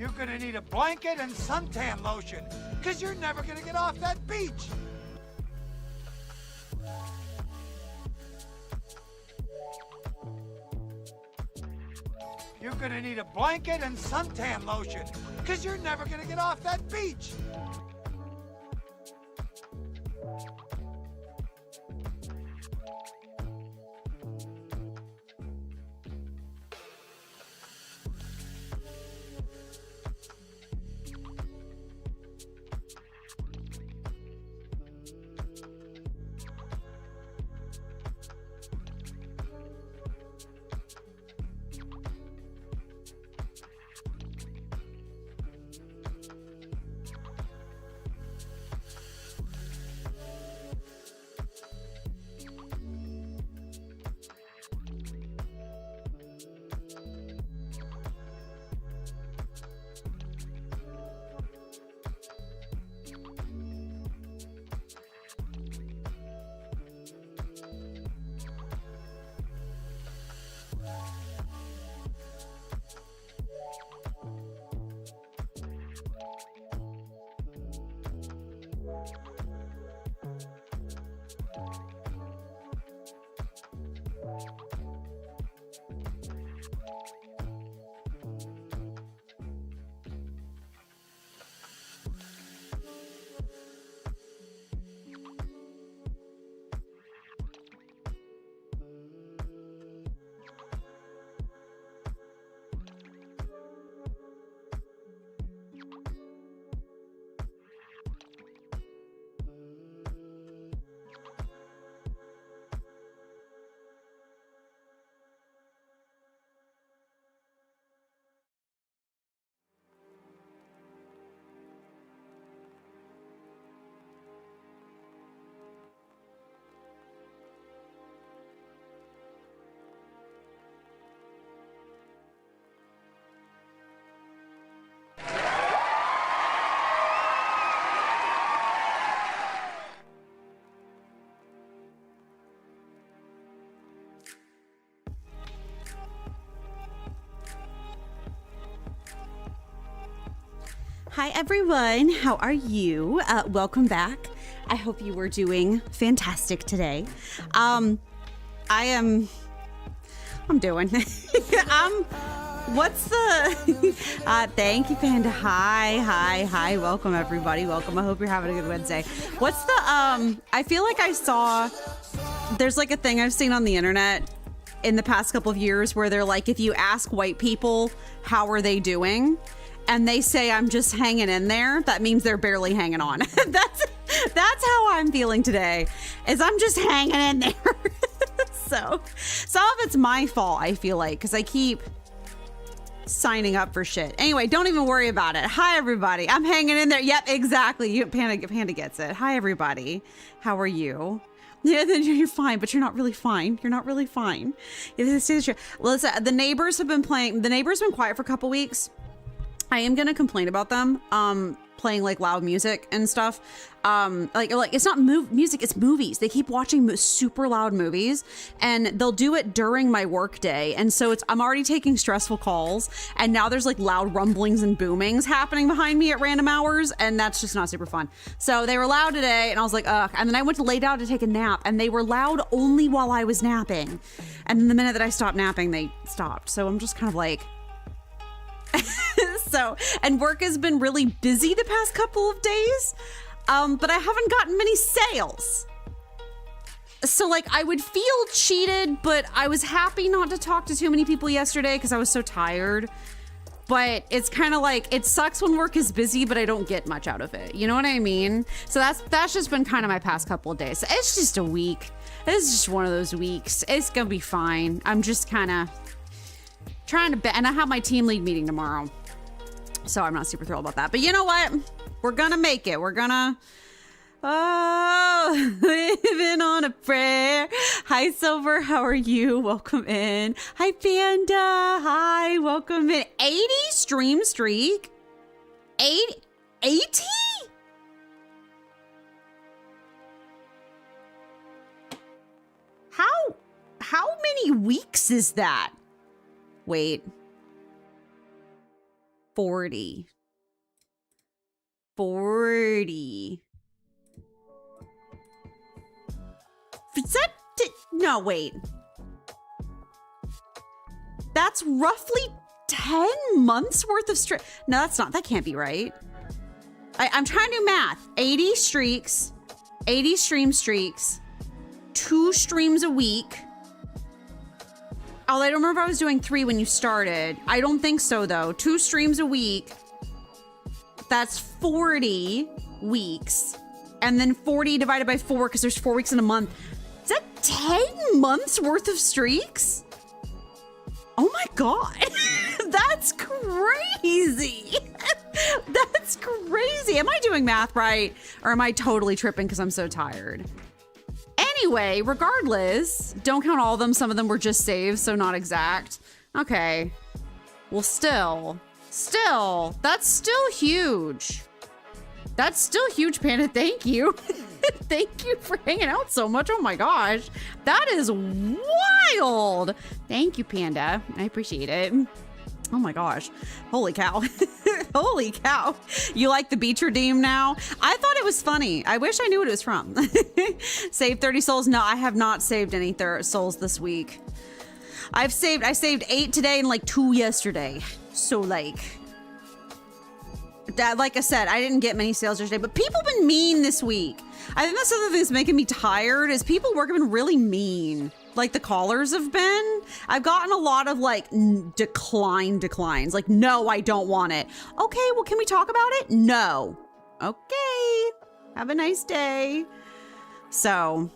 You're gonna need a blanket and suntan lotion, because you're never gonna get off that beach. You're gonna need a blanket and suntan lotion, because you're never gonna get off that beach. Hi everyone, how are you? Welcome back. I hope you were doing fantastic today. I'm doing. What's the, thank you Panda. Hi. Welcome everybody. Welcome. I hope you're having a good Wednesday. What's the, I feel like I saw, there's like a thing I've seen on the internet in the past couple of years where they're like, if you ask white people, how are they doing? And they say, I'm just hanging in there. That means they're barely hanging on. That's how I'm feeling today, is I'm just hanging in there. So some of it's my fault, I feel like, because I keep signing up for shit. Anyway, don't even worry about it. Hi, everybody. I'm hanging in there. Yep, exactly. Panda gets it. Hi, everybody. How are you? Yeah, then you're fine, but you're not really fine. You're not really fine. Listen, the neighbors have been playing. The neighbors have been quiet for a couple weeks. I am gonna complain about them playing like loud music and stuff. Like it's not music, it's movies. They keep watching super loud movies, and they'll do it during my work day. And so I'm already taking stressful calls, and now there's like loud rumblings and boomings happening behind me at random hours, and that's just not super fun. So they were loud today, and I was like, ugh. And then I went to lay down to take a nap, and they were loud only while I was napping. And then the minute that I stopped napping, they stopped. So I'm just kind of like, and work has been really busy the past couple of days, but I haven't gotten many sales. So like I would feel cheated, but I was happy not to talk to too many people yesterday because I was so tired. But it's kind of like, it sucks when work is busy, but I don't get much out of it. You know what I mean? So that's just been kind of my past couple of days. It's just a week. It's just one of those weeks. It's gonna be fine. I'm just kind of trying to and I have my team lead meeting tomorrow, so I'm not super thrilled about that, but you know what, we're gonna make it. We're gonna living on a prayer. Hi Silver, how are you? Welcome in. Hi Panda, hi, welcome in. 80 stream streak. 80 how many weeks is that? Wait. 40. 40. Is that, no, wait. That's roughly 10 months worth of stream. No, that's not, that can't be right. I'm trying to do math. 80 streaks, 80 stream streaks, 2 streams a week. Oh, I don't remember if I was doing 3 when you started. I don't think so though. 2 streams a week. That's 40 weeks. And then 40 divided by 4 because there's 4 weeks in a month. Is that 10 months worth of streaks? Oh my God. That's crazy. That's crazy. Am I doing math right? Or am I totally tripping because I'm so tired? Anyway, regardless, don't count all of them. Some of them were just saves, so not exact. Okay. Well, still, that's still huge. That's still huge, Panda. Thank you. Thank you for hanging out so much. Oh my gosh. That is wild. Thank you, Panda. I appreciate it. Oh my gosh. Holy cow. Holy cow. You like the beach redeem now? I thought it was funny. I wish I knew what it was from. Save 30 souls. No, I have not saved any souls this week. I saved 8 today and like 2 yesterday. So like that, like I said, I didn't get many sales yesterday, but people have been mean this week. I think that's the other thing that's making me tired is people at work have been really mean. Like the callers have been. I've gotten a lot of like declines. Like, no, I don't want it. Okay, well, can we talk about it? No. Okay. Have a nice day. So,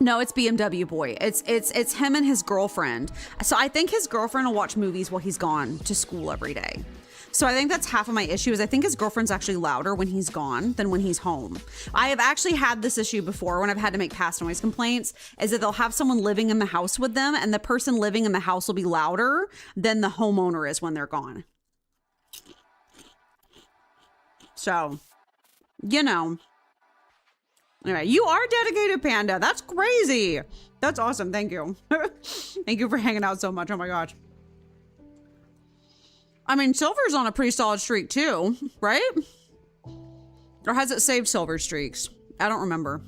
no, it's BMW boy. It's him and his girlfriend. So I think his girlfriend will watch movies while he's gone to school every day. So I think that's half of my issue is I think his girlfriend's actually louder when he's gone than when he's home. I have actually had this issue before when I've had to make past noise complaints is that they'll have someone living in the house with them and the person living in the house will be louder than the homeowner is when they're gone. So, you know. Anyway, you are dedicated, Panda. That's crazy. That's awesome. Thank you. Thank you for hanging out so much. Oh my gosh. I mean, silver's on a pretty solid streak too, right? Or has it saved silver streaks? I don't remember.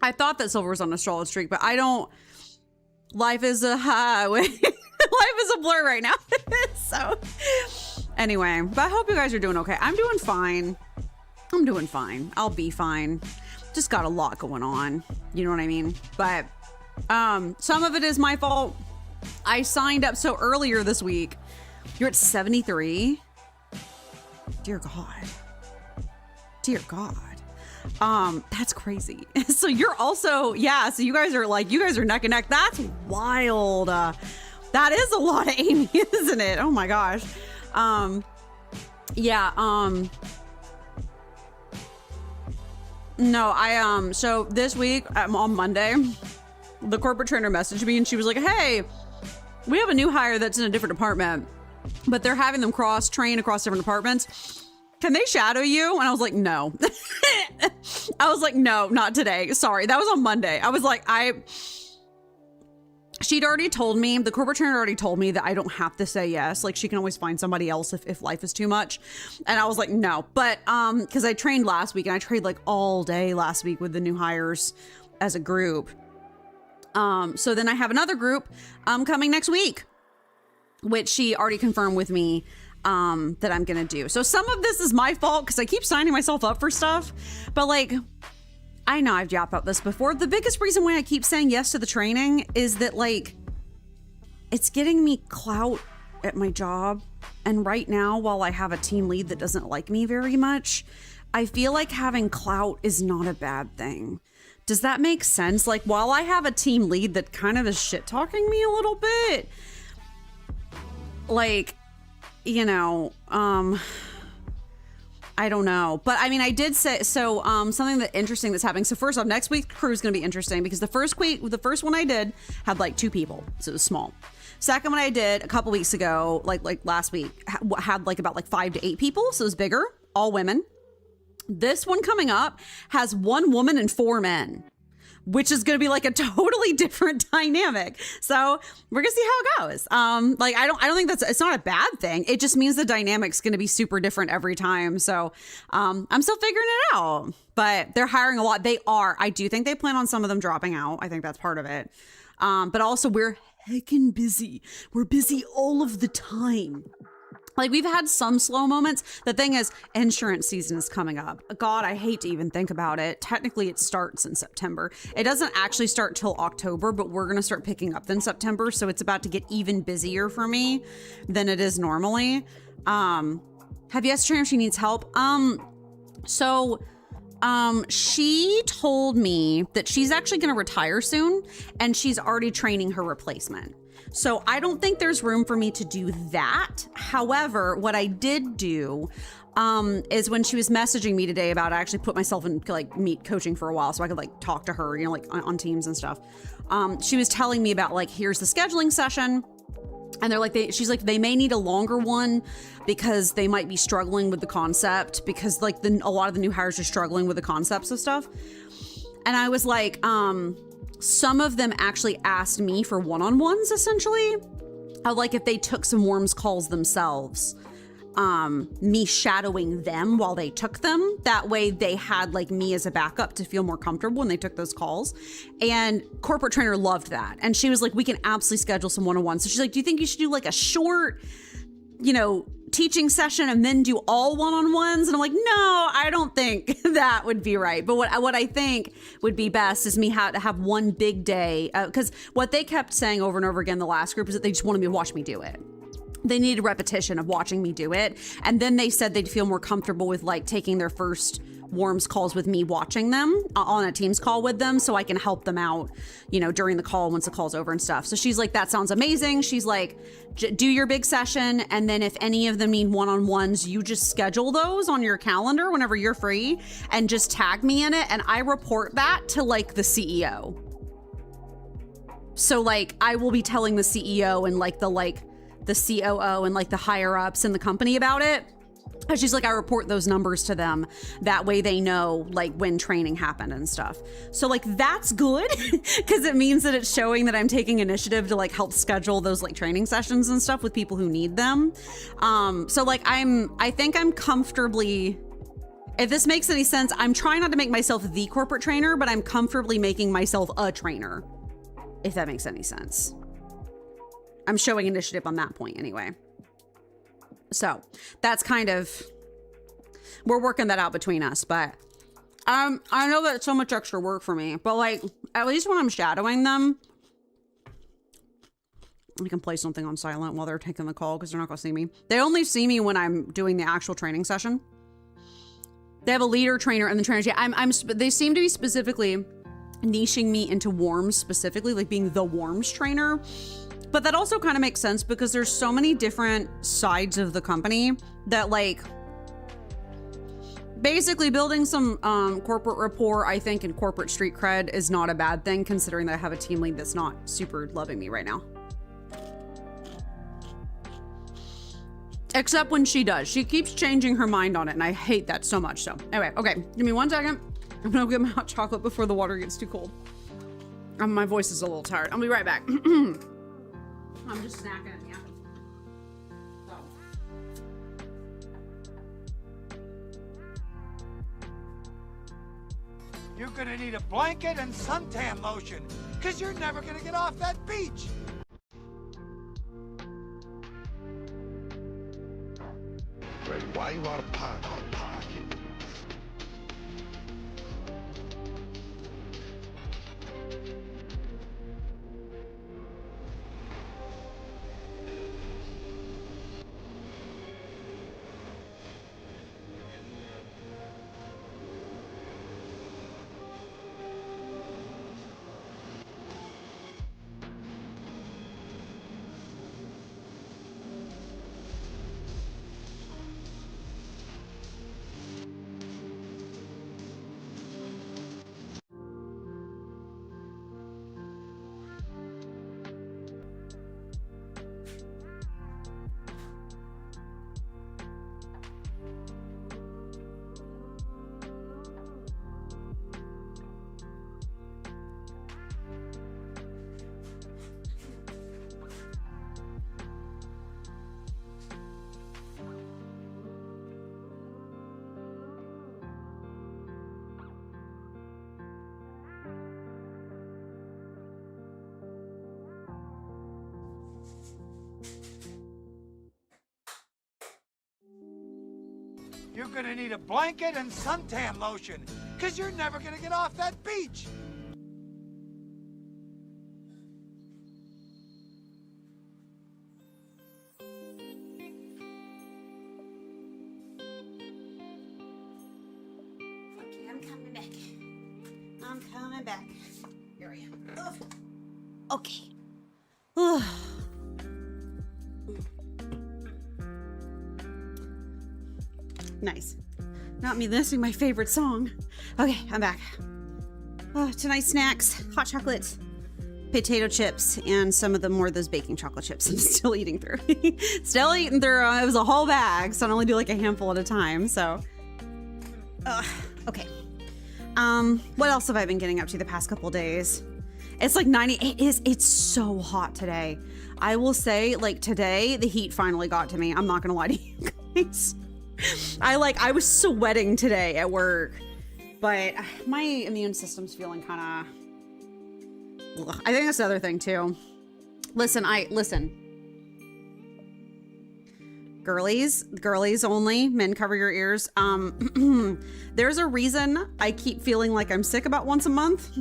I thought that silver was on a solid streak, but I don't. Life is a highway. Life is a blur right now. So anyway, but I hope you guys are doing okay. I'm doing fine. I'm doing fine. I'll be fine. Just got a lot going on. You know what I mean? But some of it is my fault. I signed up so earlier this week. You're at 73. Dear God. Dear God. That's crazy. So you're also, yeah, so you guys are neck and neck. That's wild. That is a lot of Amy, isn't it? Oh my gosh. Yeah, no, so this week on Monday, the corporate trainer messaged me and she was like, hey, we have a new hire that's in a different department, but they're having them train across different departments. Can they shadow you? And I was like, no. I was like, no, not today. Sorry. That was on Monday. I was like, she'd already told me, the corporate trainer already told me that I don't have to say yes. Like she can always find somebody else if life is too much. And I was like, no, but, cause I trained last week and I trained like all day last week with the new hires as a group. So then I have another group, coming next week, which she already confirmed with me, that I'm going to do. So some of this is my fault because I keep signing myself up for stuff, but like, I know I've yapped about this before. The biggest reason why I keep saying yes to the training is that like, it's getting me clout at my job. And right now, while I have a team lead that doesn't like me very much, I feel like having clout is not a bad thing. Does that make sense? Like, while I have a team lead that kind of is shit talking me a little bit, like, you know, I don't know. But I mean, I did say, so, something that interesting that's happening. So first off, next week's crew is going to be interesting because the first one I did had like 2 people. So it was small. Second one I did a couple weeks ago, like last week, had like about like 5 to 8 people. So it was bigger, all women. This one coming up has 1 woman and 4 men. which is going to be like a totally different dynamic. So we're going to see how it goes. Like, I don't think it's not a bad thing. It just means the dynamic's going to be super different every time. So, I'm still figuring it out, but they're hiring a lot. I do think they plan on some of them dropping out. I think that's part of it. But also we're heckin' busy. We're busy all of the time. Like, we've had some slow moments. The thing is, insurance season is coming up. God, I hate to even think about it. Technically, it starts in September. It doesn't actually start till October, but we're going to start picking up in September. So it's about to get even busier for me than it is normally. Have you asked her if she needs help? She told me that she's actually going to retire soon, and she's already training her replacement. So I don't think there's room for me to do that. However, what I did do is when she was messaging me today about it, I actually put myself in like meet coaching for a while so I could like talk to her, you know, like on Teams and stuff. She was telling me about like, here's the scheduling session. And they're like, she's like, they may need a longer one because they might be struggling with the concept, because like a lot of the new hires are struggling with the concepts of stuff. And I was like, some of them actually asked me for one-on-ones, essentially. Like if they took some worms calls themselves, me shadowing them while they took them. That way they had like me as a backup to feel more comfortable when they took those calls. And corporate trainer loved that. And she was like, we can absolutely schedule some one-on-ones. So she's like, do you think you should do like a short, you know, teaching session and then do all one-on-ones? And I'm like, no, I don't think that would be right. But what I think would be best is me to have one big day, because what they kept saying over and over again, the last group, is that they just wanted me to watch me do it. They needed repetition of watching me do it. And then they said they'd feel more comfortable with like taking their first worms calls with me watching them on a Teams call with them, so I can help them out, you know, during the call once the call's over and stuff. So she's like, that sounds amazing. She's like, do your big session, and then if any of them need one-on-ones, you just schedule those on your calendar whenever you're free and just tag me in it, and I report that to like the CEO. So like I will be telling the CEO and like the COO and like the higher ups in the company about it. And she's like, I report those numbers to them. That way they know like when training happened and stuff. So like, that's good because it means that it's showing that I'm taking initiative to like help schedule those like training sessions and stuff with people who need them. So like, I think I'm comfortably, if this makes any sense, I'm trying not to make myself the corporate trainer, but I'm comfortably making myself a trainer, if that makes any sense. I'm showing initiative on that point anyway. So that's kind of, we're working that out between us, but I know that it's so much extra work for me, but like, at least when I'm shadowing them, I can play something on silent while they're taking the call because they're not gonna see me. They only see me when I'm doing the actual training session. They have a leader, trainer, and the trainer. They seem to be specifically niching me into worms specifically, like being the worms trainer. But that also kind of makes sense because there's so many different sides of the company that like basically building some corporate rapport, I think, and corporate street cred is not a bad thing considering that I have a team lead that's not super loving me right now. Except when she does. She keeps changing her mind on it and I hate that so much. So anyway, okay, give me 1 second. I'm gonna get my hot chocolate before the water gets too cold. My voice is a little tired. I'll be right back. I'm just snacking, yeah. So. You're gonna need a blanket and suntan lotion, because you're never gonna get off that beach. Wait, why you out of pocket? You're gonna need a blanket and suntan lotion, because you're never gonna get off that beach. Okay, I'm coming back. I'm coming back. Here I am. Ugh. Okay. Ugh. Nice. Not me missing my favorite song. Okay, I'm back. Tonight's snacks, hot chocolate, potato chips, and some of the more of those baking chocolate chips I'm still eating through. Still eating through. It was a whole bag, so I only do like a handful at a time, so. Okay. What else have I been getting up to the past couple days? It's like 98. It's so hot today. I will say, like, today, the heat finally got to me. I'm not gonna lie to you guys. I was sweating today at work, but my immune system's feeling kind of, I think that's the other thing too. Listen, girlies only, men cover your ears. There's a reason I keep feeling like I'm sick about once a month.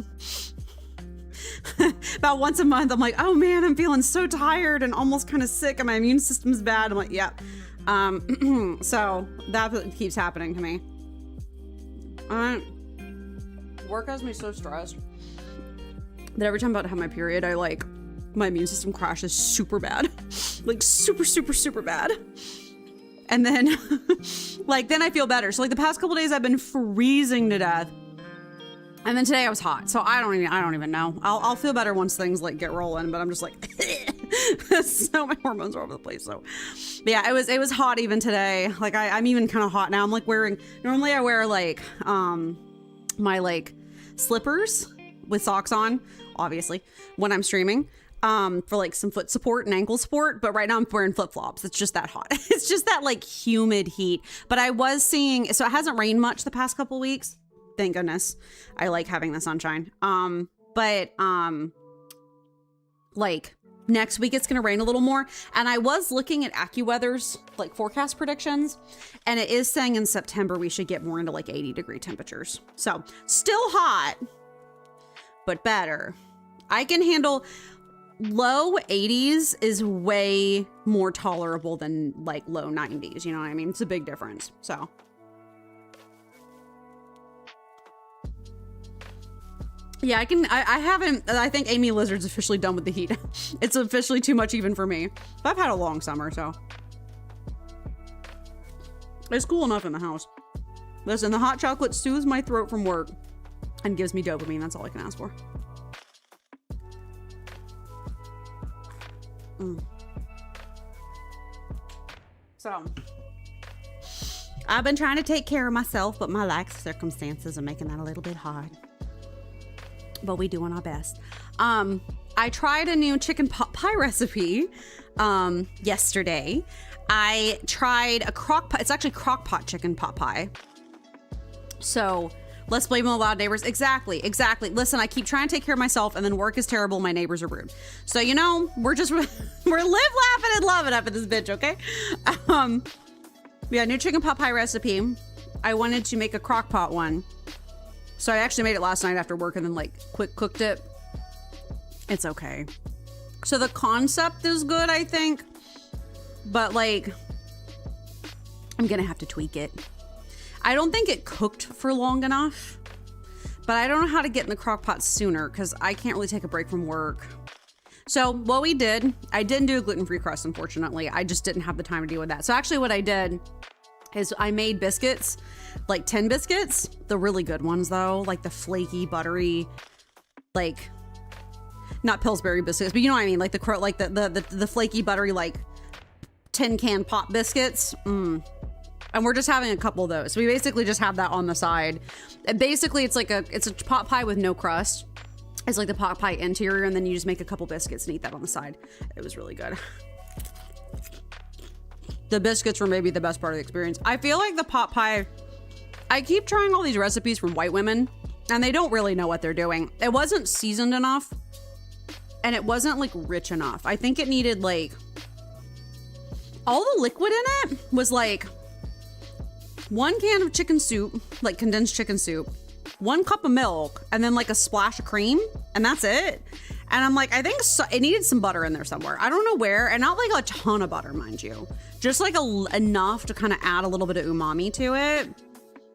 About once a month, I'm like, oh man, I'm feeling so tired and almost kind of sick and my immune system's bad. I'm like, yep. So that keeps happening to me. Work has me so stressed that every time I'm about to have my period, my immune system crashes super bad. Like super bad. And then, then I feel better. So like the past couple days I've been freezing to death. And then today I was hot. So I don't even know. I'll feel better once things like get rolling, but I'm just like, so my hormones are all over the place. So but yeah, it was hot even today. Like I'm even kind of hot now. I'm like normally I wear like, my like slippers with socks on, obviously, when I'm streaming, for like some foot support and ankle support. But right now I'm wearing flip flops. It's just that hot. It's just that like humid heat. But I was seeing, so it hasn't rained much the past couple weeks. Thank goodness. I like having the sunshine. Like next week it's going to rain a little more. And I was looking at AccuWeather's like forecast predictions, and it is saying in September we should get more into like 80-degree temperatures. So still hot, but better. I can handle low 80s is way more tolerable than like low 90s. You know what I mean? It's a big difference. So yeah, I think Amy Lizard's officially done with the heat. It's officially too much even for me. But I've had a long summer, so. It's cool enough in the house. Listen, the hot chocolate soothes my throat from work and gives me dopamine. That's all I can ask for. So, I've been trying to take care of myself, but my life circumstances are making that a little bit hard. But we doing our best. I tried a new chicken pot pie recipe yesterday. I tried a crock pot. It's actually crock pot chicken pot pie. So let's blame the loud neighbors. Exactly. Listen, I keep trying to take care of myself, and then work is terrible. My neighbors are rude. So we're live, laughing, and loving up at this bitch. Okay. Yeah, new chicken pot pie recipe. I wanted to make a crock pot one. So I actually made it last night after work and then like quick cooked it. It's okay. So the concept is good, I think, but like, I'm gonna have to tweak it. I don't think it cooked for long enough, but I don't know how to get in the crock pot sooner because I can't really take a break from work. So what we did, I didn't do a gluten-free crust, unfortunately. I just didn't have the time to deal with that. So actually what I did is I made biscuits, like 10 biscuits, the really good ones though, like the flaky, buttery, like not Pillsbury biscuits, but you know what I mean, like the flaky, buttery, like tin can pop biscuits. And we're just having a couple of those. So we basically just have that on the side. And basically, it's a pot pie with no crust. It's like the pot pie interior, and then you just make a couple biscuits and eat that on the side. It was really good. The biscuits were maybe the best part of the experience. I feel like the pot pie, I keep trying all these recipes from white women, and they don't really know what they're doing. It wasn't seasoned enough, and it wasn't like rich enough. I think it needed like, all the liquid in it was like 1 can of chicken soup, like condensed chicken soup, 1 cup of milk, and then like a splash of cream, and that's it. And I'm like, I think it needed some butter in there somewhere. I don't know where, and not like a ton of butter, mind you. Just like enough to kind of add a little bit of umami to it.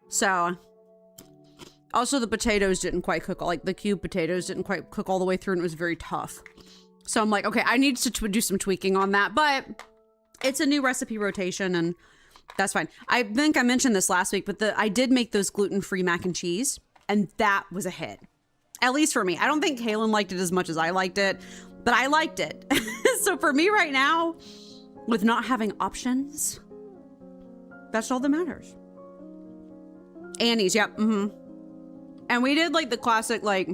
So, also the potatoes didn't quite cook, like the cube potatoes didn't quite cook all the way through, and it was very tough. So I'm like, okay, I need to do some tweaking on that, but it's a new recipe rotation, and that's fine. I think I mentioned this last week, but I did make those gluten-free mac and cheese, and that was a hit. At least for me. I don't think Kaylin liked it as much as I liked it, but I liked it. So for me right now, with not having options, that's all that matters. Annie's, yep. And we did like the classic, like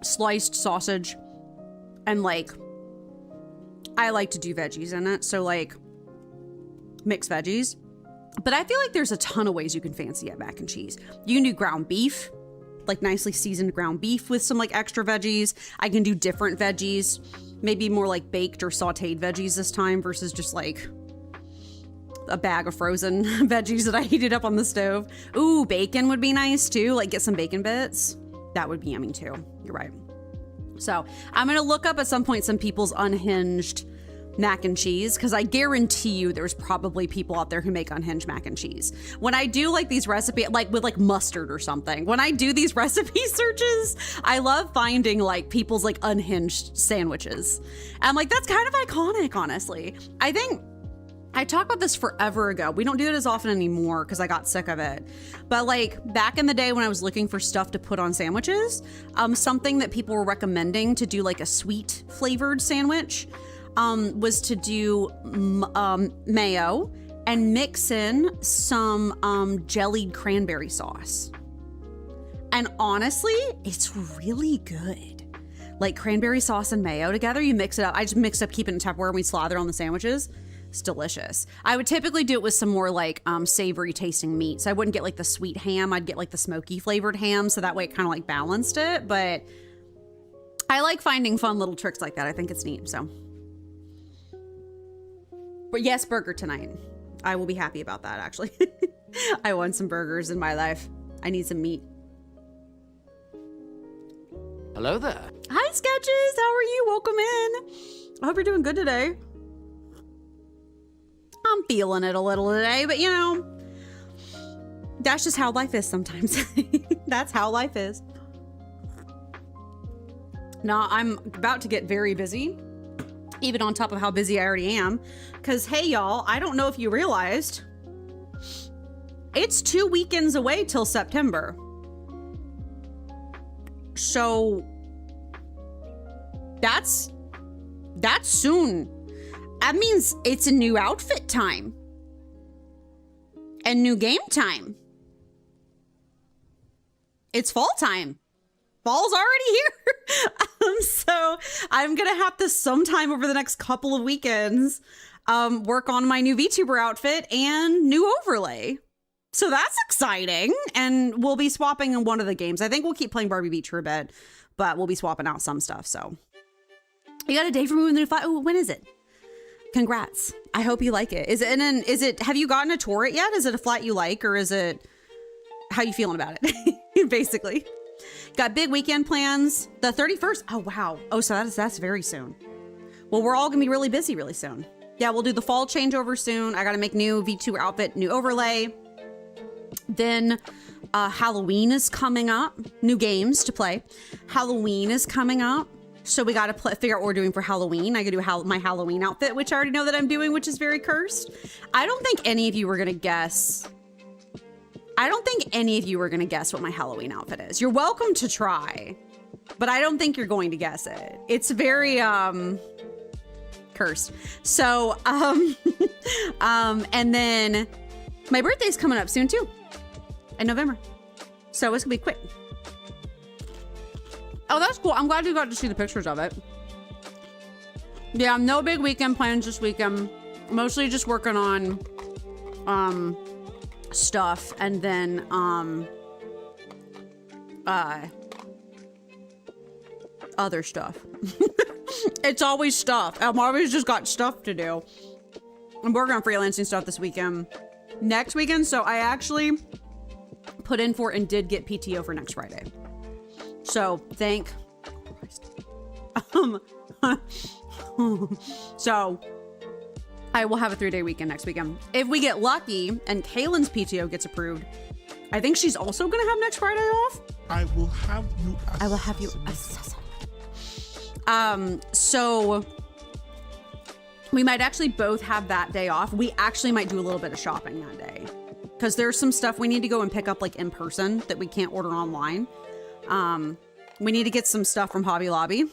sliced sausage, and like, I like to do veggies in it. So like mixed veggies, but I feel like there's a ton of ways you can fancy it mac and cheese. You can do ground beef, like nicely seasoned ground beef with some like extra veggies. I can do different veggies, maybe more like baked or sauteed veggies this time versus just like a bag of frozen veggies that I heated up on the stove. Ooh, bacon would be nice too. Like get some bacon bits. That would be yummy too. You're right. So I'm going to look up at some point some people's unhinged mac and cheese, because I guarantee you there's probably people out there who make unhinged mac and cheese. When I do like these recipes, like with like mustard or something, when I do these recipe searches, I love finding like people's like unhinged sandwiches. And like, that's kind of iconic, honestly. I think I talked about this forever ago. We don't do it as often anymore because I got sick of it. But like back in the day when I was looking for stuff to put on sandwiches, something that people were recommending to do like a sweet flavored sandwich was to do mayo and mix in some jellied cranberry sauce. And honestly, it's really good. Like cranberry sauce and mayo together, you mix it up. I just mixed up keeping it in Tupperware and we slather on the sandwiches. It's delicious. I would typically do it with some more like savory tasting meats. I wouldn't get like the sweet ham. I'd get like the smoky flavored ham. So that way it kind of like balanced it. But I like finding fun little tricks like that. I think it's neat. So. But yes, burger tonight. I will be happy about that, actually. I want some burgers in my life. I need some meat. Hello there. Hi, Sketches. How are you? Welcome in. I hope you're doing good today. I'm feeling it a little today, but you know, that's just how life is sometimes. That's how life is. Now, I'm about to get very busy, even on top of how busy I already am. Because, hey, y'all, I don't know if you realized, it's 2 weekends away till September. So, that's soon. That means it's a new outfit time. And new game time. It's fall time. Fall's already here. So I'm going to have to sometime over the next couple of weekends work on my new VTuber outfit and new overlay. So that's exciting. And we'll be swapping in one of the games. I think we'll keep playing Barbie Beach for a bit, but we'll be swapping out some stuff. So you got a day for moving the new flight? Oh, when is it? Congrats. I hope you like it. Is it, have you gotten to tour it yet? Is it a flight you like, or is it, how you feeling about it? Basically. Got big weekend plans. The 31st. Oh, wow. Oh, so that's very soon. Well, we're all gonna be really busy really soon. Yeah, we'll do the fall changeover soon. I gotta make new V2 outfit, new overlay. Then Halloween is coming up. New games to play. Halloween is coming up. So we got to figure out what we're doing for Halloween. I could do my Halloween outfit, which I already know that I'm doing, which is very cursed. I don't think any of you were going to guess. I don't think any of you are going to guess what my Halloween outfit is. You're welcome to try, but I don't think you're going to guess it. It's very, cursed. So, and then my birthday's coming up soon too, in November. So it's gonna be quick. Oh, that's cool. I'm glad you got to see the pictures of it. Yeah, no big weekend plans this weekend. Mostly just working on stuff, and then other stuff. It's always stuff. I'm always just got stuff to do. I'm working on freelancing stuff this weekend. next weekend. So I actually put in for and did get PTO for next Friday. So thank Christ. So I will have a 3-day weekend next weekend. If we get lucky and Kaylin's PTO gets approved, I think she's also gonna have next Friday off. I will have you assess. So we might actually both have that day off. We actually might do a little bit of shopping that day because there's some stuff we need to go and pick up like in person that we can't order online. We need to get some stuff from Hobby Lobby.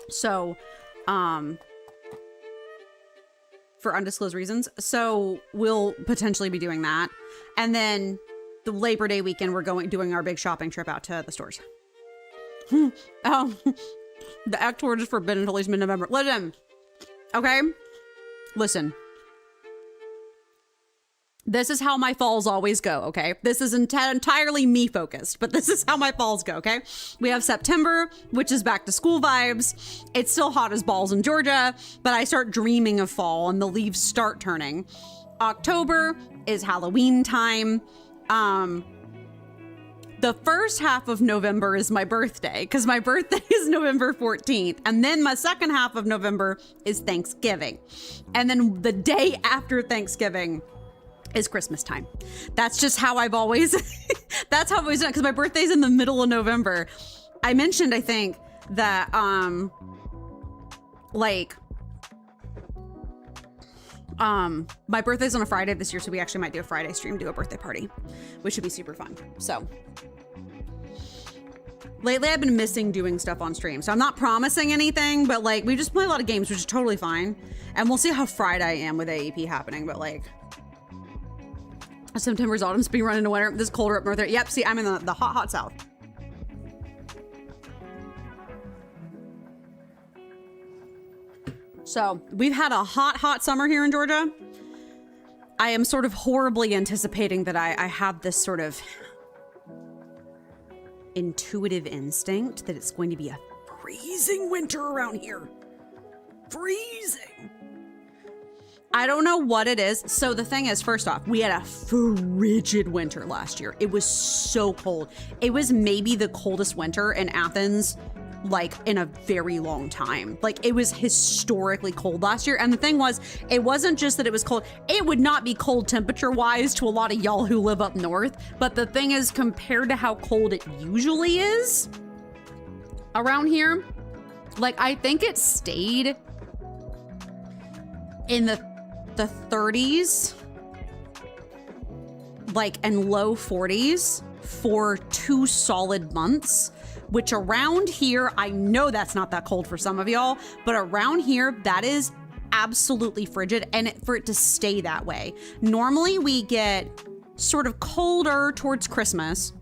So, for undisclosed reasons. So we'll potentially be doing that. And then the Labor Day weekend, we're doing our big shopping trip out to the stores. The act tour is forbidden until at least mid-November. Listen, okay? Listen. This is how my falls always go, okay? This is entirely me focused, but this is how my falls go, okay? We have September, which is back to school vibes. It's still hot as balls in Georgia, but I start dreaming of fall and the leaves start turning. October is Halloween time. The first half of November is my birthday because my birthday is November 14th. And then my second half of November is Thanksgiving. And then the day after Thanksgiving is Christmas time. That's just how I've always, that's how I've always done it because my birthday's in the middle of November. I mentioned, I think, that, my birthday's on a Friday this year, so we actually might do a Friday stream, do a birthday party, which should be super fun. So lately I've been missing doing stuff on stream, so I'm not promising anything, but like we just play a lot of games, which is totally fine. And we'll see how fried I am with AEP happening, but like September's autumn, spring run into winter. This colder up north there. Yep, see, I'm in the hot south. So we've had a hot summer here in Georgia. I am sort of horribly anticipating that I have this sort of intuitive instinct that it's going to be a freezing winter around here. Freezing. I don't know what it is. So the thing is, first off, we had a frigid winter last year. It was so cold. It was maybe the coldest winter in Athens like in a very long time. Like it was historically cold last year. And the thing was, it wasn't just that it was cold. It would not be cold temperature wise to a lot of y'all who live up north. But the thing is, compared to how cold it usually is around here, like I think it stayed in the 30s, like, and low 40s for 2 solid months, which around here, I know that's not that cold for some of y'all, but around here, that is absolutely frigid, and for it to stay that way. Normally we get sort of colder towards Christmas.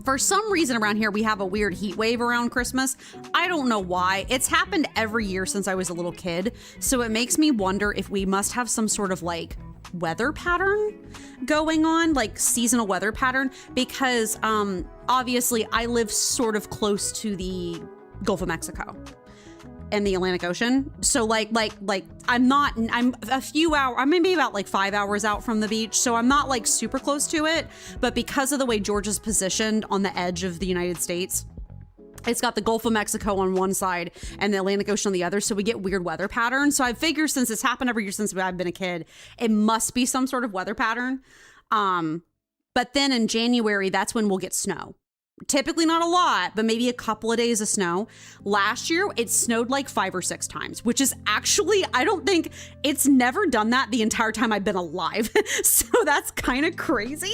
For some reason around here, we have a weird heat wave around Christmas. I don't know why. It's happened every year since I was a little kid. So it makes me wonder if we must have some sort of like weather pattern going on, like seasonal weather pattern, because obviously I live sort of close to the Gulf of Mexico and the Atlantic Ocean. So like I'm a few hours, I'm maybe about like 5 hours out from the beach. So I'm not like super close to it, but because of the way Georgia's positioned on the edge of the United States, it's got the Gulf of Mexico on one side and the Atlantic Ocean on the other. So we get weird weather patterns. So I figure since it's happened every year since I've been a kid, it must be some sort of weather pattern. But then in January, that's when we'll get snow. Typically not a lot, but maybe a couple of days of snow. Last year, it snowed like 5 or 6 times, which is actually, I don't think it's never done that the entire time I've been alive. So that's kind of crazy.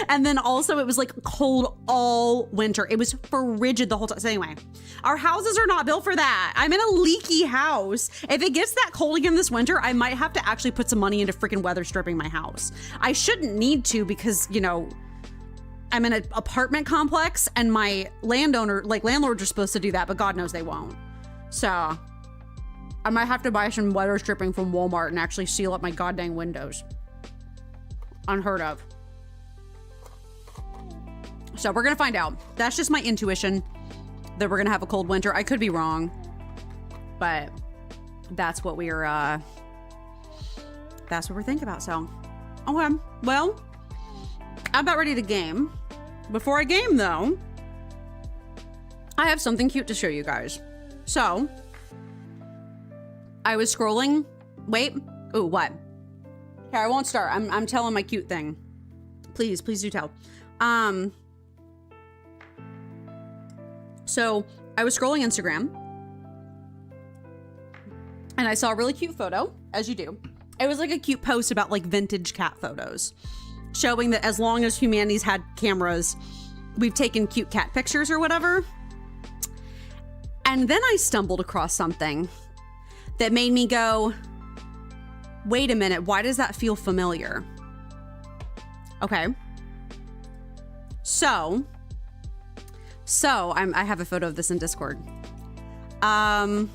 And then also it was like cold all winter. It was frigid the whole time. So anyway, our houses are not built for that. I'm in a leaky house. If it gets that cold again this winter, I might have to actually put some money into freaking weather stripping my house. I shouldn't need to because, you know, I'm in an apartment complex and my landlords are supposed to do that, but God knows they won't. So I might have to buy some weather stripping from Walmart and actually seal up my goddamn windows. Unheard of. So we're gonna find out. That's just my intuition that we're gonna have a cold winter. I could be wrong, but that's what we're thinking about. So Okay, well, I'm about ready to game. Before I game, though, I have something cute to show you guys. So, I was scrolling. Wait. Ooh, what? Here, I won't start. I'm telling my cute thing. Please do tell. So, I was scrolling Instagram, and I saw a really cute photo, as you do. It was like a cute post about like vintage cat photos, showing that as long as humanity's had cameras, we've taken cute cat pictures or whatever. And then I stumbled across something that made me go, wait a minute, why does that feel familiar? Okay. So I have a photo of this in Discord. Let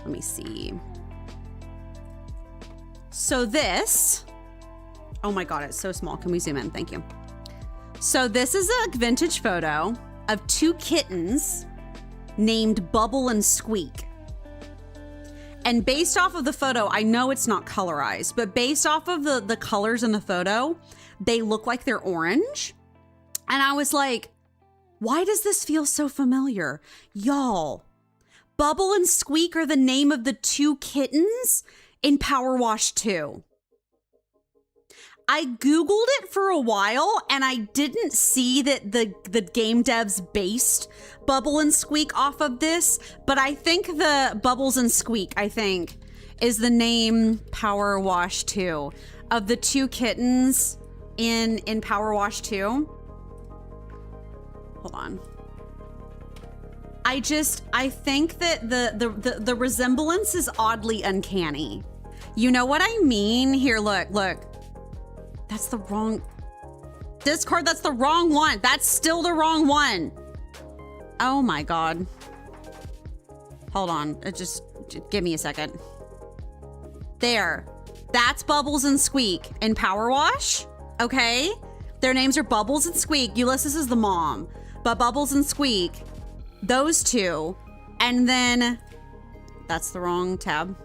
me see. So this, oh my God, it's so small. Can we zoom in? Thank you. So this is a vintage photo of two kittens named Bubble and Squeak. And based off of the photo, I know it's not colorized, but based off of the colors in the photo, they look like they're orange. And I was like, why does this feel so familiar? Y'all, Bubble and Squeak are the name of the two kittens in Powerwash 2. I Googled it for a while and I didn't see that the game devs based Bubble and Squeak off of this, but I think the Bubbles and Squeak, I think, is the name Powerwash 2 of the two kittens in Powerwash 2. Hold on. I think that the resemblance is oddly uncanny. You know what I mean? Here, look. That's the wrong Discord. That's the wrong one. That's still the wrong one. Oh my God. Hold on. Just give me a second. There. That's Bubbles and Squeak in Powerwash. Okay. Their names are Bubbles and Squeak. Ulysses is the mom, but Bubbles and Squeak, those two. And then that's the wrong tab.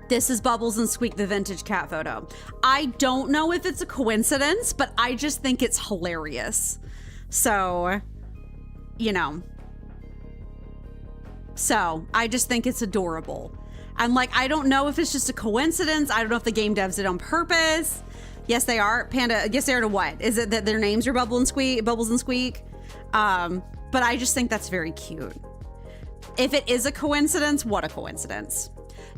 This is Bubbles and Squeak, the vintage cat photo. I don't know if it's a coincidence, but I just think it's hilarious. So, you know. So, I just think it's adorable. I'm like, I don't know if it's just a coincidence. I don't know if the game devs did on purpose. Yes, they are. Panda, yes, they are to what? Is it that their names are Bubbles and Squeak? But I just think that's very cute. If it is a coincidence, what a coincidence.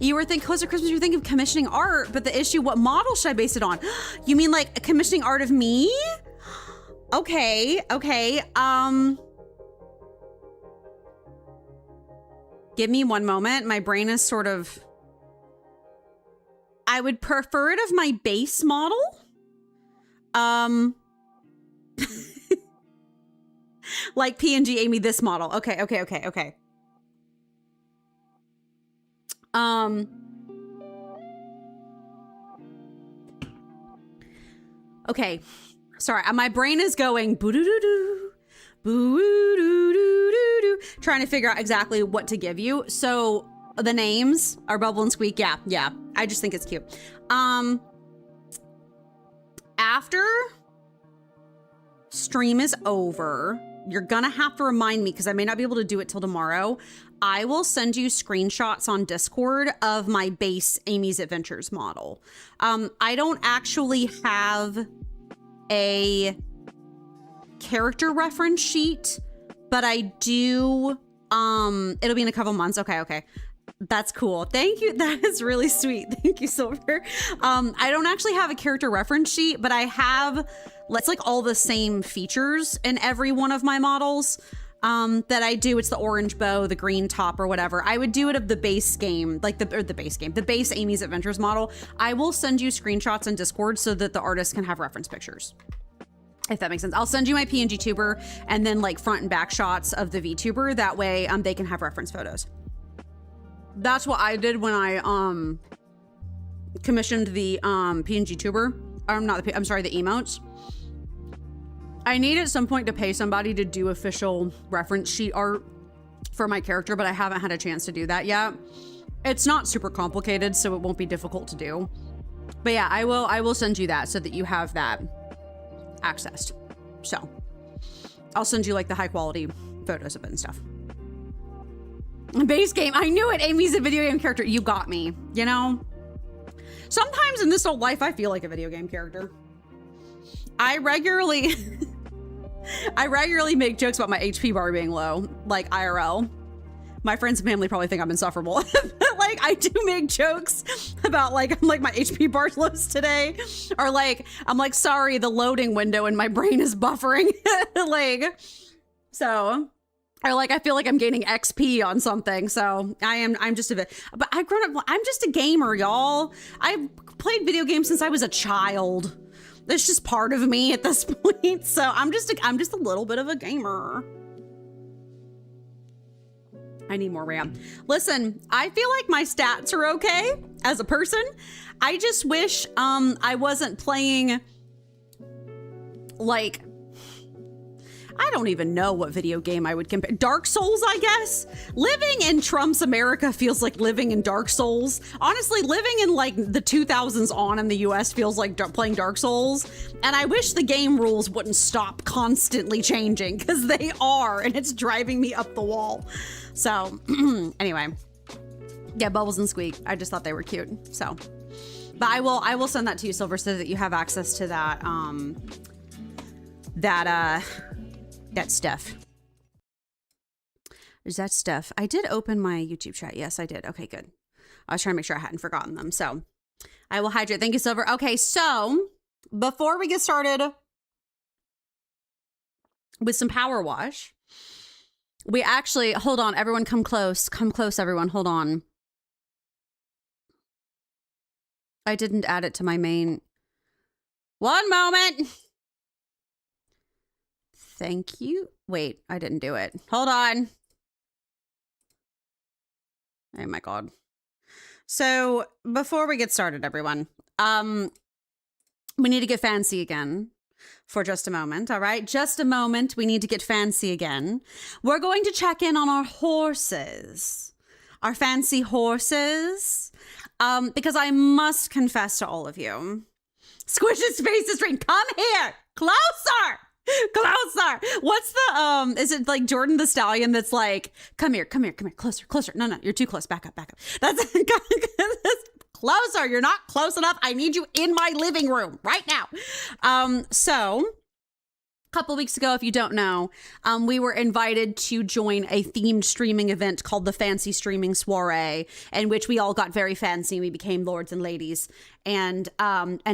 You were thinking closer to Christmas, you were thinking of commissioning art, but the issue, what model should I base it on? You mean like commissioning art of me? Okay. Give me one moment. My brain is sort of, I would prefer it of my base model. Like PNG Amy, this model. Okay. Okay, sorry, my brain is going boo-doo-doo-doo, boo-doo-doo-doo-doo, trying to figure out exactly what to give you. So the names are Bubble and Squeak. Yeah, I just think it's cute. After stream is over, you're gonna have to remind me because I may not be able to do it till tomorrow. I will send you screenshots on Discord of my base Amy's Adventures model. I don't actually have a character reference sheet, but I do. It'll be in a couple months. Okay. That's cool. Thank you. That is really sweet. Thank you, Silver. I don't actually have a character reference sheet, but I have, it's like all the same features in every one of my models. That I do. It's the orange bow, the green top, or whatever. I would do it of the base game, like the base Amy's Adventures model. I will send you screenshots in Discord so that the artist can have reference pictures, if that makes sense. I'll send you my PNG tuber and then like front and back shots of the VTuber. That way, they can have reference photos. That's what I did when I commissioned the PNG tuber. The emotes. I need at some point to pay somebody to do official reference sheet art for my character, but I haven't had a chance to do that yet. It's not super complicated, so it won't be difficult to do. But yeah, I will send you that so that you have that accessed. So I'll send you like the high quality photos of it and stuff. Base game, I knew it. Amy's a video game character. You got me, you know? Sometimes in this old life, I feel like a video game character. I regularly make jokes about my HP bar being low, like IRL. My friends and family probably think I'm insufferable. Like, I do make jokes about like, I'm like, my HP bar's low today. Or like, I'm like, sorry, the loading window in my brain is buffering. Like, so, or like, I feel like I'm gaining XP on something. So I'm just a bit, but I've grown up, I'm just a gamer, y'all. I've played video games since I was a child. It's just part of me at this point. So I'm just a little bit of a gamer. I need more RAM. Listen, I feel like my stats are okay as a person. I just wish I wasn't playing like, I don't even know what video game I would compare. Dark Souls, I guess? Living in Trump's America feels like living in Dark Souls. Honestly, living in like the 2000s on in the US feels like playing Dark Souls. And I wish the game rules wouldn't stop constantly changing, because they are, and it's driving me up the wall. So anyway, yeah, Bubbles and Squeak. I just thought they were cute. So, but I will send that to you, Silver, so that you have access to that, that stuff. Is that stuff? I did open my YouTube chat. Yes, I did. Okay, good. I was trying to make sure I hadn't forgotten them. So I will hydrate. Thank you, Silver. Okay, so before we get started with some power wash, we actually, hold on, everyone come close. Come close, everyone. Hold on. I didn't add it to my main. One moment. Thank you. Wait, I didn't do it. Hold on. Oh my God. So before we get started, everyone, we need to get fancy again for just a moment. All right. Just a moment. We need to get fancy again. We're going to check in on our horses, our fancy horses, because I must confess to all of you, Squish's face is ring. Come here. Closer. Closer. What's the is it like Jordan the Stallion that's like, come here, closer. No, you're too close. Back up. That's closer. You're not close enough. I need you in my living room right now. So a couple weeks ago, if you don't know, we were invited to join a themed streaming event called the Fancy Streaming Soiree, in which we all got very fancy. We became lords and ladies and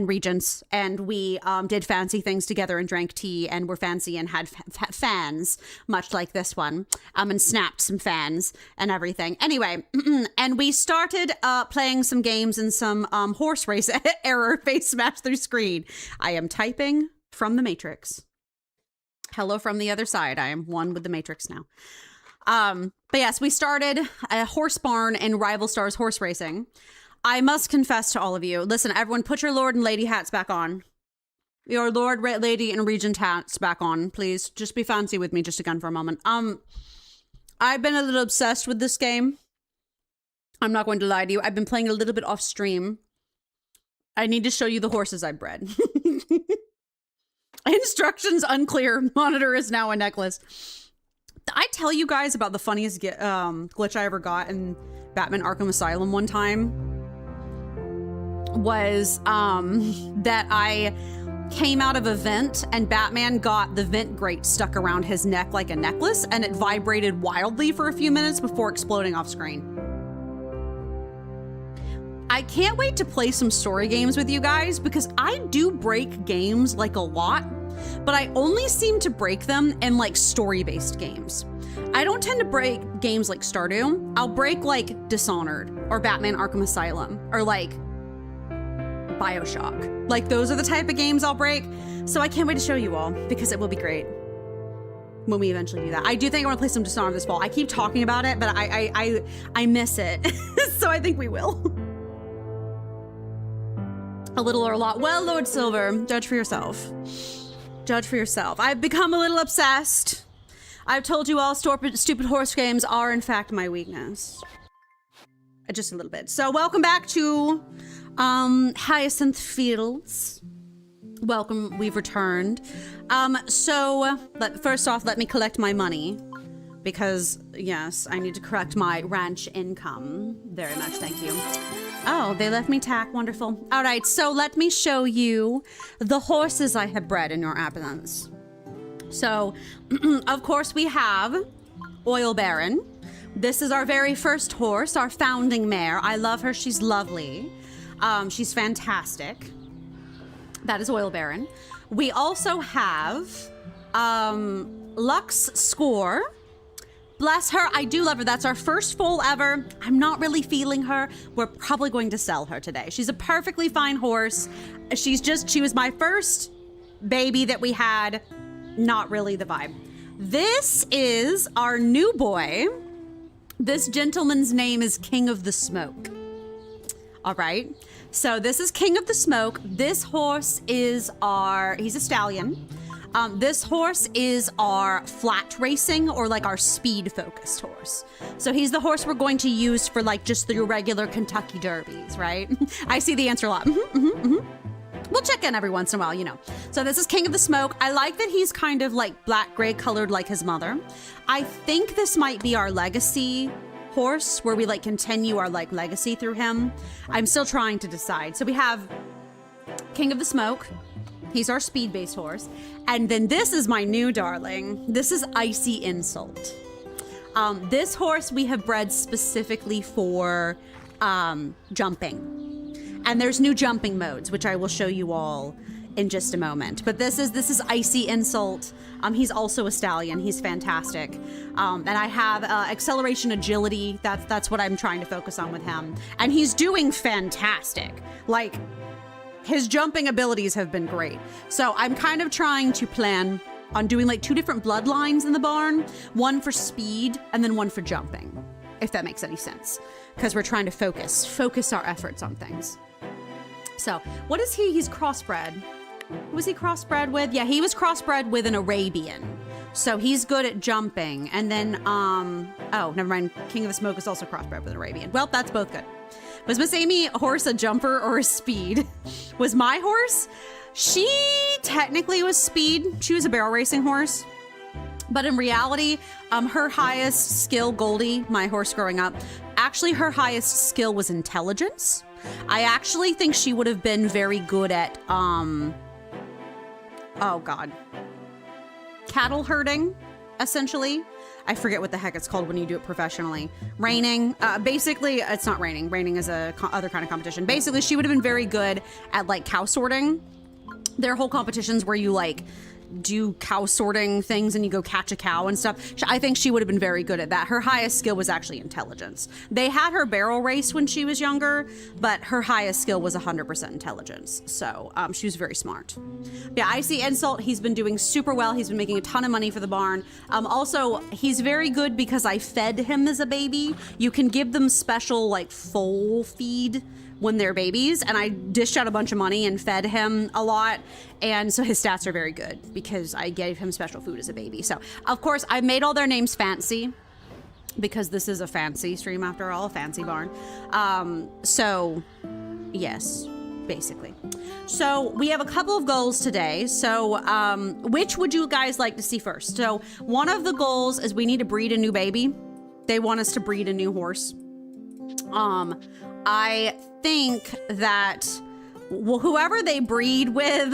regents, and we did fancy things together and drank tea and were fancy and had fans, much like this one, and snapped some fans and everything. Anyway, and we started playing some games and some horse race error face smash through screen. I am typing from the Matrix. Hello from the other side. I am one with the Matrix now. But yes, we started a horse barn in Rival Stars horse racing. I must confess to all of you. Listen, everyone, put your lord and lady hats back on. Your lord, lady, and regent hats back on, please. Just be fancy with me just again for a moment. I've been a little obsessed with this game. I'm not going to lie to you. I've been playing a little bit off stream. I need to show you the horses I bred. Instructions unclear. Monitor is now a necklace. Did I tell you guys about the funniest glitch I ever got in Batman Arkham Asylum one time? Was that I came out of a vent and Batman got the vent grate stuck around his neck like a necklace, and it vibrated wildly for a few minutes before exploding off screen. I can't wait to play some story games with you guys, because I do break games like a lot, but I only seem to break them in like story-based games. I don't tend to break games like Stardew. I'll break like Dishonored or Batman Arkham Asylum or like BioShock. Like those are the type of games I'll break. So I can't wait to show you all, because it will be great when we eventually do that. I do think I want to play some Dishonored this fall. I keep talking about it, but I miss it. So I think we will. A little or a lot. Well, Lord Silver, judge for yourself. Judge for yourself. I've become a little obsessed. I've told you all stupid horse games are in fact my weakness. just a little bit. So welcome back to Hyacinth Fields. Welcome, we've returned. First off, let me collect my money because, yes, I need to correct my ranch income. Very much, thank you. Oh, they left me tack, wonderful. All right, so let me show you the horses I have bred in your absence. So, of course, we have Oil Baron. This is our very first horse, our founding mare. I love her, she's lovely. She's fantastic. That is Oil Baron. We also have Lux Score. Bless her, I do love her. That's our first foal ever. I'm not really feeling her. We're probably going to sell her today. She's a perfectly fine horse. She was my first baby that we had. Not really the vibe. This is our new boy. This gentleman's name is King of the Smoke. All right. So this is King of the Smoke. This horse is he's a stallion. This horse is our flat racing or like our speed focused horse. So he's the horse we're going to use for like just the regular Kentucky Derbies, right? I see the answer a lot. We'll check in every once in a while, you know. So this is King of the Smoke. I like that he's kind of like black gray colored like his mother. I think this might be our legacy horse where we like continue our like legacy through him. I'm still trying to decide. So we have King of the Smoke. He's our speed-based horse. And then this is my new darling. This is Icy Insult. This horse we have bred specifically for jumping. And there's new jumping modes, which I will show you all in just a moment. But this is Icy Insult. He's also a stallion. He's fantastic. And I have acceleration agility. That's what I'm trying to focus on with him. And he's doing fantastic. Like, his jumping abilities have been great. So I'm kind of trying to plan on doing like 2 different bloodlines in the barn. One for speed and then one for jumping, if that makes any sense. Because we're trying to focus our efforts on things. So what is he? He's crossbred. Who was he crossbred with? Yeah, he was crossbred with an Arabian. So he's good at jumping. And then, oh, never mind. King of the Smoke is also crossbred with an Arabian. Well, that's both good. Was Miss Amy horse a jumper or a speed? Was my horse? She technically was speed. She was a barrel racing horse. But in reality, her highest skill, Goldie, my horse growing up, actually her highest skill was intelligence. I actually think she would have been very good at, oh God, cattle herding, essentially. I forget what the heck it's called when you do it professionally. Reining. Basically, it's not reining. Reining is a other kind of competition. Basically, she would have been very good at like cow sorting. There are whole competitions where you like do cow sorting things and you go catch a cow and stuff. I think she would have been very good at that. Her highest skill was actually intelligence. They had her barrel race when she was younger, but her highest skill was 100% intelligence. So she was very smart. Yeah, Icy Insult, he's been doing super well. He's been making a ton of money for the barn. Also, he's very good because I fed him as a baby. You can give them special like foal feed when they're babies, and I dished out a bunch of money and fed him a lot, and so his stats are very good because I gave him special food as a baby. So of course I made all their names fancy because this is a fancy stream after all, a fancy barn. So yes, basically. So we have a couple of goals today. So which would you guys like to see first? So one of the goals is we need to breed a new baby. They want us to breed a new horse. I think that whoever they breed with,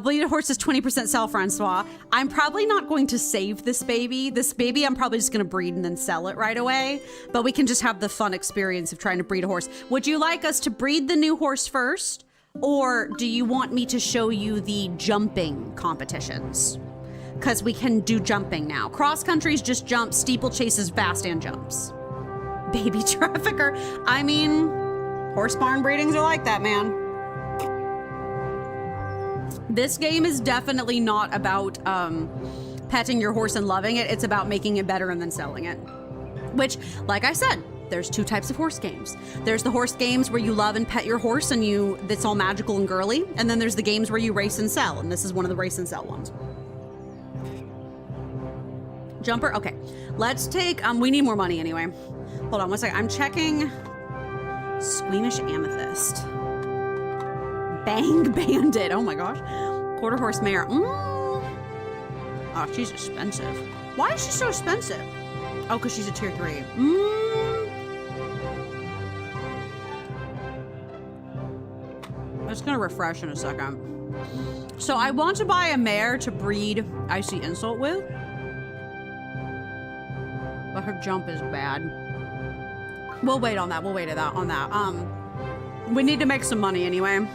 bleed a horse is 20% sell, Francois. I'm probably not going to save this baby. This baby, I'm probably just going to breed and then sell it right away. But we can just have the fun experience of trying to breed a horse. Would you like us to breed the new horse first? Or do you want me to show you the jumping competitions? Because we can do jumping now. Cross country's just jump, steeplechases, fast and jumps. Baby trafficker. I mean, horse barn breedings are like that, man. This game is definitely not about petting your horse and loving it. It's about making it better and then selling it. Which, like I said, there's 2 types of horse games. There's the horse games where you love and pet your horse and that's all magical and girly. And then there's the games where you race and sell. And this is one of the race and sell ones. Jumper, okay. Let's take, we need more money anyway. Hold on one second. I'm checking Squeamish Amethyst. Bang Bandit. Oh my gosh. Quarter Horse Mare. Oh, she's expensive. Why is she so expensive? Oh, because she's a tier 3. I'm just gonna refresh in a second. So I want to buy a mare to breed Icy Insult with. But her jump is bad. We'll wait on that. We'll wait on that. We need to make some money anyway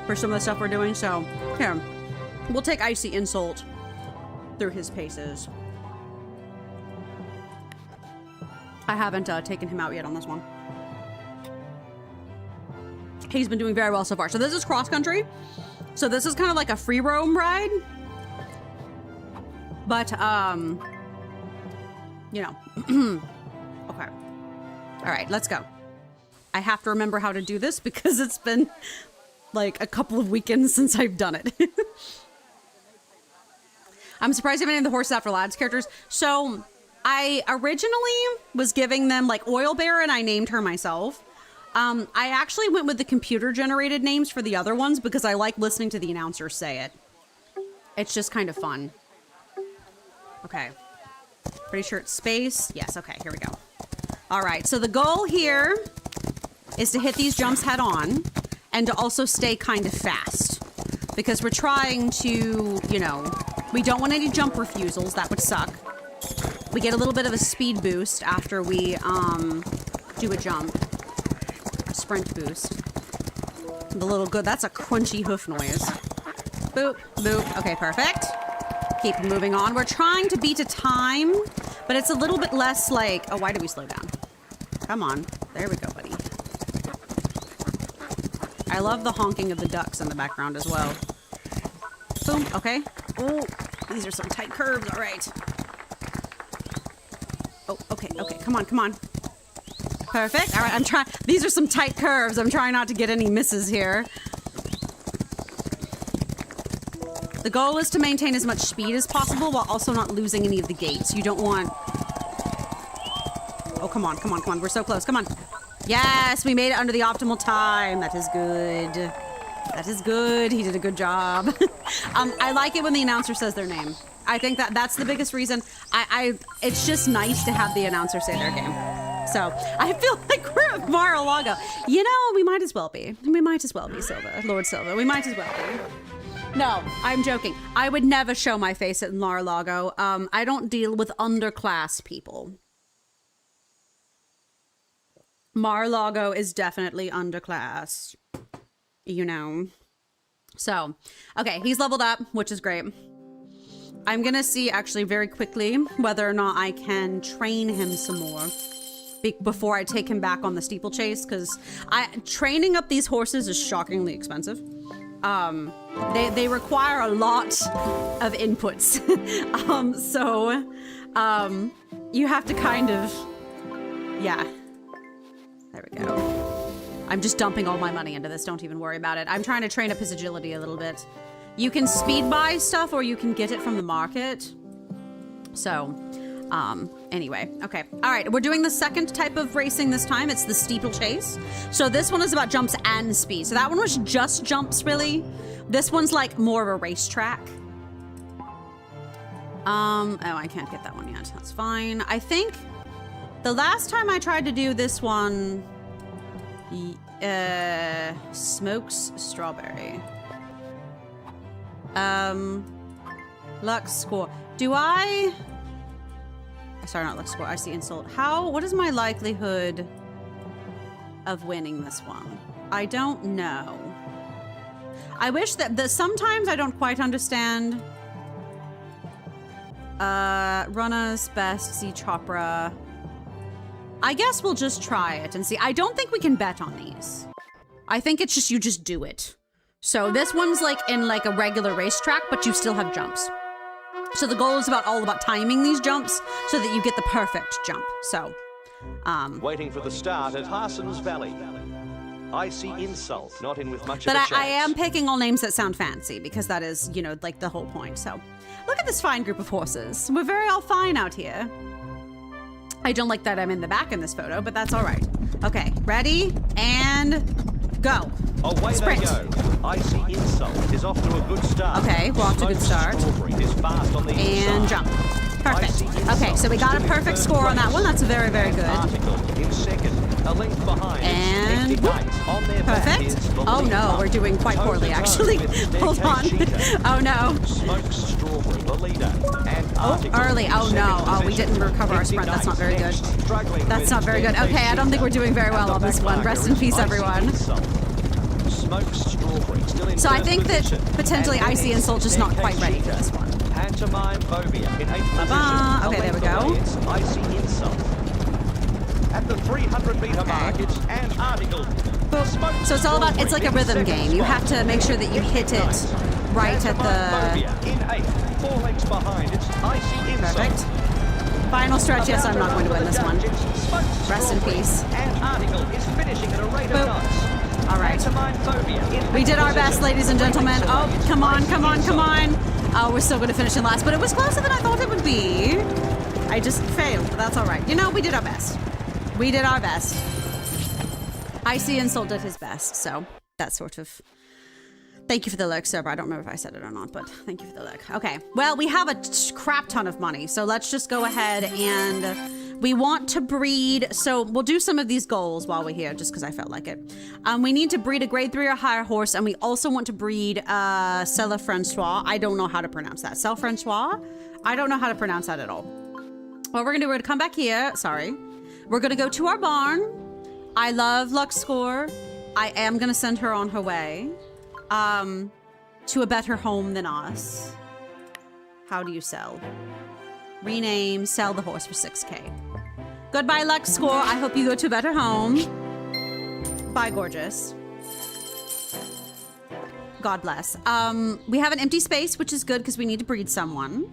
for some of the stuff we're doing. So here, we'll take Icy Insult through his paces. I haven't taken him out yet on this one. He's been doing very well so far. So this is cross country. So this is kind of like a free roam ride. But, you know. Okay. All right, let's go. I have to remember how to do this because it's been like a couple of weekends since I've done it. I'm surprised I haven't named the horses after lads characters. So I originally was giving them like Oil Bear and I named her myself. I actually went with the computer generated names for the other ones because I like listening to the announcer say it. It's just kind of fun. Okay. Pretty sure it's space. Yes, okay, here we go. All right, so the goal here is to hit these jumps head on and to also stay kind of fast because we're trying to, you know, we don't want any jump refusals. That would suck. We get a little bit of a speed boost after we do a jump. A sprint boost. The little good, that's a crunchy hoof noise. Boop, boop. Okay, perfect. Keep moving on. We're trying to beat a time, but it's a little bit less like, oh, why did we slow down? Come on. There we go, buddy. I love the honking of the ducks in the background as well. Boom. Okay. Oh, these are some tight curves. All right. Oh, okay. Okay. Come on. Come on. Perfect. All right. I'm trying. These are some tight curves. I'm trying not to get any misses here. The goal is to maintain as much speed as possible while also not losing any of the gates. You don't want... Oh, come on, come on, come on. We're so close. Come on. Yes, we made it under the optimal time. That is good. That is good. He did a good job. I like it when the announcer says their name. I think that's the biggest reason. It's just nice to have the announcer say their name. So I feel like we're at Mar-a-Lago. You know, we might as well be. We might as well be, Silva. Lord Silva. We might as well be. No, I'm joking. I would never show my face at Mar-a-Lago. I don't deal with underclass people. Mar-a-Lago is definitely underclass. You know. So, okay, he's leveled up, which is great. I'm gonna see actually very quickly whether or not I can train him some more before I take him back on the steeplechase, because training up these horses is shockingly expensive. They require a lot of inputs. You have to kind of, yeah. There we go. I'm just dumping all my money into this. Don't even worry about it. I'm trying to train up his agility a little bit. You can speed buy stuff or you can get it from the market. So, anyway, okay. All right, we're doing the second type of racing this time. It's the steeplechase. So this one is about jumps and speed. So that one was just jumps, really. This one's like more of a racetrack. Oh, I can't get that one yet. That's fine. I think the last time I tried to do this one, smokes strawberry. Lux score. Sorry, not Lux score. I see insult. What is my likelihood of winning this one? I don't know. I wish that sometimes I don't quite understand. Runners, best, Z Chopra. I guess we'll just try it and see. I don't think we can bet on these. I think it's just, you just do it. So this one's like in like a regular racetrack, but you still have jumps. So the goal is all about timing these jumps so that you get the perfect jump. So, waiting for the start at Harson's Valley. I see insult, not in with much of a chance. But I am picking all names that sound fancy because that is, you know, like the whole point. So look at this fine group of horses. We're very all fine out here. I don't like that I'm in the back in this photo, but that's all right. Okay, ready and go. Away Sprint. they go. Icy Insult is off to a good start. Okay, we're off to a good start. Strawberry is fast on the And inside. jump. Perfect. Icy Okay, so we got a Insult perfect still in score on that first one. That's very, very place. good. Article in second. A length behind. And It's 58. On their back perfect. is the Oh lead no, pack. we're doing quite poorly actually. Hold on. Oh no. Smokes Strawberry, the leader. And Article Early. in Oh second no. Oh, we position. didn't recover our sprint. That's not very good. Struggling That's with not very good. Okay, I don't think we're doing very well on this one. Rest in peace, everyone. Smokes Strawberry still in So I first think that position. potentially And Icy then Insult just not quite ready for this one. Pantomime Phobia in 8th position. Ba-ba. Okay, there we go. It's Icy Insult. At the 300-meter mark, it's an article. Boop. So it's all about, it's like a rhythm game. You have to make sure that you hit it right at the... In 8th, 4 lengths behind, it's Icy Insult. Perfect. Final stretch. Yes, I'm not going to win this one. Rest in peace. And article is finishing at a rate of knots. All right. Pantomime Phobia in We did our 8th best, position. ladies and gentlemen. Oh, come on, come on, come Insult. on. Oh, we're still going to finish in last, but it was closer than I thought it would be. I just failed, but that's all right. You know, we did our best. We did our best. Icy Insult did his best, so that's sort of... Thank you for the look, sir. I don't remember if I said it or not, but thank you for the look. Okay, well, we have a crap ton of money, so let's just go ahead and we want to breed. So we'll do some of these goals while we're here, just because I felt like it. We need to breed a grade 3 or higher horse, and we also want to breed Celle Francois. I don't know how to pronounce that. Celle Francois? I don't know how to pronounce that at all. What we're gonna do, we're gonna come back here. Sorry. We're gonna go to our barn. I love Lux Score. I am gonna send her on her way. To a better home than us. How do you sell? Rename, sell the horse for 6K. Goodbye, Lux Score. I hope you go to a better home. Bye, gorgeous. God bless. We have an empty space, which is good because we need to breed someone.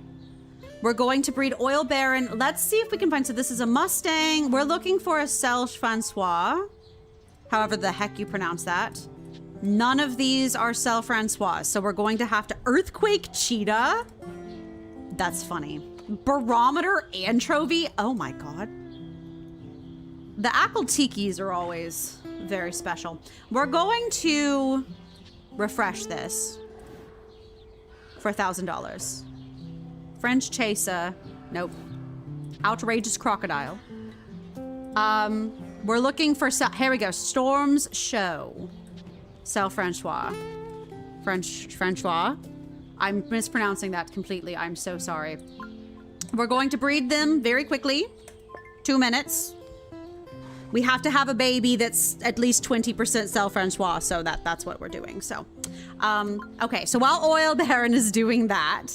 We're going to breed Oil Baron. Let's see if we can find, so this is a Mustang. We're looking for a Celle Francois. However the heck you pronounce that. None of these are Celle Francois, so we're going to have to Earthquake Cheetah. That's funny. Barometer Anchovy. Oh my god. The Akeltikis are always very special. We're going to refresh this for $1,000. French Chaser. Nope. Outrageous Crocodile. We're looking for, here we go. Storm's Show. Celle Francois. Francois. I'm mispronouncing that completely. I'm so sorry. We're going to breed them very quickly. 2 minutes. We have to have a baby that's at least 20% Celle Francois, so that's what we're doing. So, okay. So while Oil Baron is doing that,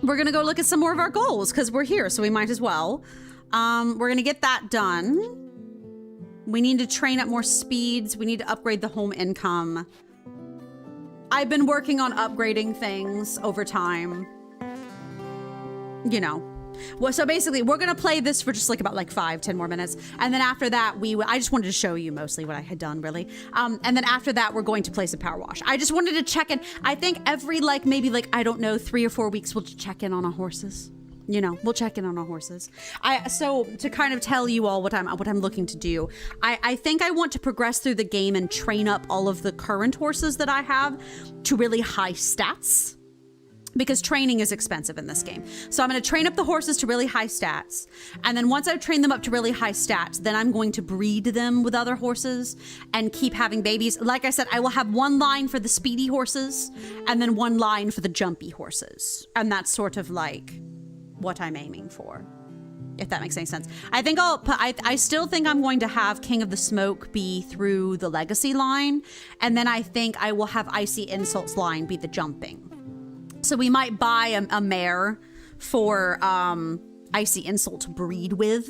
we're gonna go look at some more of our goals because we're here, so we might as well. We're gonna get that done. We need to train up more speeds. We need to upgrade the home income. I've been working on upgrading things over time. You know. Well, so basically, we're going to play this for just like about like 5-10 more minutes. And then after that, I just wanted to show you mostly what I had done, really. And then after that, we're going to play some Powerwash. I just wanted to check in. I think every maybe I don't know, 3 or 4 weeks, we'll check in on our horses. You know, we'll check in on our horses. So to kind of tell you all what I'm looking to do, I think I want to progress through the game and train up all of the current horses that I have to really high stats. Because training is expensive in this game. So I'm going to train up the horses to really high stats. And then once I've trained them up to really high stats, then I'm going to breed them with other horses and keep having babies. Like I said, I will have 1 line for the speedy horses and then 1 line for the jumpy horses. And that's sort of like what I'm aiming for, if that makes any sense. I think I still think I'm going to have King of the Smoke be through the legacy line. And then I think I will have Icy Insults line be the jumping. So we might buy a mare for Icy Insult to breed with.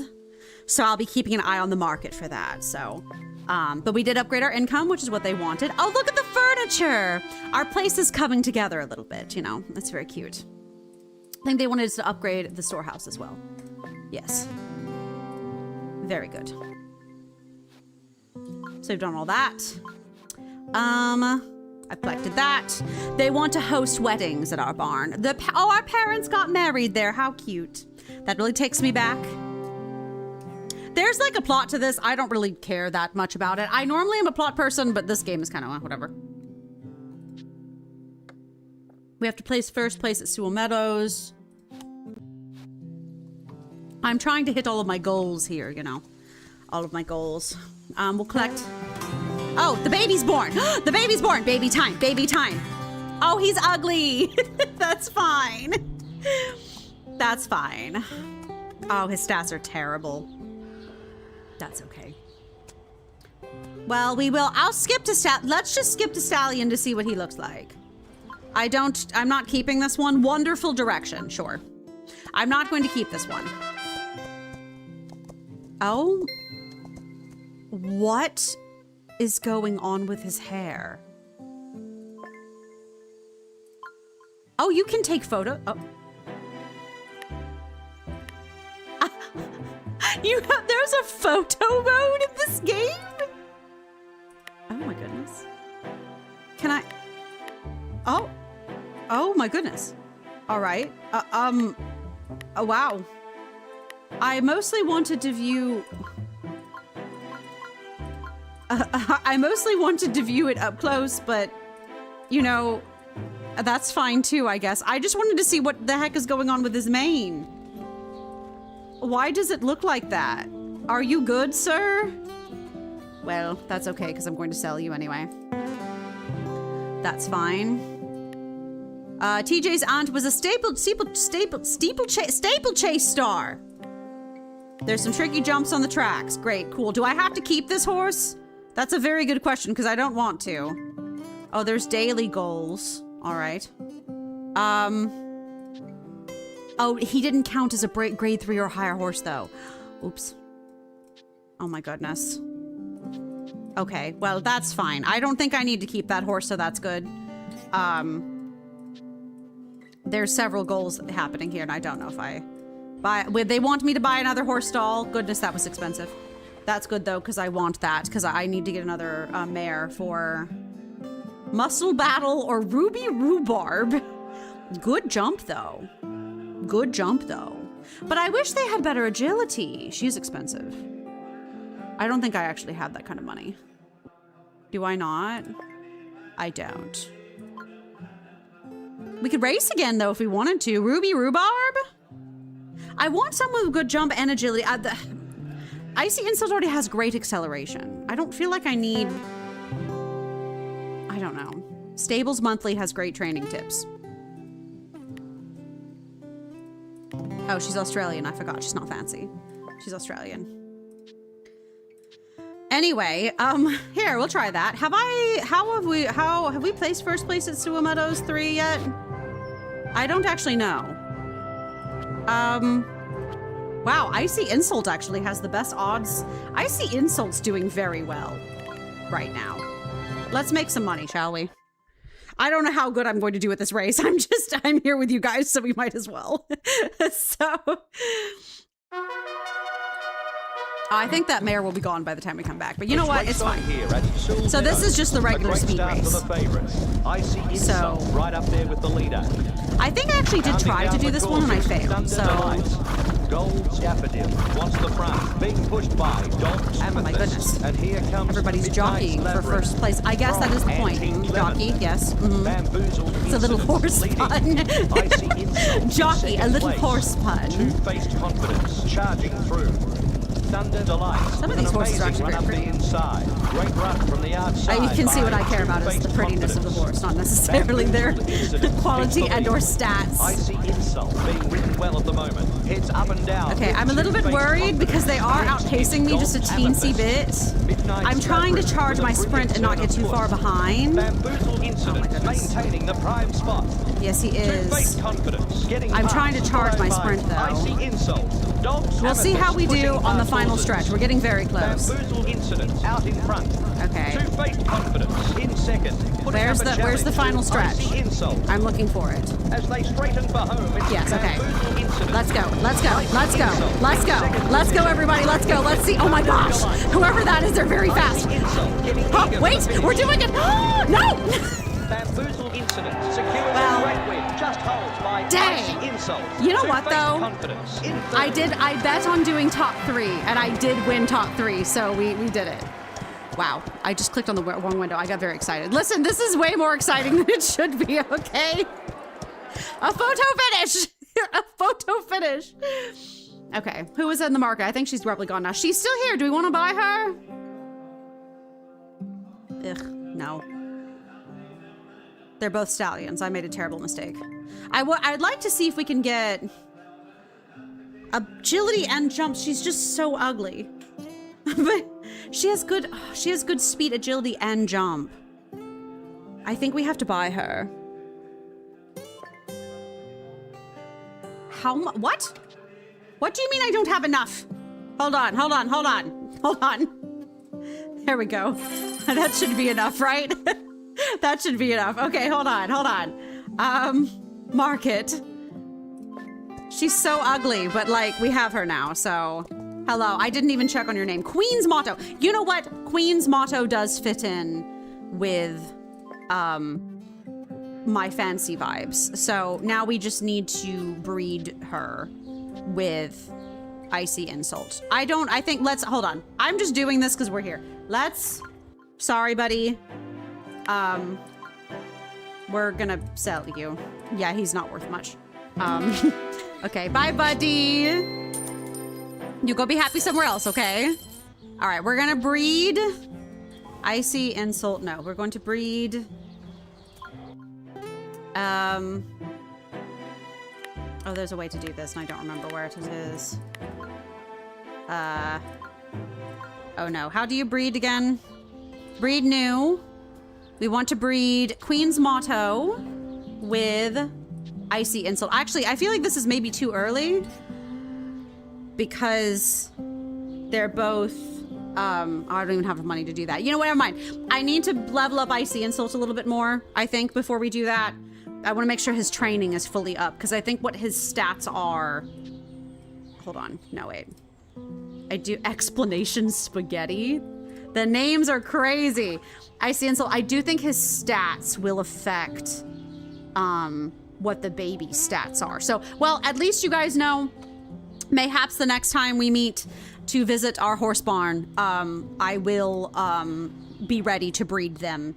So I'll be keeping an eye on the market for that. So, but we did upgrade our income, which is what they wanted. Oh, look at the furniture. Our place is coming together a little bit, you know. That's very cute. I think they wanted us to upgrade the storehouse as well. Yes. Very good. So we've done all that. I've collected that. They want to host weddings at our barn. Our parents got married there. How cute. That really takes me back. There's like a plot to this. I don't really care that much about it. I normally am a plot person, but this game is kind of whatever. We have to place first place at Sewell Meadows. I'm trying to hit all of my goals here, you know. All of my goals. We'll collect... Oh, the baby's born. The baby's born. Baby time. Baby time. Oh, he's ugly. That's fine. That's fine. Oh, his stats are terrible. That's okay. Well, we will. I'll skip to let's just skip to Stallion to see what he looks like. I'm not keeping this one. Wonderful direction, sure. I'm not going to keep this one. Oh. What is going on with his hair? Oh, you can take photo. Oh. There's a photo mode in this game? Oh my goodness. Can I? Oh. Oh my goodness. All right. Oh, wow. I mostly wanted to view... I mostly wanted to view it up close, but, you know, that's fine too, I guess. I just wanted to see what the heck is going on with his mane. Why does it look like that? Are you good, sir? Well, that's okay, because I'm going to sell you anyway. That's fine. TJ's aunt was a steeplechase star. There's some tricky jumps on the tracks. Great, cool. Do I have to keep this horse? That's a very good question, because I don't want to. Oh, there's daily goals. All right. Oh, he didn't count as a grade 3 or higher horse, though. Oops. Oh, my goodness. Okay, well, that's fine. I don't think I need to keep that horse, so that's good. There's several goals happening here, and I don't know if I... They want me to buy another horse stall. Goodness, that was expensive. That's good, though, because I want that, because I need to get another mare for Muscle Battle or Ruby Rhubarb. Good jump, though. Good jump, though. But I wish they had better agility. She's expensive. I don't think I actually have that kind of money. Do I not? I don't. We could race again, though, if we wanted to. Ruby Rhubarb? I want someone with good jump and agility. Icy Insult already has great acceleration. I don't feel like I need... I don't know. Stables Monthly has great training tips. Oh, she's Australian. I forgot. She's not fancy. She's Australian. Anyway, here, we'll try that. Have we placed first place at Sewell Meadows 3 yet? I don't actually know. Wow, Icy Insult actually has the best odds. Icy Insult's doing very well right now. Let's make some money, shall we? I don't know how good I'm going to do at this race. I'm here with you guys, so we might as well. I think that mare will be gone by the time we come back, but you know what? It's fine. So this is just the regular speed race. So right up there with the leader. I think I actually did try to do this one and I failed. So Gold Daffodil wants the front, being pushed by Dogs. oh my goodness! And here comes everybody's jockeying for first place. I guess that is the point. Jockey, yes. It's a little horse pun. Jockey, a little horse pun. Two-faced confidence charging through. Thunder Delight. Some of these horses are actually very pretty. Great run from the outside. You can see what I care about is the prettiness of the horse, not necessarily their quality and or stats. Icy Insult being ridden well at the moment. Heads up and down. Okay, I'm a little bit worried because they are outpacing me just a teensy bit. I'm trying to charge my sprint and not get too far behind. Bamboozle Incident maintaining the prime spot. Yes, he is. Confidence, I'm trying to charge my sprint though. Icy Insult. We'll see how we do on the final stretch. We're getting very close. Bamboozle Incident out in front. Okay. Two-faced confidence in second. Where's the final stretch? I'm looking for it. As they straighten for home. Yes, okay. Let's go. Let's go. Let's go. Let's go. Let's go, everybody. Let's go. Let's see. Oh my gosh. Whoever that is, they're very fast. Oh, wait. We're doing it. Oh, no. Bamboozle Incident secures well, the right win. Just holds by by Dang. icy insult. You know to what, fake though? Confidence in I bet on doing top 3, and I did win top 3, so we did it. Wow, I just clicked on the wrong window. I got very excited. Listen, this is way more exciting than it should be, okay? A photo finish! A photo finish. Okay, who was in the market? I think she's probably gone now. She's still here. Do we want to buy her? Ugh, no. They're both stallions. I made a terrible mistake. I'd like to see if we can get agility and jump. She's just so ugly. But she has good speed, agility, and jump. I think we have to buy her. How much? What? What do you mean I don't have enough? Hold on. There we go. That should be enough, right? That should be enough. Okay, hold on. Market. She's so ugly, but like, we have her now, so. Hello, I didn't even check on your name. Queen's Motto. You know what? Queen's Motto does fit in with, my fancy vibes. So now we just need to breed her with icy insult. Hold on. I'm just doing this because we're here. Sorry, buddy. We're gonna sell you. Yeah, he's not worth much. Okay, bye, buddy. You go be happy somewhere else, okay? All right, we're gonna breed icy insult. No, we're going to breed. Oh, there's a way to do this, and I don't remember where it is. Oh no, how do you breed again? Breed new. We want to breed Queen's Motto with icy insult. Actually, I feel like this is maybe too early because they're both, I don't even have the money to do that. You know what, never mind. I need to level up icy insult a little bit more, I think, before we do that. I want to make sure his training is fully up because I think what his stats are. Hold on. No, wait. I do explanation spaghetti. The names are crazy. Icy insult. I do think his stats will affect what the baby stats are. So, well, at least you guys know. Mayhaps the next time we meet to visit our horse barn, I will be ready to breed them.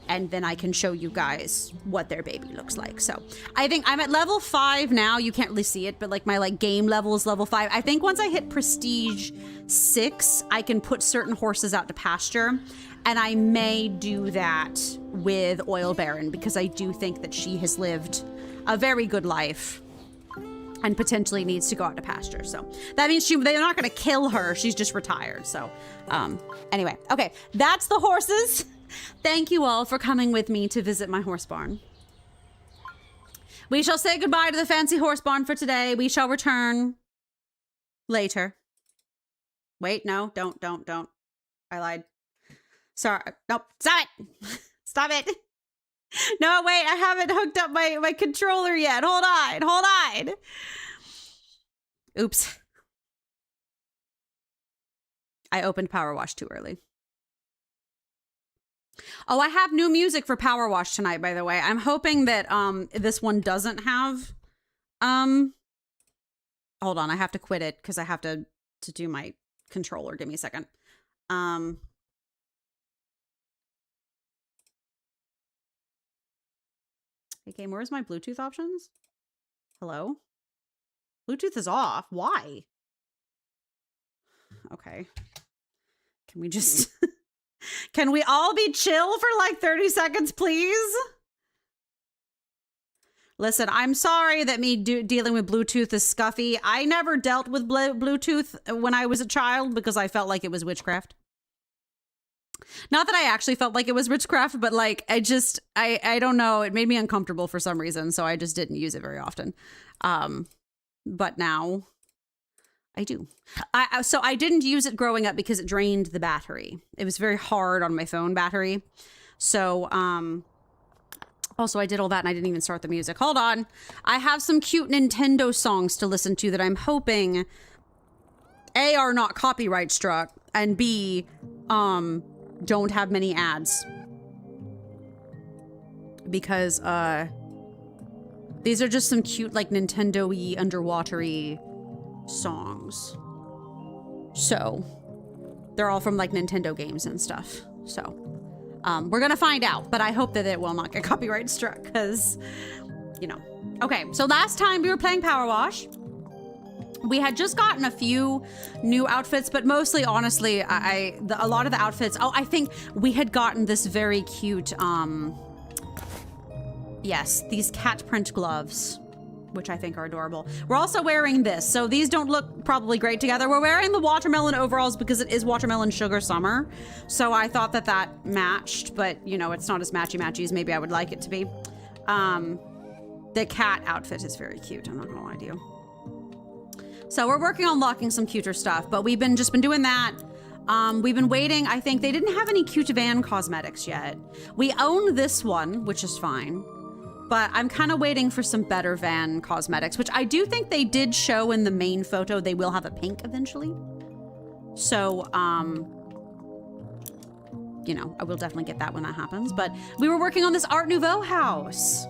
And then I can show you guys what their baby looks like. So I think I'm at level 5 now. You can't really see it, but like my game level is level 5. I think once I hit prestige 6, I can put certain horses out to pasture. And I may do that with Oil Baron because I do think that she has lived a very good life and potentially needs to go out to pasture. So that means they're not going to kill her. She's just retired. So anyway, okay, that's the horses. Thank you all for coming with me to visit my horse barn. We shall say goodbye to the fancy horse barn for today. We shall return later. Wait, no, don't. I lied. Sorry. Nope. Stop it. Stop it. No, wait, I haven't hooked up my controller yet. Hold on. Oops. I opened Powerwash too early. Oh, I have new music for Powerwash tonight, by the way. I'm hoping that this one doesn't have hold on, I have to quit it because I have to do my controller. Give me a second. Hey game, where's my Bluetooth options? Hello? Bluetooth is off. Why? Okay. Can we just can we all be chill for like 30 seconds, please? Listen, I'm sorry that me dealing with Bluetooth is scuffy. I never dealt with Bluetooth when I was a child because I felt like it was witchcraft. Not that I actually felt like it was witchcraft, but like I don't know. It made me uncomfortable for some reason, so I just didn't use it very often. But now I do. So I didn't use it growing up because it drained the battery. It was very hard on my phone battery. So, also I did all that and I didn't even start the music. Hold on. I have some cute Nintendo songs to listen to that I'm hoping A, are not copyright struck, and B, don't have many ads. Because, These are just some cute, like, Nintendo-y, underwatery songs. So, they're all from, like, Nintendo games and stuff. So, we're gonna find out, but I hope that it will not get copyright struck, because, you know. Okay, so last time we were playing Powerwash, we had just gotten a few new outfits, but mostly, honestly, a lot of the outfits, I think we had gotten this very cute, yes, these cat print gloves, which I think are adorable. We're also wearing this, so these don't look probably great together. We're wearing the watermelon overalls because it is watermelon sugar summer, so I thought that that matched, but, you know, it's not as matchy-matchy as maybe I would like it to be. The cat outfit is very cute, I'm not gonna lie to you. So we're working on locking some cuter stuff, but we've just been doing that. We've been waiting. I think they didn't have any cute van cosmetics yet. We own this one, which is fine, but I'm kind of waiting for some better van cosmetics, which I do think they did show in the main photo. They will have a pink eventually. So, you know, I will definitely get that when that happens, but we were working on this Art Nouveau house.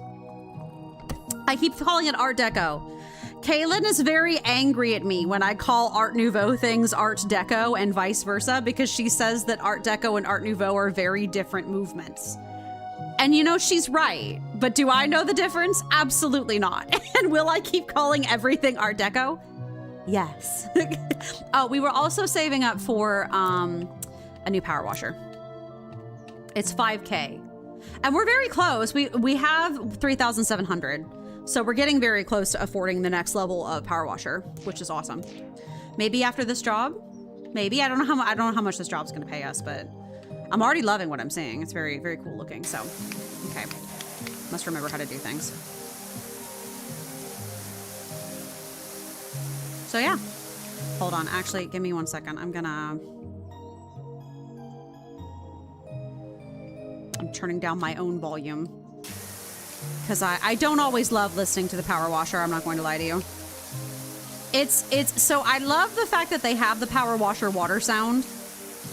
I keep calling it Art Deco. Kaylin is very angry at me when I call Art Nouveau things Art Deco and vice versa, because she says that Art Deco and Art Nouveau are very different movements. And you know, she's right, but do I know the difference? Absolutely not. And will I keep calling everything Art Deco? Yes. Oh, we were also saving up for a new power washer. It's 5K. And we're very close. We have 3,700. So we're getting very close to affording the next level of power washer, which is awesome. Maybe after this job, maybe. I don't know how much this job's going to pay us, but I'm already loving what I'm seeing. It's very, very cool looking. So, okay. Must remember how to do things. So yeah. Hold on. Actually, give me 1 second. I'm turning down my own volume, because I don't always love listening to the power washer. I'm not going to lie to you. So I love the fact that they have the power washer water sound,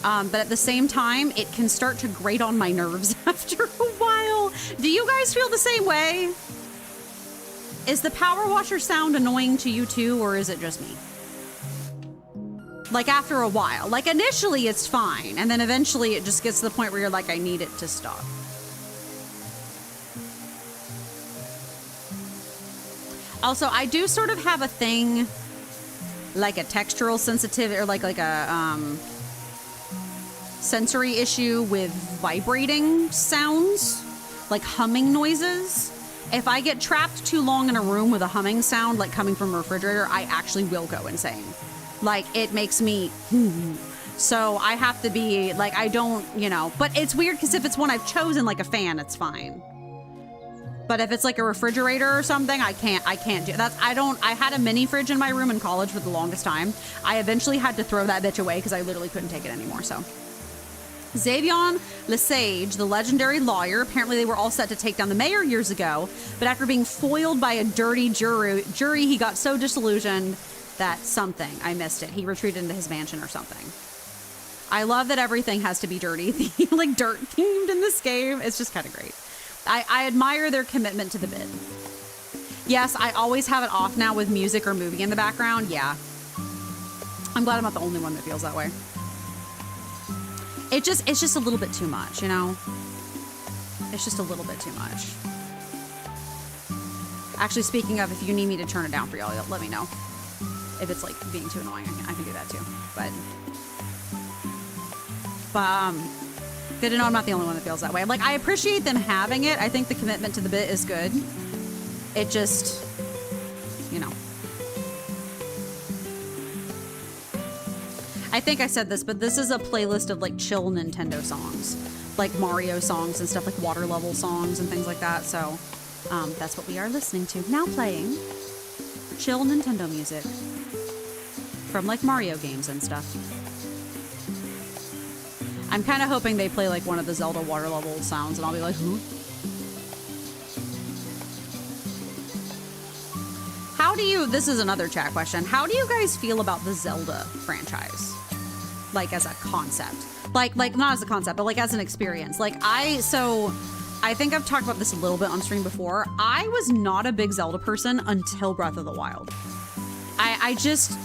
but at the same time, it can start to grate on my nerves after a while. Do you guys feel the same way? Is the power washer sound annoying to you too, or is it just me? Like after a while, like initially it's fine, and then eventually it just gets to the point where you're like, I need it to stop. Also, I do sort of have a thing, like a textural sensitivity, or like a sensory issue with vibrating sounds, like humming noises. If I get trapped too long in a room with a humming sound, like coming from a refrigerator, I actually will go insane. Like, it makes me, so I have to be, like, I don't, you know, but it's weird because if it's one I've chosen, like a fan, it's fine. But if it's like a refrigerator or something, I can't do that. I had a mini fridge in my room in college for the longest time. I eventually had to throw that bitch away because I literally couldn't take it anymore, so. Xavion Lesage, the legendary lawyer, apparently they were all set to take down the mayor years ago, but after being foiled by a dirty jury, he got so disillusioned that something, I missed it, he retreated into his mansion or something. I love that everything has to be dirty, like dirt themed in this game. It's just kind of great. I admire their commitment to the bit. Yes, I always have it off now with music or movie in the background. Yeah. I'm glad I'm not the only one that feels that way. It's just a little bit too much, you know? It's just a little bit too much. Actually, speaking of, if you need me to turn it down for y'all, let me know. If it's like being too annoying, I can do that too. But good to know I'm not the only one that feels that way. Like, I appreciate them having it. I think the commitment to the bit is good. It just, you know. I think I said this, but this is a playlist of like chill Nintendo songs, like Mario songs and stuff, like water level songs and things like that. So that's what we are listening to. Now playing chill Nintendo music from like Mario games and stuff. I'm kind of hoping they play like one of the Zelda water level sounds and I'll be like, huh? How do you, this is another chat question, how do you guys feel about the Zelda franchise? Like as a concept. Like not as a concept, but like as an experience. Like I think I've talked about this a little bit on stream before. I was not a big Zelda person until Breath of the Wild. I just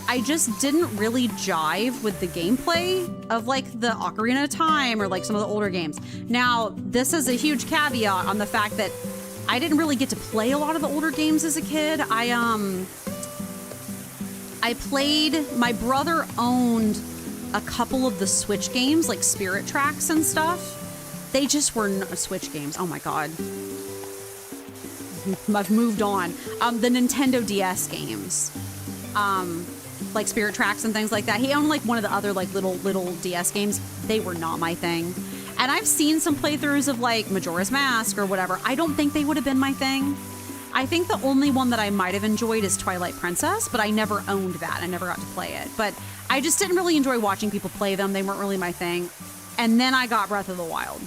didn't really jive with the gameplay of like the Ocarina of Time or like some of the older games. Now, this is a huge caveat on the fact that I didn't really get to play a lot of the older games as a kid. I played, my brother owned a couple of the Switch games, like Spirit Tracks and stuff. They just were Switch games. Oh my God. I've moved on. The Nintendo DS games. Like Spirit Tracks and things like that. He owned like one of the other like little DS games. They were not my thing. And I've seen some playthroughs of like Majora's Mask or whatever. I don't think they would have been my thing. I think the only one that I might have enjoyed is Twilight Princess, but I never owned that. I never got to play it. But I just didn't really enjoy watching people play them. They weren't really my thing. And then I got Breath of the Wild.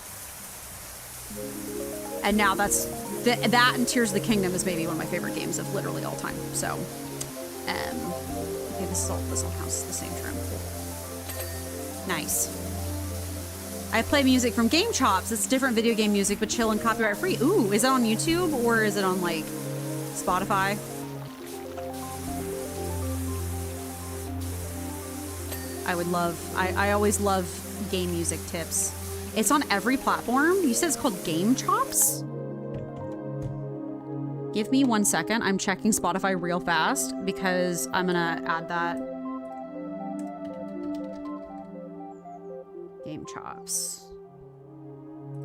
And now that and Tears of the Kingdom is maybe one of my favorite games of literally all time. So, okay, this all counts as the same trim. Nice. I play music from Game Chops. It's different video game music, but chill and copyright free. Ooh, is it on YouTube or is it on like Spotify? I always love game music tips. It's on every platform. You said it's called Game Chops? Give me 1 second. I'm checking Spotify real fast because I'm gonna add that. Game Chops.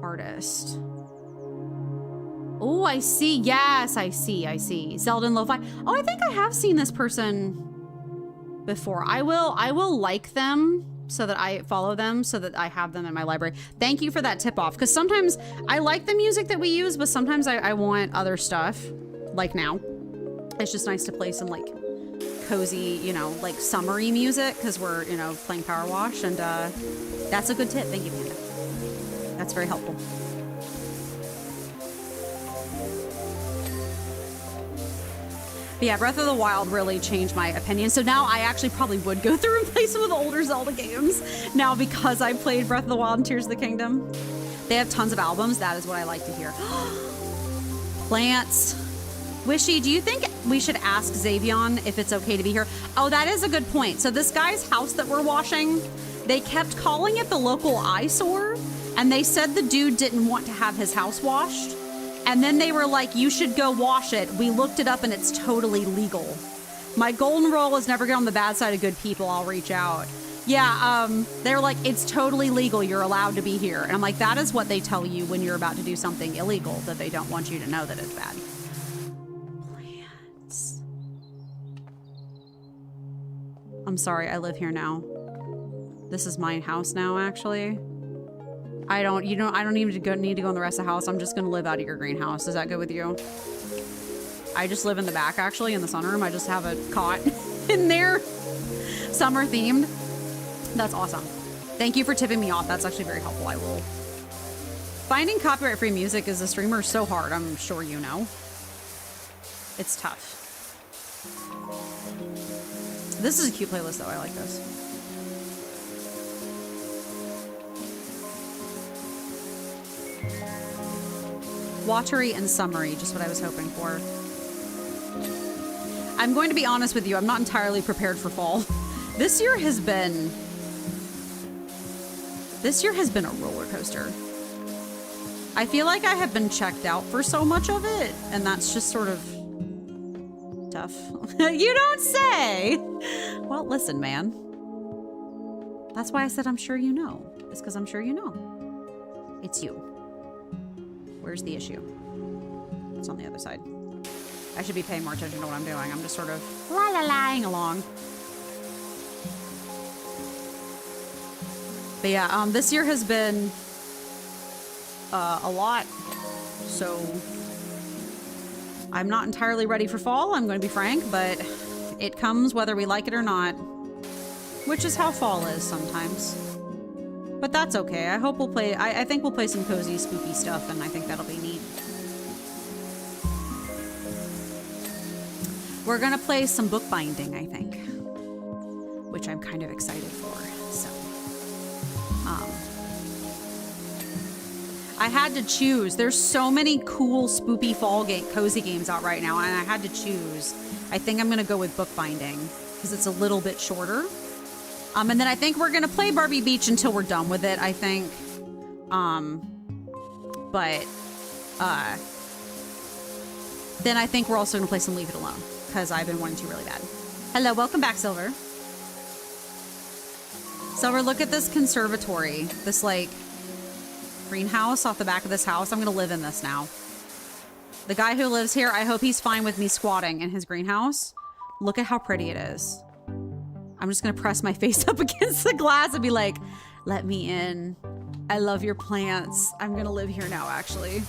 Artist. Oh, I see. Yes, I see. Zelda and Lo-Fi. Oh, I think I have seen this person before. I will like them so that I follow them so that I have them in my library. Thank you for that tip off. Because sometimes I like the music that we use, but sometimes I want other stuff. Like now. It's just nice to play some like cozy, you know, like summery music because we're, you know, playing Powerwash, and that's a good tip. Thank you, Panda. That's very helpful. But yeah, Breath of the Wild really changed my opinion. So now I actually probably would go through and play some of the older Zelda games now because I played Breath of the Wild and Tears of the Kingdom. They have tons of albums. That is what I like to hear. Plants. Wishy, do you think we should ask Xavion if it's okay to be here? Oh, that is a good point. So this guy's house that we're washing, they kept calling it the local eyesore, and they said the dude didn't want to have his house washed. And then they were like, you should go wash it. We looked it up and it's totally legal. My golden rule is never get on the bad side of good people. I'll reach out. Yeah, they're like, it's totally legal. You're allowed to be here. And I'm like, that is what they tell you when you're about to do something illegal, that they don't want you to know that it's bad. I'm sorry, I live here now. This is my house now, actually. I don't even need to go in the rest of the house. I'm just gonna live out of your greenhouse. Is that good with you? I just live in the back, actually, in the sunroom. I just have a cot in there. Summer themed. That's awesome. Thank you for tipping me off. That's actually very helpful. I will. Finding copyright-free music as a streamer is so hard, I'm sure you know. It's tough. This is a cute playlist, though. I like this. Watery and summery, just what I was hoping for. I'm going to be honest with you. I'm not entirely prepared for fall. This year has been a roller coaster. I feel like I have been checked out for so much of it, and that's just sort of tough. You don't say. Well, listen, man. That's why I said I'm sure you know. It's because I'm sure you know. It's you. Where's the issue? It's on the other side. I should be paying more attention to what I'm doing. I'm just sort of la-la-laing along. But yeah, this year has been a lot. So I'm not entirely ready for fall, I'm going to be frank, but it comes whether we like it or not, which is how fall is sometimes. But that's okay. I hope we'll play, I think we'll play some cozy, spooky stuff, and I think that'll be neat. We're gonna play some bookbinding, I think, which I'm kind of excited for, so. I had to choose. There's so many cool spoopy fall cozy games out right now, and I had to choose. I think I'm gonna go with bookbinding because it's a little bit shorter. And then I think we're gonna play Barbie Beach until we're done with it, I think. Then I think we're also gonna play some Leave It Alone because I've been wanting to really bad. Hello, welcome back, Silver. Silver, look at this conservatory. This like greenhouse off the back of this house. I'm gonna live in this now. The guy who lives here, I hope he's fine with me squatting in his greenhouse. Look at how pretty it is. I'm just gonna press my face up against the glass and be like, let me in. I love your plants. I'm gonna live here now, actually.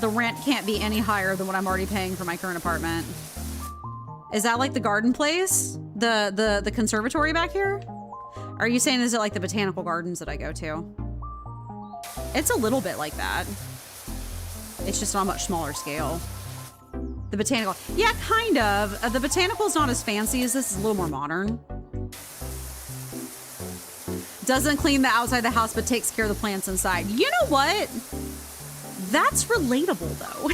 The rent can't be any higher than what I'm already paying for my current apartment. Is that like the garden place? The conservatory back here? Are you saying is it like the botanical gardens that I go to? It's a little bit like that. It's just on a much smaller scale. The botanical, yeah, kind of. The botanical is not as fancy as this. Is a little more modern. Doesn't clean the outside of the house, but takes care of the plants inside. You know what? That's relatable, though.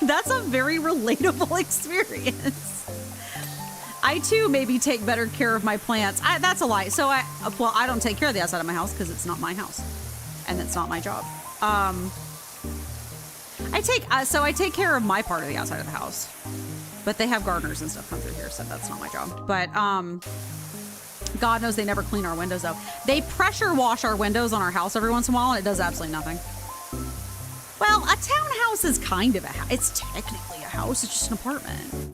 That's a very relatable experience. I, too, maybe take better care of my plants. That's a lie. So, well, I don't take care of the outside of my house because it's not my house. And it's not my job. I take care of my part of the outside of the house. But they have gardeners and stuff come through here, so that's not my job. But, God knows they never clean our windows, though. They pressure wash our windows on our house every once in a while, and it does absolutely nothing. Well, a townhouse is kind of a house. It's technically a house. It's just an apartment.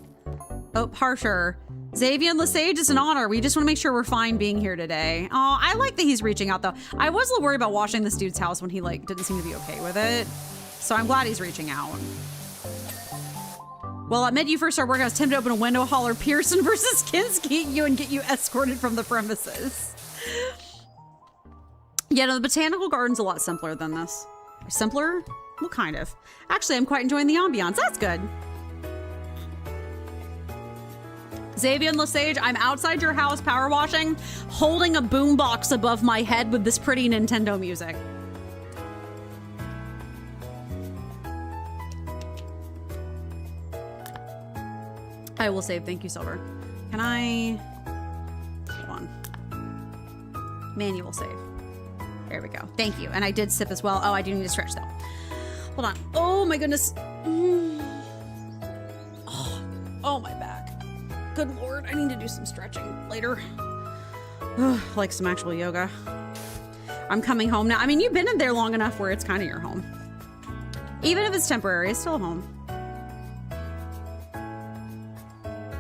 Oh, harsher. Xavier Lesage, it's an honor. We just want to make sure we're fine being here today. Oh, I like that he's reaching out, though. I was a little worried about washing this dude's house when he, like, didn't seem to be okay with it. So I'm glad he's reaching out. Well, at you first started working, I was tempted to open a window, holler Pearson versus Kinski you and get you escorted from the premises. Yeah, no, the botanical garden's a lot simpler than this. Simpler? Well, kind of. Actually, I'm quite enjoying the ambiance. That's good. Xavier Lesage, I'm outside your house power washing, holding a boombox above my head with this pretty Nintendo music. I will save. Thank you, Silver. Can I... Hold on. Manual save. There we go. Thank you. And I did sip as well. Oh, I do need to stretch, though. Hold on. Oh, my goodness. Oh, my back. Good Lord. I need to do some stretching later. Like some actual yoga. I'm coming home now. I mean, you've been in there long enough where it's kind of your home. Even if it's temporary, it's still a home.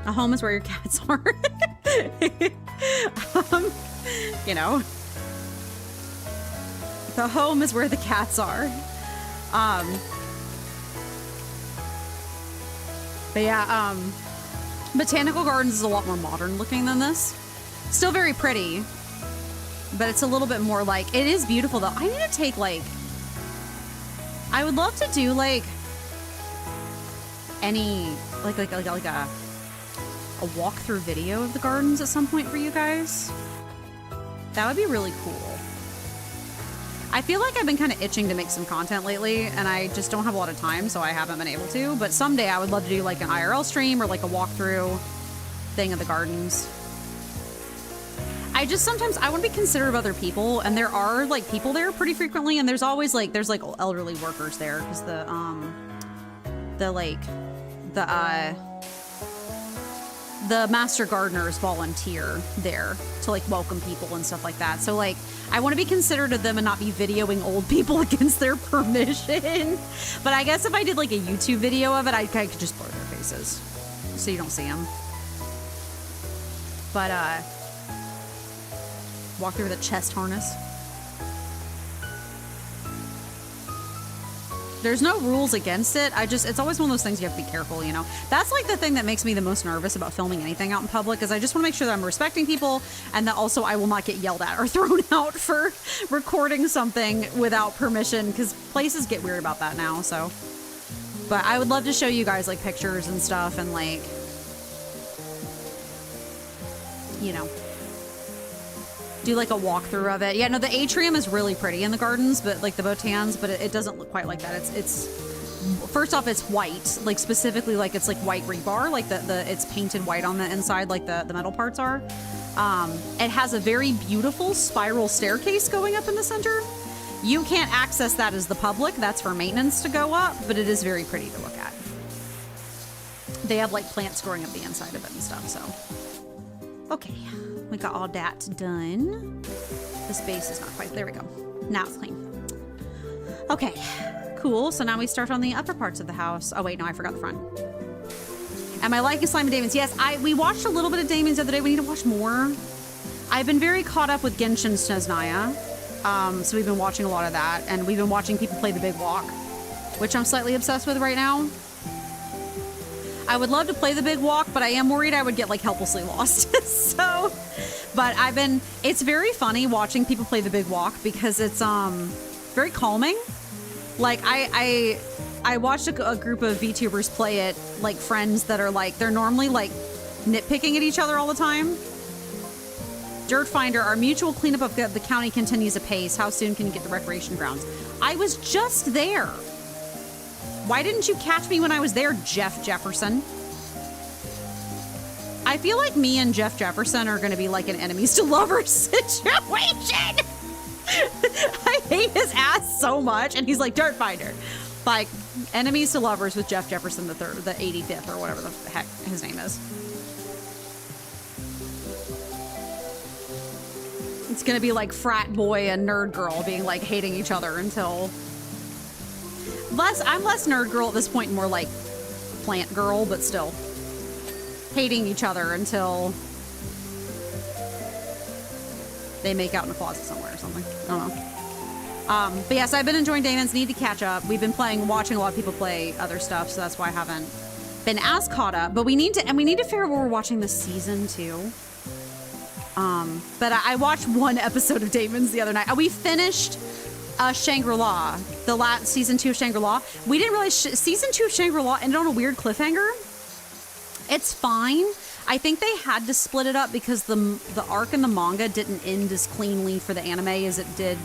A home is where your cats are. You know. The home is where the cats are. But yeah, Botanical Gardens is a lot more modern looking than this. Still very pretty, but it's a little bit more like, it is beautiful though. I need to take like, I would love to do like any, like a walkthrough video of the gardens at some point for you guys. That would be really cool. I feel like I've been kind of itching to make some content lately, and I just don't have a lot of time, so I haven't been able to. But someday I would love to do like an IRL stream or like a walkthrough thing of the gardens. I just sometimes, I want to be considerate of other people, and there are like people there pretty frequently, and there's always like, there's like elderly workers there, because the master gardeners volunteer there to like welcome people and stuff like that. So like, I want to be considerate of them and not be videoing old people against their permission. But I guess if I did like a YouTube video of it, I could just blur their faces so you don't see them. But walk through with a chest harness. There's no rules against it. It's always one of those things you have to be careful, you know? That's like the thing that makes me the most nervous about filming anything out in public, is I just want to make sure that I'm respecting people, and that also I will not get yelled at or thrown out for recording something without permission, because places get weird about that now, so. But I would love to show you guys like pictures and stuff, and like, you know. do like a walkthrough of it. Yeah, no, the atrium is really pretty in the gardens, but like the botans, but it doesn't look quite like that. It's first off, it's white, like specifically like it's like white rebar, like it's painted white on the inside, like the metal parts are. It has a very beautiful spiral staircase going up in the center. You can't access that as the public. That's for maintenance to go up, but it is very pretty to look at. They have like plants growing up the inside of it and stuff, so. Okay, we got all that done. This base is not quite, there we go. Now it's clean. Okay, cool. So now we start on the upper parts of the house. Oh wait, no, I forgot the front. Am I liking Slime Damon's? Yes, we watched a little bit of Damon's the other day. We need to watch more. I've been very caught up with Genshin Sneznaya. So we've been watching a lot of that, and we've been watching people play the Big Walk, which I'm slightly obsessed with right now. I would love to play the Big Walk, but I am worried I would get like helplessly lost. So, but it's very funny watching people play the Big Walk because it's very calming. Like I watched a group of VTubers play it, like friends that are like, they're normally like nitpicking at each other all the time. Dirt Finder, our mutual cleanup of the county continues apace. How soon can you get to recreation grounds? I was just there. Why didn't you catch me when I was there, Jeff Jefferson? I feel like me and Jeff Jefferson are going to be like an enemies to lovers situation. I hate his ass so much. And he's like, Dirt Finder. Like, enemies to lovers with Jeff Jefferson the 85th or whatever the heck his name is. It's going to be like frat boy and nerd girl being like hating each other until... I'm less nerd girl at this point, more like plant girl, but still hating each other until they make out in a closet somewhere or something. I don't know. But yes, I've been enjoying Damon's. Need to catch up. We've been watching a lot of people play other stuff, so that's why I haven't been as caught up. But we need to figure out what we're watching this season too. But I watched one episode of Damon's the other night. We finished Shangri-La, the last season 2 of Shangri-La. We didn't realize season 2 of Shangri-La ended on a weird cliffhanger. It's fine. I think they had to split it up because the arc in the manga didn't end as cleanly for the anime as it did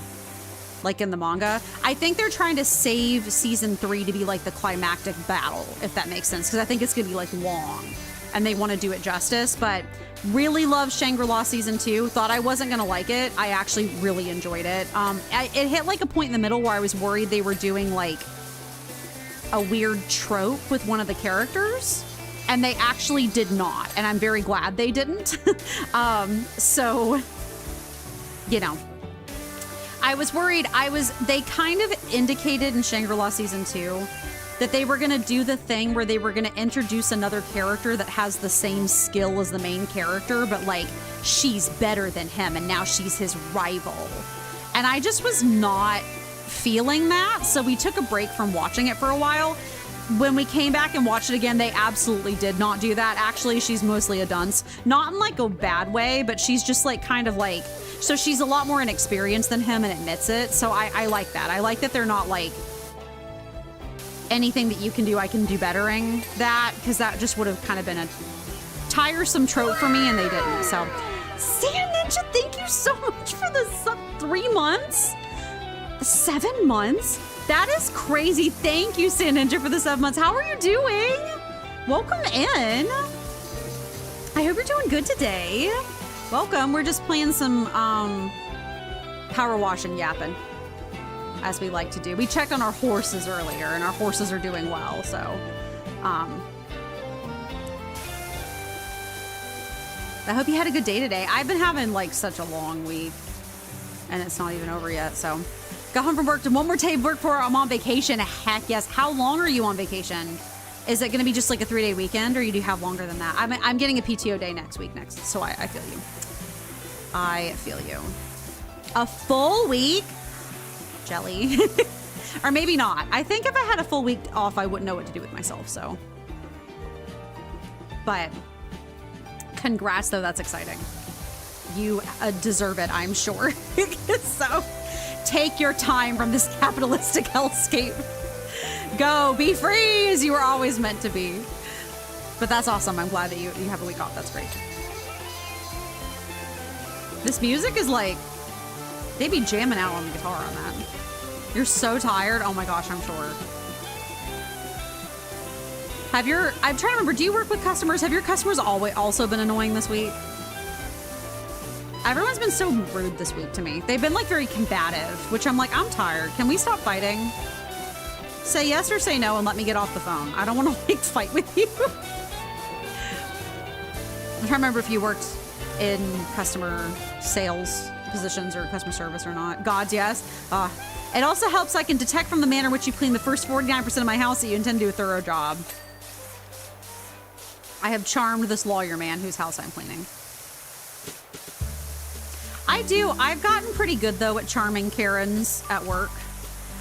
like in the manga. I think they're trying to save season 3 to be like the climactic battle, if that makes sense, because I think it's gonna be like long and they want to do it justice. But really loved Shangri-La season 2. Thought I wasn't gonna like it. I actually really enjoyed it. It hit like a point in the middle where I was worried they were doing like a weird trope with one of the characters, and they actually did not, and I'm very glad they didn't. So, you know, I was worried. They kind of indicated in Shangri-La season 2 that they were going to do the thing where they were going to introduce another character that has the same skill as the main character, but like she's better than him and now she's his rival. And I just was not feeling that. So we took a break from watching it for a while. When we came back and watched it again, they absolutely did not do that. Actually, she's mostly a dunce. Not in like a bad way, but she's just like kind of like, so she's a lot more inexperienced than him and admits it. So I like that. I like that they're not like, anything that you can do, I can do bettering that, because that just would have kind of been a tiresome trope for me, and they didn't. So, Sand Ninja, thank you so much for the 3 months. 7 months? That is crazy. Thank you, Sand Ninja, for the 7 months. How are you doing? Welcome in. I hope you're doing good today. Welcome. We're just playing some power wash and yapping, as we like to do. We checked on our horses earlier, and our horses are doing well, so I hope you had a good day today. I've been having like such a long week, and it's not even over yet. So got home from work, did one more day of work before I'm on vacation. Heck yes. How long are you on vacation? Is it going to be just like a 3-day weekend, or you do have longer than that? I'm getting a PTO day next, so I feel you. I feel you. A full week? Jelly. Or maybe not. I think if I had a full week off, I wouldn't know what to do with myself, so. But congrats, though. That's exciting. You deserve it, I'm sure. So take your time from this capitalistic hellscape. Go, be free as you were always meant to be. But that's awesome. I'm glad that you have a week off. That's great. This music is like, they be jamming out on the guitar on that. You're so tired. Oh my gosh, I'm sure. I'm trying to remember, do you work with customers? Have your customers also been annoying this week? Everyone's been so rude this week to me. They've been like very combative, which I'm like, I'm tired. Can we stop fighting? Say yes or say no and let me get off the phone. I don't want to like fight with you. I'm trying to remember if you worked in customer sales positions or customer service or not. Gods, yes. It also helps I can detect from the manner in which you clean the first 49% of my house that you intend to do a thorough job. I have charmed this lawyer man whose house I'm cleaning. I've gotten pretty good though at charming Karens at work.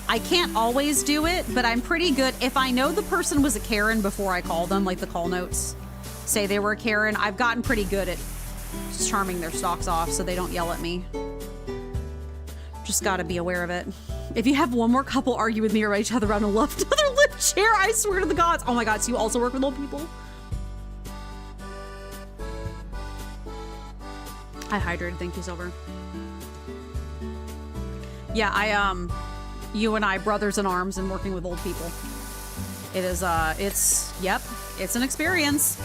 I can't always do it, but I'm pretty good. If I know the person was a Karen before I call them, like the call notes say they were a Karen, I've gotten pretty good at just charming their socks off so they don't yell at me. Just gotta be aware of it. If you have one more couple argue with me or each other on a left other lip chair, I swear to the gods. Oh my god, so you also work with old people? I hydrated, thank you, Silver. Yeah, you and I, brothers in arms and working with old people. It is, yep, it's an experience.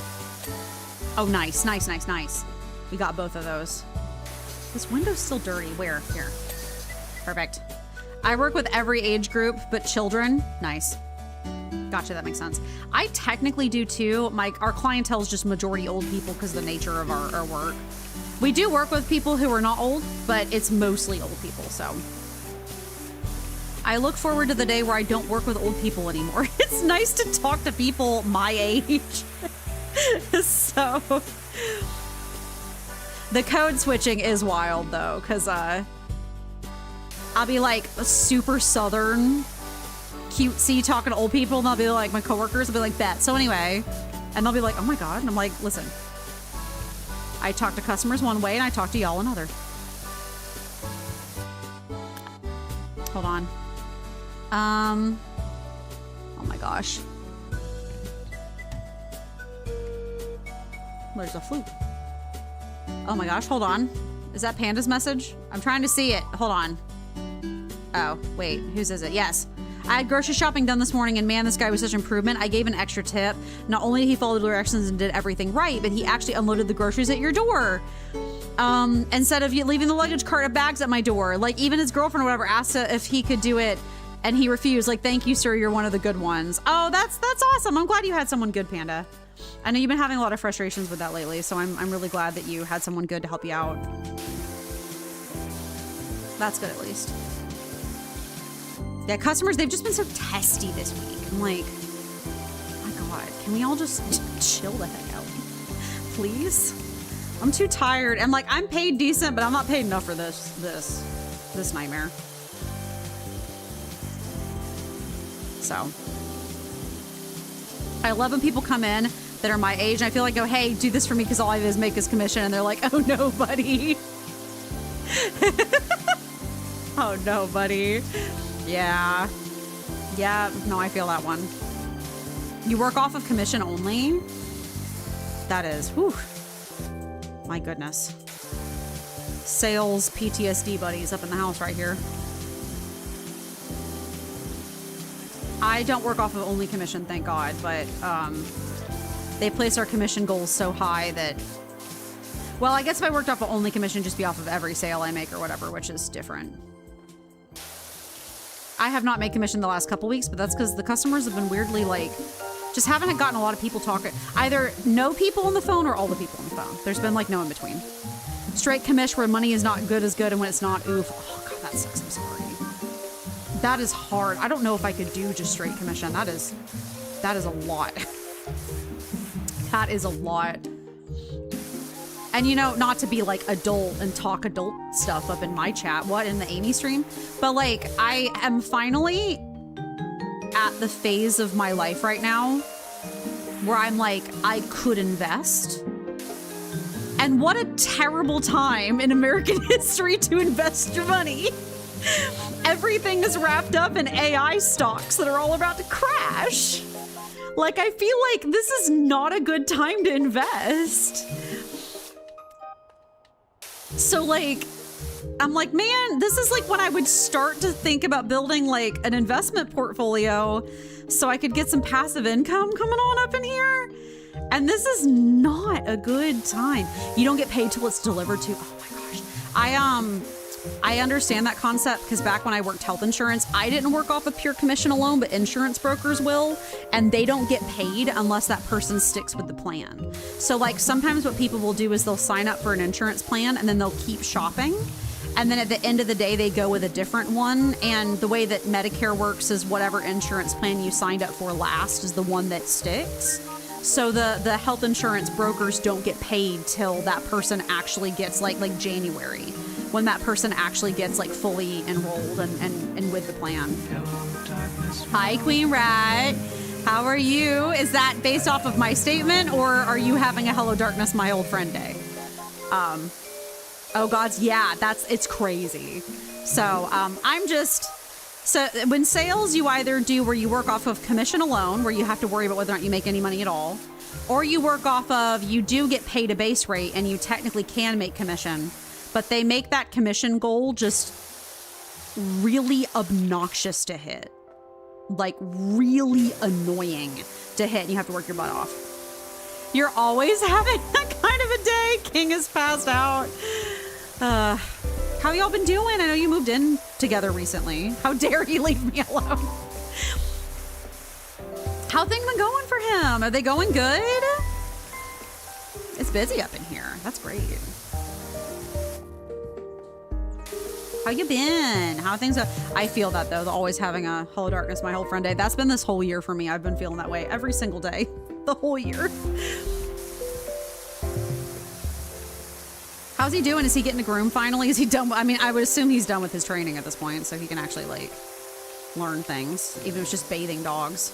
Oh, nice, nice, nice, nice. We got both of those. This window's still dirty. Where? Here. Perfect. I work with every age group, but children. Nice. Gotcha, that makes sense. I technically do too. Our clientele is just majority old people because of the nature of our work. We do work with people who are not old, but it's mostly old people, so. I look forward to the day where I don't work with old people anymore. It's nice to talk to people my age. So, the code switching is wild though, because I'll be like a super southern, cutesy talking to old people, and I'll be like, my coworkers will be like, bet. So anyway, and they'll be like, oh my god, and I'm like, listen, I talk to customers one way and I talk to y'all another. Hold on. Oh my gosh. There's a flute. Oh my gosh, hold on. Is that Panda's message? I'm trying to see it. Hold on. Oh, wait, whose is it? Yes. I had grocery shopping done this morning, and man, this guy was such an improvement. I gave an extra tip. Not only did he follow the directions and did everything right, but he actually unloaded the groceries at your door. Instead of you leaving the luggage cart of bags at my door. Like, even his girlfriend or whatever asked if he could do it, and he refused. Like, thank you, sir, you're one of the good ones. Oh, that's awesome. I'm glad you had someone good, Panda. I know you've been having a lot of frustrations with that lately, so I'm really glad that you had someone good to help you out. That's good, at least. Yeah, customers, they've just been so testy this week. I'm like, oh my god, can we all just chill the heck out? Please? I'm too tired. I'm like, I'm paid decent, but I'm not paid enough for this nightmare. So. I love when people come in that are my age, and I feel like, oh, hey, do this for me because all I do is make his commission, and they're like, oh no, buddy. Oh no, buddy. Yeah. Yeah, no, I feel that one. You work off of commission only? That is, whew. My goodness. Sales PTSD buddies up in the house right here. I don't work off of only commission, thank God, but they place our commission goals so high that, well, I guess if I worked off of only commission, just be off of every sale I make or whatever, which is different. I have not made commission the last couple weeks, but that's because the customers have been weirdly like, just haven't gotten a lot of people talking. Either no people on the phone or all the people on the phone. There's been like no in between. Straight commish where money is not good as good, and when it's not, oof. Oh god, that sucks, I'm sorry. That is hard. I don't know if I could do just straight commission. That is a lot. That is a lot. And you know, not to be like adult and talk adult stuff up in my chat, what, in the Amy stream? But like, I am finally at the phase of my life right now where I'm like, I could invest. And what a terrible time in American history to invest your money. Everything is wrapped up in AI stocks that are all about to crash. Like, I feel like this is not a good time to invest. So like, I'm like, man, this is like when I would start to think about building like an investment portfolio so I could get some passive income coming on up in here. And this is not a good time. You don't get paid till it's delivered to. Oh my gosh. I understand that concept because back when I worked health insurance, I didn't work off of pure commission alone, but insurance brokers will, and they don't get paid unless that person sticks with the plan. So like sometimes what people will do is they'll sign up for an insurance plan and then they'll keep shopping. And then at the end of the day, they go with a different one. And the way that Medicare works is whatever insurance plan you signed up for last is the one that sticks. So the health insurance brokers don't get paid till that person actually gets like January, when that person actually gets like fully enrolled and with the plan. Hi, Queen Rat. How are you? Is that based off of my statement, or are you having a Hello Darkness, my old friend day? Oh God, yeah, it's crazy. So so when sales, you either do where you work off of commission alone, where you have to worry about whether or not you make any money at all, or you work off of, you do get paid a base rate and you technically can make commission, but they make that commission goal just really obnoxious to hit. Like really annoying to hit, and you have to work your butt off. You're always having that kind of a day. King is passed out. How y'all been doing? I know you moved in together recently. How dare he leave me alone? How things been going for him? Are they going good? It's busy up in here. That's great. How you been? How things are? I feel that though, the always having a Hello Darkness, my old friend day. That's been this whole year for me. I've been feeling that way every single day, the whole year. How's he doing? Is he getting a groom finally? Is he done? I mean, I would assume he's done with his training at this point, so he can actually like learn things, even if it's just bathing dogs.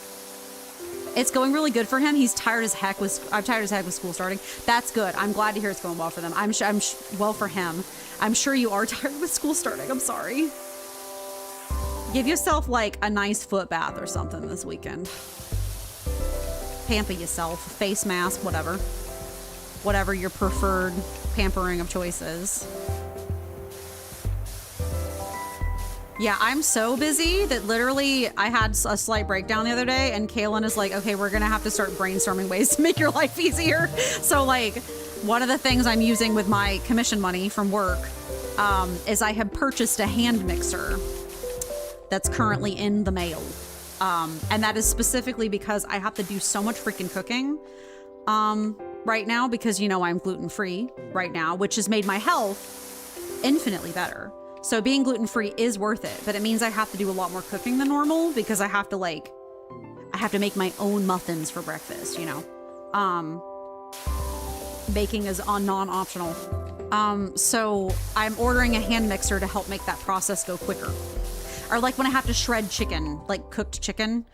It's going really good for him. He's tired as heck I'm tired as heck with school starting. That's good. I'm glad to hear it's going well for them. Well for him. I'm sure you are tired with school starting. I'm sorry. Give yourself like a nice foot bath or something this weekend. Pamper yourself, face mask, whatever. Whatever your preferred pampering of choice is. Yeah, I'm so busy that literally I had a slight breakdown the other day, and Kaylin is like, okay, we're gonna have to start brainstorming ways to make your life easier. So like, one of the things I'm using with my commission money from work is I have purchased a hand mixer that's currently in the mail. And that is specifically because I have to do so much freaking cooking right now, because you know I'm gluten-free right now, which has made my health infinitely better. So being gluten-free is worth it, but it means I have to do a lot more cooking than normal because I have to make my own muffins for breakfast, you know. Baking is non-optional. So I'm ordering a hand mixer to help make that process go quicker. Or like when I have to shred chicken, like cooked chicken,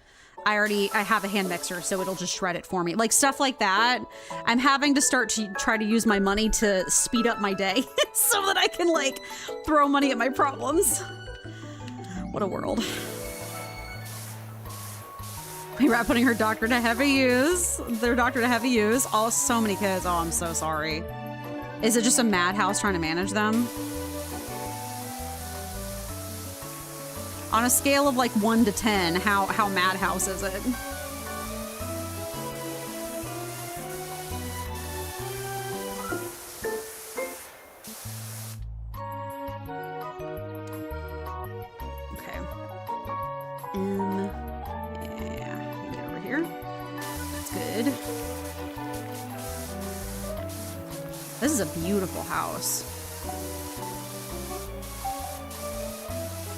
I have a hand mixer, so it'll just shred it for me. Like stuff like that. I'm having to start to try to use my money to speed up my day so that I can like throw money at my problems. What a world. We're putting her doctor to heavy use. Their doctor to heavy use. Oh, so many kids. Oh, I'm so sorry. Is it just a madhouse trying to manage them? On a scale of like 1 to 10, how madhouse is it? Okay. Yeah, get over here. That's good. This is a beautiful house.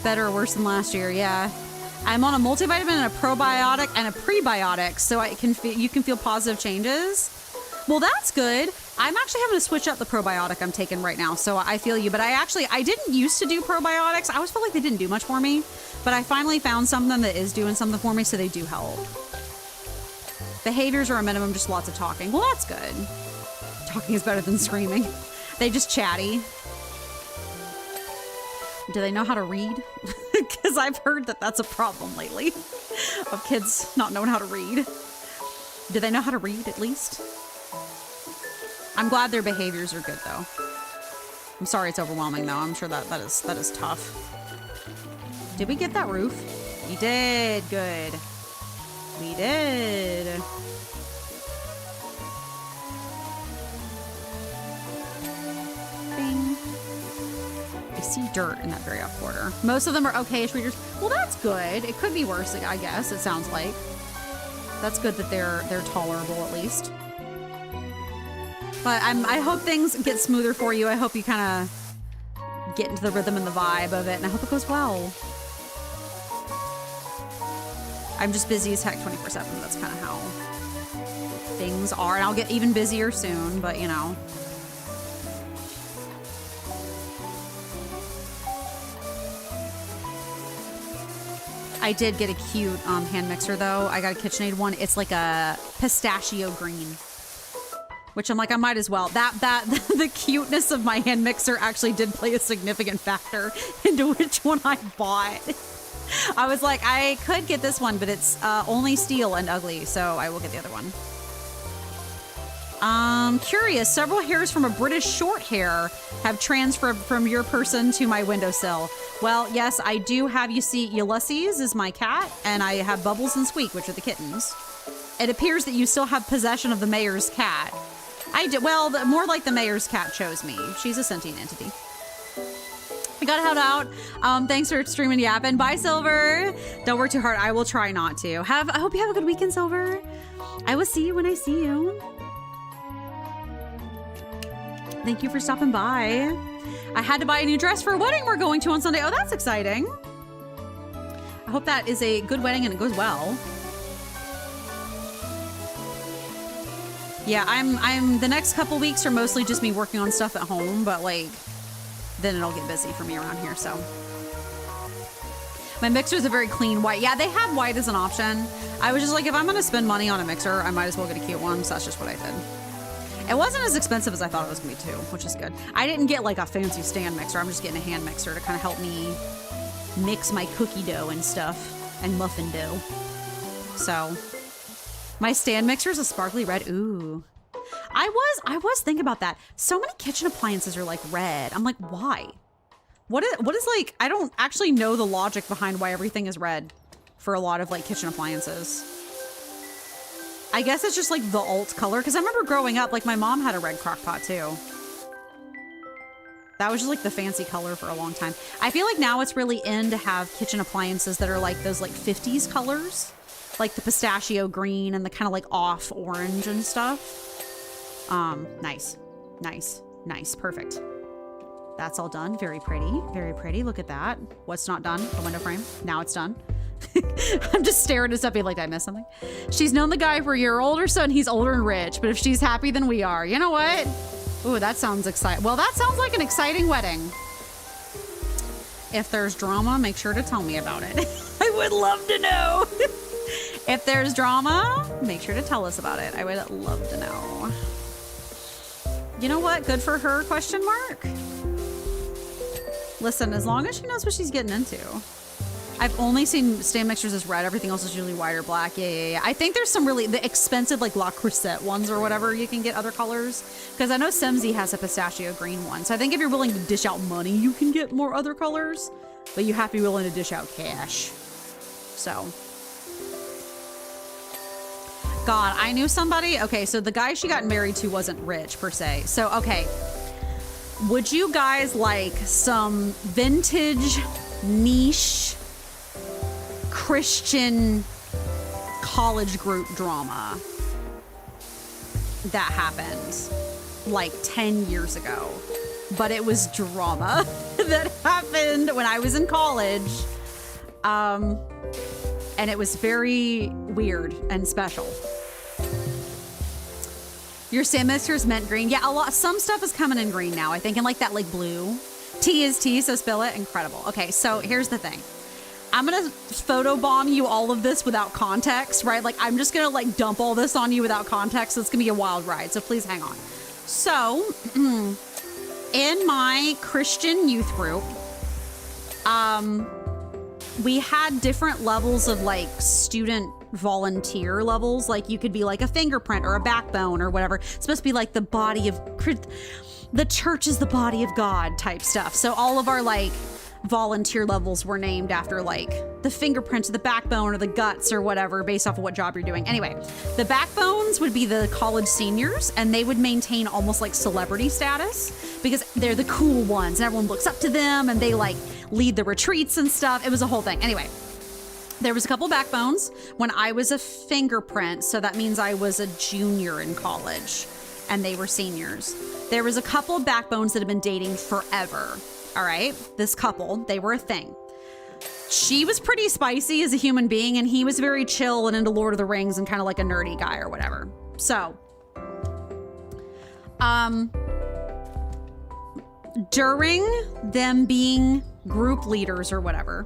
Better or worse than last year, yeah. I'm on a multivitamin and a probiotic and a prebiotic, so you can feel positive changes. Well, that's good. I'm actually having to switch up the probiotic I'm taking right now, so I feel you. But I didn't used to do probiotics. I always felt like they didn't do much for me, but I finally found something that is doing something for me, so they do help. Behaviors are a minimum, just lots of talking. Well, that's good. Talking is better than screaming. They just chatty. Do they know how to read? Because I've heard that that's a problem lately of kids not knowing how to read. Do they know how to read at least? I'm glad their behaviors are good though. I'm sorry it's overwhelming though. I'm sure that is tough. Did we get that roof? We did. Good. We did. Bing. I see dirt in that very up quarter. Most of them are okay-ish readers. Well, that's good. It could be worse, I guess, it sounds like. That's good that they're tolerable at least. But I hope things get smoother for you. I hope you kind of get into the rhythm and the vibe of it, and I hope it goes well. I'm just busy as heck 24/7. That's kind of how things are, and I'll get even busier soon, but you know. I did get a cute hand mixer though. I got a KitchenAid one. It's like a pistachio green, which I'm like, I might as well. The cuteness of my hand mixer actually did play a significant factor into which one I bought. I was like, I could get this one, but it's only steel and ugly, so I will get the other one. Curious, several hairs from a British short hair have transferred from your person to my windowsill. Well, yes, I do have, you see, Ulysses is my cat, and I have Bubbles and Squeak, which are the kittens. It appears that you still have possession of the mayor's cat. I did, well, more like the mayor's cat chose me. She's a sentient entity. I gotta head out. Thanks for streaming yapping. Bye, Silver. Don't work too hard. I will try not to. I hope you have a good weekend, Silver. I will see you when I see you. Thank you for stopping by. I had to buy a new dress for a wedding we're going to on Sunday. Oh, that's exciting. I hope that is a good wedding and it goes well. Yeah, I'm the next couple weeks are mostly just me working on stuff at home, but like then it'll get busy for me around here, so. My mixer is a very clean white. Yeah, they have white as an option. I was just like, if I'm gonna spend money on a mixer, I might as well get a cute one, so that's just what I did. It wasn't as expensive as I thought it was gonna be too, which is good. I didn't get like a fancy stand mixer. I'm just getting a hand mixer to kind of help me mix my cookie dough and stuff and muffin dough. So my stand mixer is a sparkly red. Ooh. I was thinking about that. So many kitchen appliances are like red. I'm like, why? What is like, I don't actually know the logic behind why everything is red for a lot of like kitchen appliances. I guess it's just like the alt color, because I remember growing up, like my mom had a red crock pot too. That was just like the fancy color for a long time. I feel like now it's really in to have kitchen appliances that are like those like 50s colors, like the pistachio green and the kind of like off orange and stuff. Nice, perfect. That's all done. Very pretty, very pretty. Look at that. What's not done? The window frame. Now it's done. I'm just staring at stuff being like, did I miss something? She's known the guy for a year older, so he's older and rich, but if she's happy, then we are. You know what? Ooh, that sounds exciting. Well, that sounds like an exciting wedding. If there's drama, make sure to tell me about it. I would love to know. If there's drama, make sure to tell us about it. I would love to know. You know what? Good for her, question mark? Listen, as long as she knows what she's getting into. I've only seen stand mixers as red. Everything else is usually white or black. Yeah. I think there's some really, the expensive like La Crusette ones or whatever, you can get other colors. Because I know Semsy has a pistachio green one. So I think if you're willing to dish out money, you can get more other colors. But you have to be willing to dish out cash. So. God, I knew somebody. Okay, so the guy she got married to wasn't rich per se. So, okay. Would you guys like some vintage, niche, Christian college group drama that happened like 10 years ago? But it was drama that happened when I was in college. And it was very weird and special. Your stand mixer is mint green. Yeah, some stuff is coming in green now, I think, and like that like blue. Tea is tea, so spill it. Incredible. Okay, so here's the thing. I'm gonna photobomb you all of this without context, right? Like I'm just gonna like dump all this on you without context. So it's gonna be a wild ride, so please hang on. So, in my Christian youth group, we had different levels of like student volunteer levels. Like you could be like a fingerprint or a backbone or whatever. It's supposed to be like the body of the church is the body of God type stuff. So all of our like volunteer levels were named after like the fingerprints of the backbone or the guts or whatever based off of what job you're doing. Anyway, the backbones would be the college seniors, and they would maintain almost like celebrity status because they're the cool ones and everyone looks up to them and they like lead the retreats and stuff. It was a whole thing. Anyway, there was a couple backbones when I was a fingerprint. So that means I was a junior in college and they were seniors. There was a couple of backbones that have been dating forever. All right, this couple, they were a thing. She was pretty spicy as a human being, and he was very chill and into Lord of the Rings and kind of like a nerdy guy or whatever. So, during them being group leaders or whatever,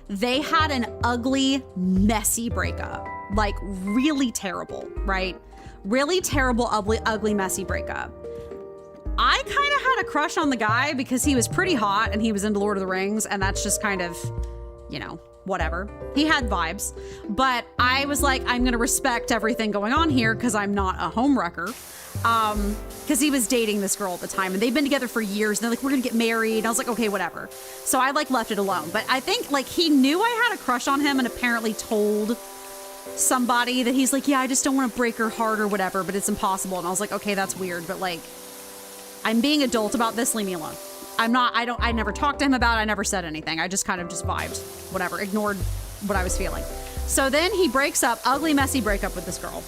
they had an ugly, messy breakup. Like really terrible, right? Really terrible, ugly, messy breakup. I kind of had a crush on the guy because he was pretty hot and he was into Lord of the Rings, and that's just kind of, you know, whatever. He had vibes, but I was like, I'm going to respect everything going on here because I'm not a homewrecker. Because he was dating this girl at the time and they've been together for years and they're like, we're going to get married. And I was like, okay, whatever. So I like left it alone. But I think like he knew I had a crush on him and apparently told somebody that he's like, yeah, I just don't want to break her heart or whatever, but it's impossible. And I was like, okay, that's weird. But like, I'm being adult about this. Leave me alone. I never talked to him about it. I never said anything. I just kind of just vibed, whatever, ignored what I was feeling. So then he breaks up, ugly, messy breakup with this girl.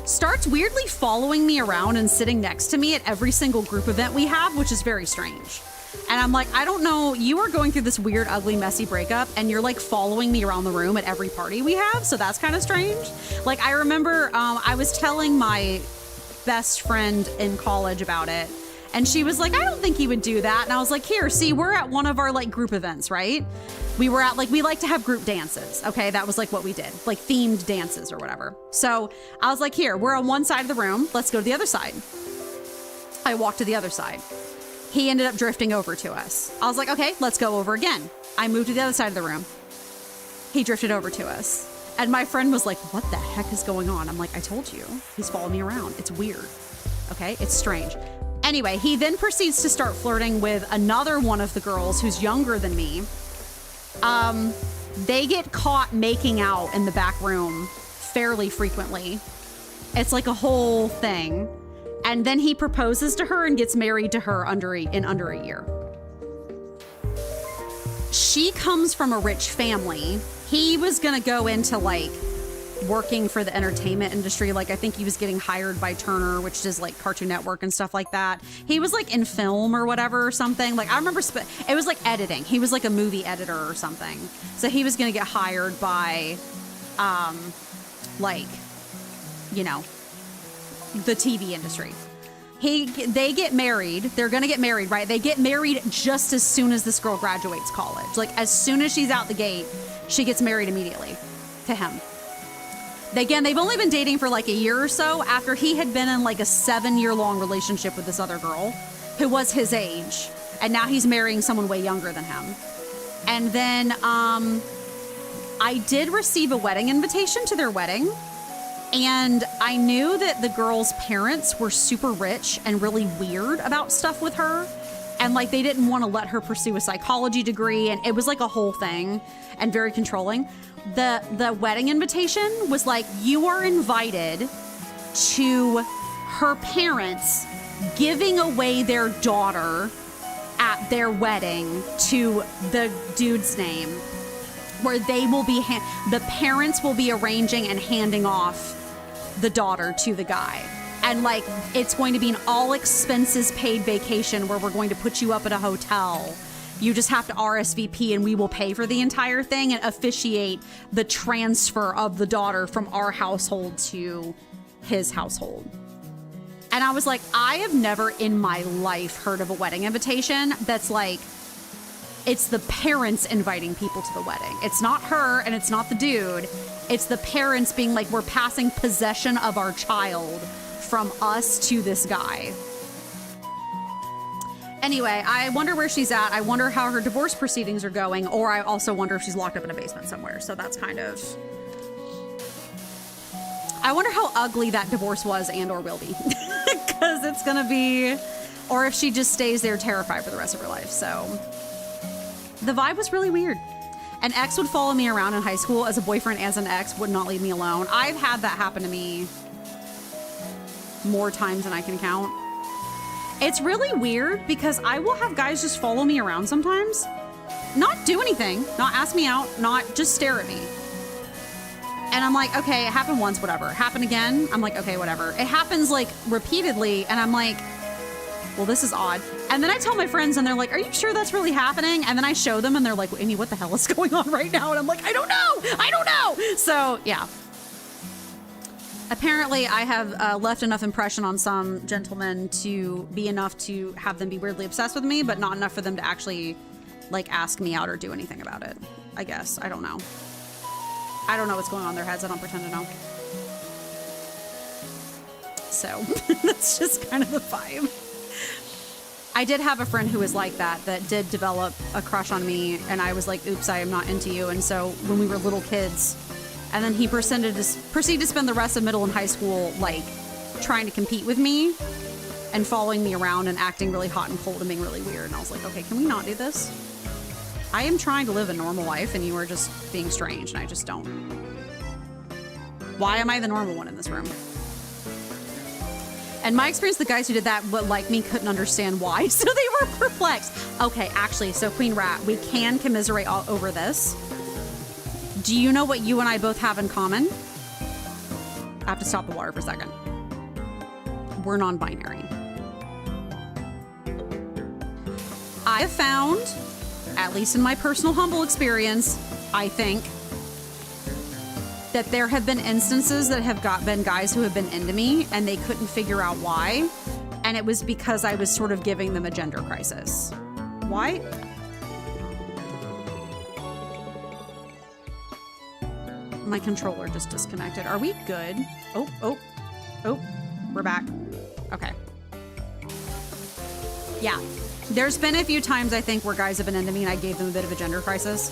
Starts weirdly following me around and sitting next to me at every single group event we have, which is very strange. And I'm like, I don't know, you are going through this weird, ugly, messy breakup and you're like following me around the room at every party we have. So that's kind of strange. Like I remember I was telling my best friend in college about it. And she was like, I don't think he would do that. And I was like, here, see, we're at one of our like group events, right? We were at like, we like to have group dances. Okay. That was like what we did, like themed dances or whatever. So I was like, here, we're on one side of the room. Let's go to the other side. I walked to the other side. He ended up drifting over to us. I was like, okay, let's go over again. I moved to the other side of the room. He drifted over to us. And my friend was like, what the heck is going on? I'm like, I told you, he's following me around. It's weird. Okay. It's strange. Anyway, he then proceeds to start flirting with another one of the girls who's younger than me. They get caught making out in the back room fairly frequently. It's like a whole thing. And then he proposes to her and gets married to her in under a year. She comes from a rich family. He was gonna go into like working for the entertainment industry. Like I think he was getting hired by Turner, which is like Cartoon Network and stuff like that. He was like in film or whatever or something. Like I remember it was like editing. He was like a movie editor or something. So he was going to get hired by like, you know, the TV industry. They get married. They're going to get married, right? They get married just as soon as this girl graduates college. Like as soon as she's out the gate, she gets married immediately to him. Again, they've only been dating for like a year or so after he had been in like a 7-year-long relationship with this other girl who was his age. And now he's marrying someone way younger than him. And then I did receive a wedding invitation to their wedding. And I knew that the girl's parents were super rich and really weird about stuff with her. And like they didn't want to let her pursue a psychology degree. And it was like a whole thing and very controlling. The wedding invitation was like, you are invited to her parents giving away their daughter at their wedding to the dude's name, where they will be, the parents will be arranging and handing off the daughter to the guy. And like, it's going to be an all expenses paid vacation where we're going to put you up at a hotel. You just have to RSVP and we will pay for the entire thing and officiate the transfer of the daughter from our household to his household. And I was like, I have never in my life heard of a wedding invitation that's like, it's the parents inviting people to the wedding. It's not her and it's not the dude. It's the parents being like, we're passing possession of our child from us to this guy. Anyway, I wonder where she's at. I wonder how her divorce proceedings are going, or I also wonder if she's locked up in a basement somewhere. So that's kind of... I wonder how ugly that divorce was and or will be. because it's going to be, or if she just stays there terrified for the rest of her life. So the vibe was really weird. An ex would follow me around in high school as a boyfriend, as an ex would not leave me alone. I've had that happen to me more times than I can count. It's really weird because I will have guys just follow me around sometimes, not do anything, not ask me out, not just stare at me. And I'm like, okay, it happened once, whatever. Happen again? I'm like, okay, whatever. It happens like repeatedly, and I'm like, well, this is odd. And then I tell my friends, and they're like, are you sure that's really happening? And then I show them, and they're like, Amy, what the hell is going on right now? And I'm like, I don't know. So, yeah. Apparently, I have left enough impression on some gentlemen to be enough to have them be weirdly obsessed with me, but not enough for them to actually, like, ask me out or do anything about it, I guess. I don't know. I don't know what's going on in their heads. I don't pretend to know. So, that's just kind of the vibe. I did have a friend who was like that did develop a crush on me, and I was like, oops, I am not into you. And so when we were little kids, and then he proceeded to spend the rest of middle and high school, like, trying to compete with me and following me around and acting really hot and cold and being really weird. And I was like, okay, can we not do this? I am trying to live a normal life, and you are just being strange, and I just don't. Why am I the normal one in this room? And my experience, the guys who did that, but like me, couldn't understand why, so they were perplexed. Okay, actually, so Queen Rat, we can commiserate all over this. Do you know what you and I both have in common? I have to stop the water for a second. We're non-binary. I have found, at least in my personal humble experience, I think, that there have been instances that have been guys who have been into me and they couldn't figure out why. And it was because I was sort of giving them a gender crisis. Why? My controller just disconnected. Are we good? Oh, we're back. Okay. Yeah. There's been a few times, I think, where guys have been into me and I gave them a bit of a gender crisis.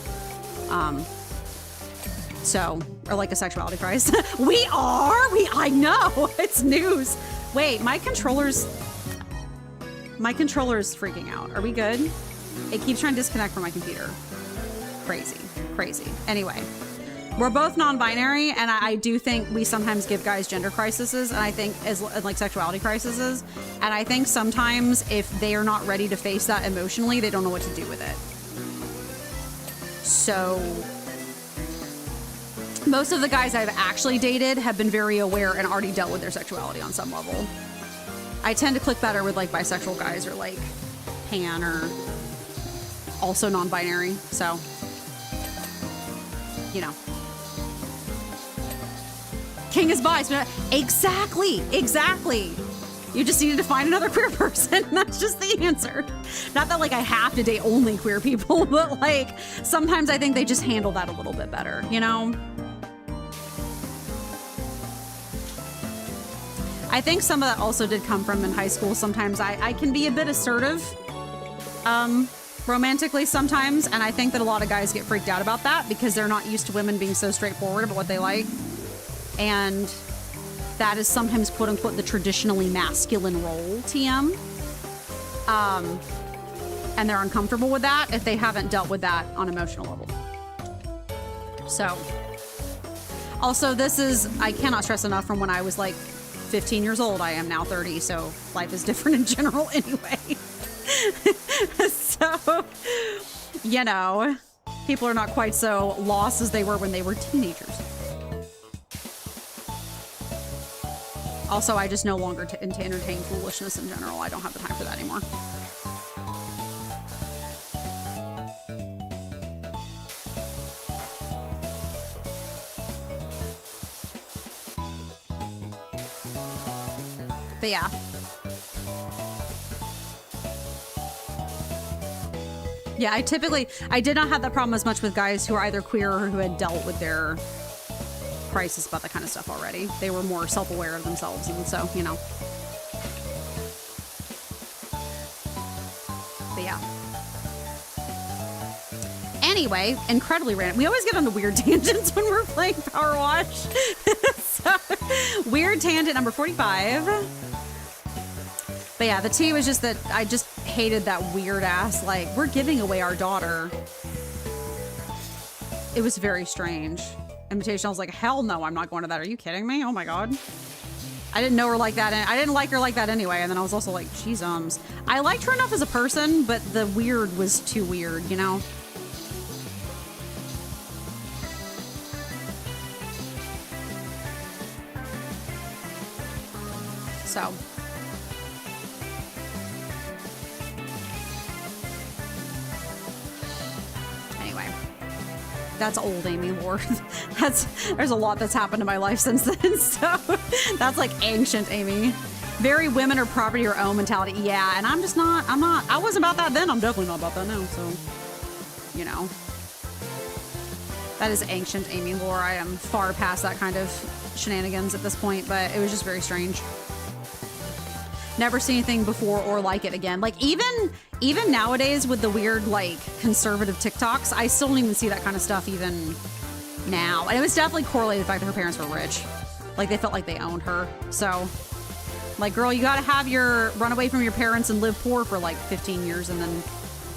Or like a sexuality crisis. I know, it's news. Wait, my controller's freaking out. Are we good? It keeps trying to disconnect from my computer. Crazy. Anyway, we're both non-binary, and I do think we sometimes give guys gender crises, and I think like sexuality crises, and I think sometimes if they are not ready to face that emotionally, they don't know what to do with it. So most of the guys I've actually dated have been very aware and already dealt with their sexuality on some level. I tend to click better with like bisexual guys or like pan or also non-binary. So, you know. King is bi. Exactly. You just needed to find another queer person. That's just the answer. Not that like I have to date only queer people, but like sometimes I think they just handle that a little bit better, you know? I think some of that also did come from in high school. Sometimes I can be a bit assertive romantically sometimes, and I think that a lot of guys get freaked out about that because they're not used to women being so straightforward about what they like. And that is sometimes, quote unquote, the traditionally masculine role, TM. And they're uncomfortable with that if they haven't dealt with that on an emotional level. So, also I cannot stress enough, from when I was like 15 years old, I am now 30, so life is different in general anyway. So, you know, people are not quite so lost as they were when they were teenagers. Also, I just no longer to entertain foolishness in general. I don't have the time for that anymore. But yeah. Yeah, I did not have that problem as much with guys who are either queer or who had dealt with their crisis about that kind of stuff already. They were more self-aware of themselves, and so, you know. But yeah. Anyway, incredibly random. We always get on the weird tangents when we're playing Powerwash. So, weird tangent number 45. But yeah, the tea was just that I just hated that weird ass, like, we're giving away our daughter. It was very strange. Invitation, I was like, hell no, I'm not going to that. Are you kidding me? Oh my God. I didn't know her like that. I didn't like her like that anyway. And then I was also like, geez, I liked her enough as a person, but the weird was too weird, you know? So. Anyway. That's old Amy Ward. There's a lot that's happened in my life since then, so that's like ancient Amy. Very women or property or own mentality. Yeah, and I wasn't about that then. I'm definitely not about that now, so, you know. That is ancient Amy lore. I am far past that kind of shenanigans at this point, but it was just very strange. Never seen anything before or like it again. Like even nowadays with the weird like conservative TikToks, I still don't even see that kind of stuff even now. And it was definitely correlated with the fact that her parents were rich. Like they felt like they owned her. So like, girl, you gotta have your run away from your parents and live poor for like 15 years and then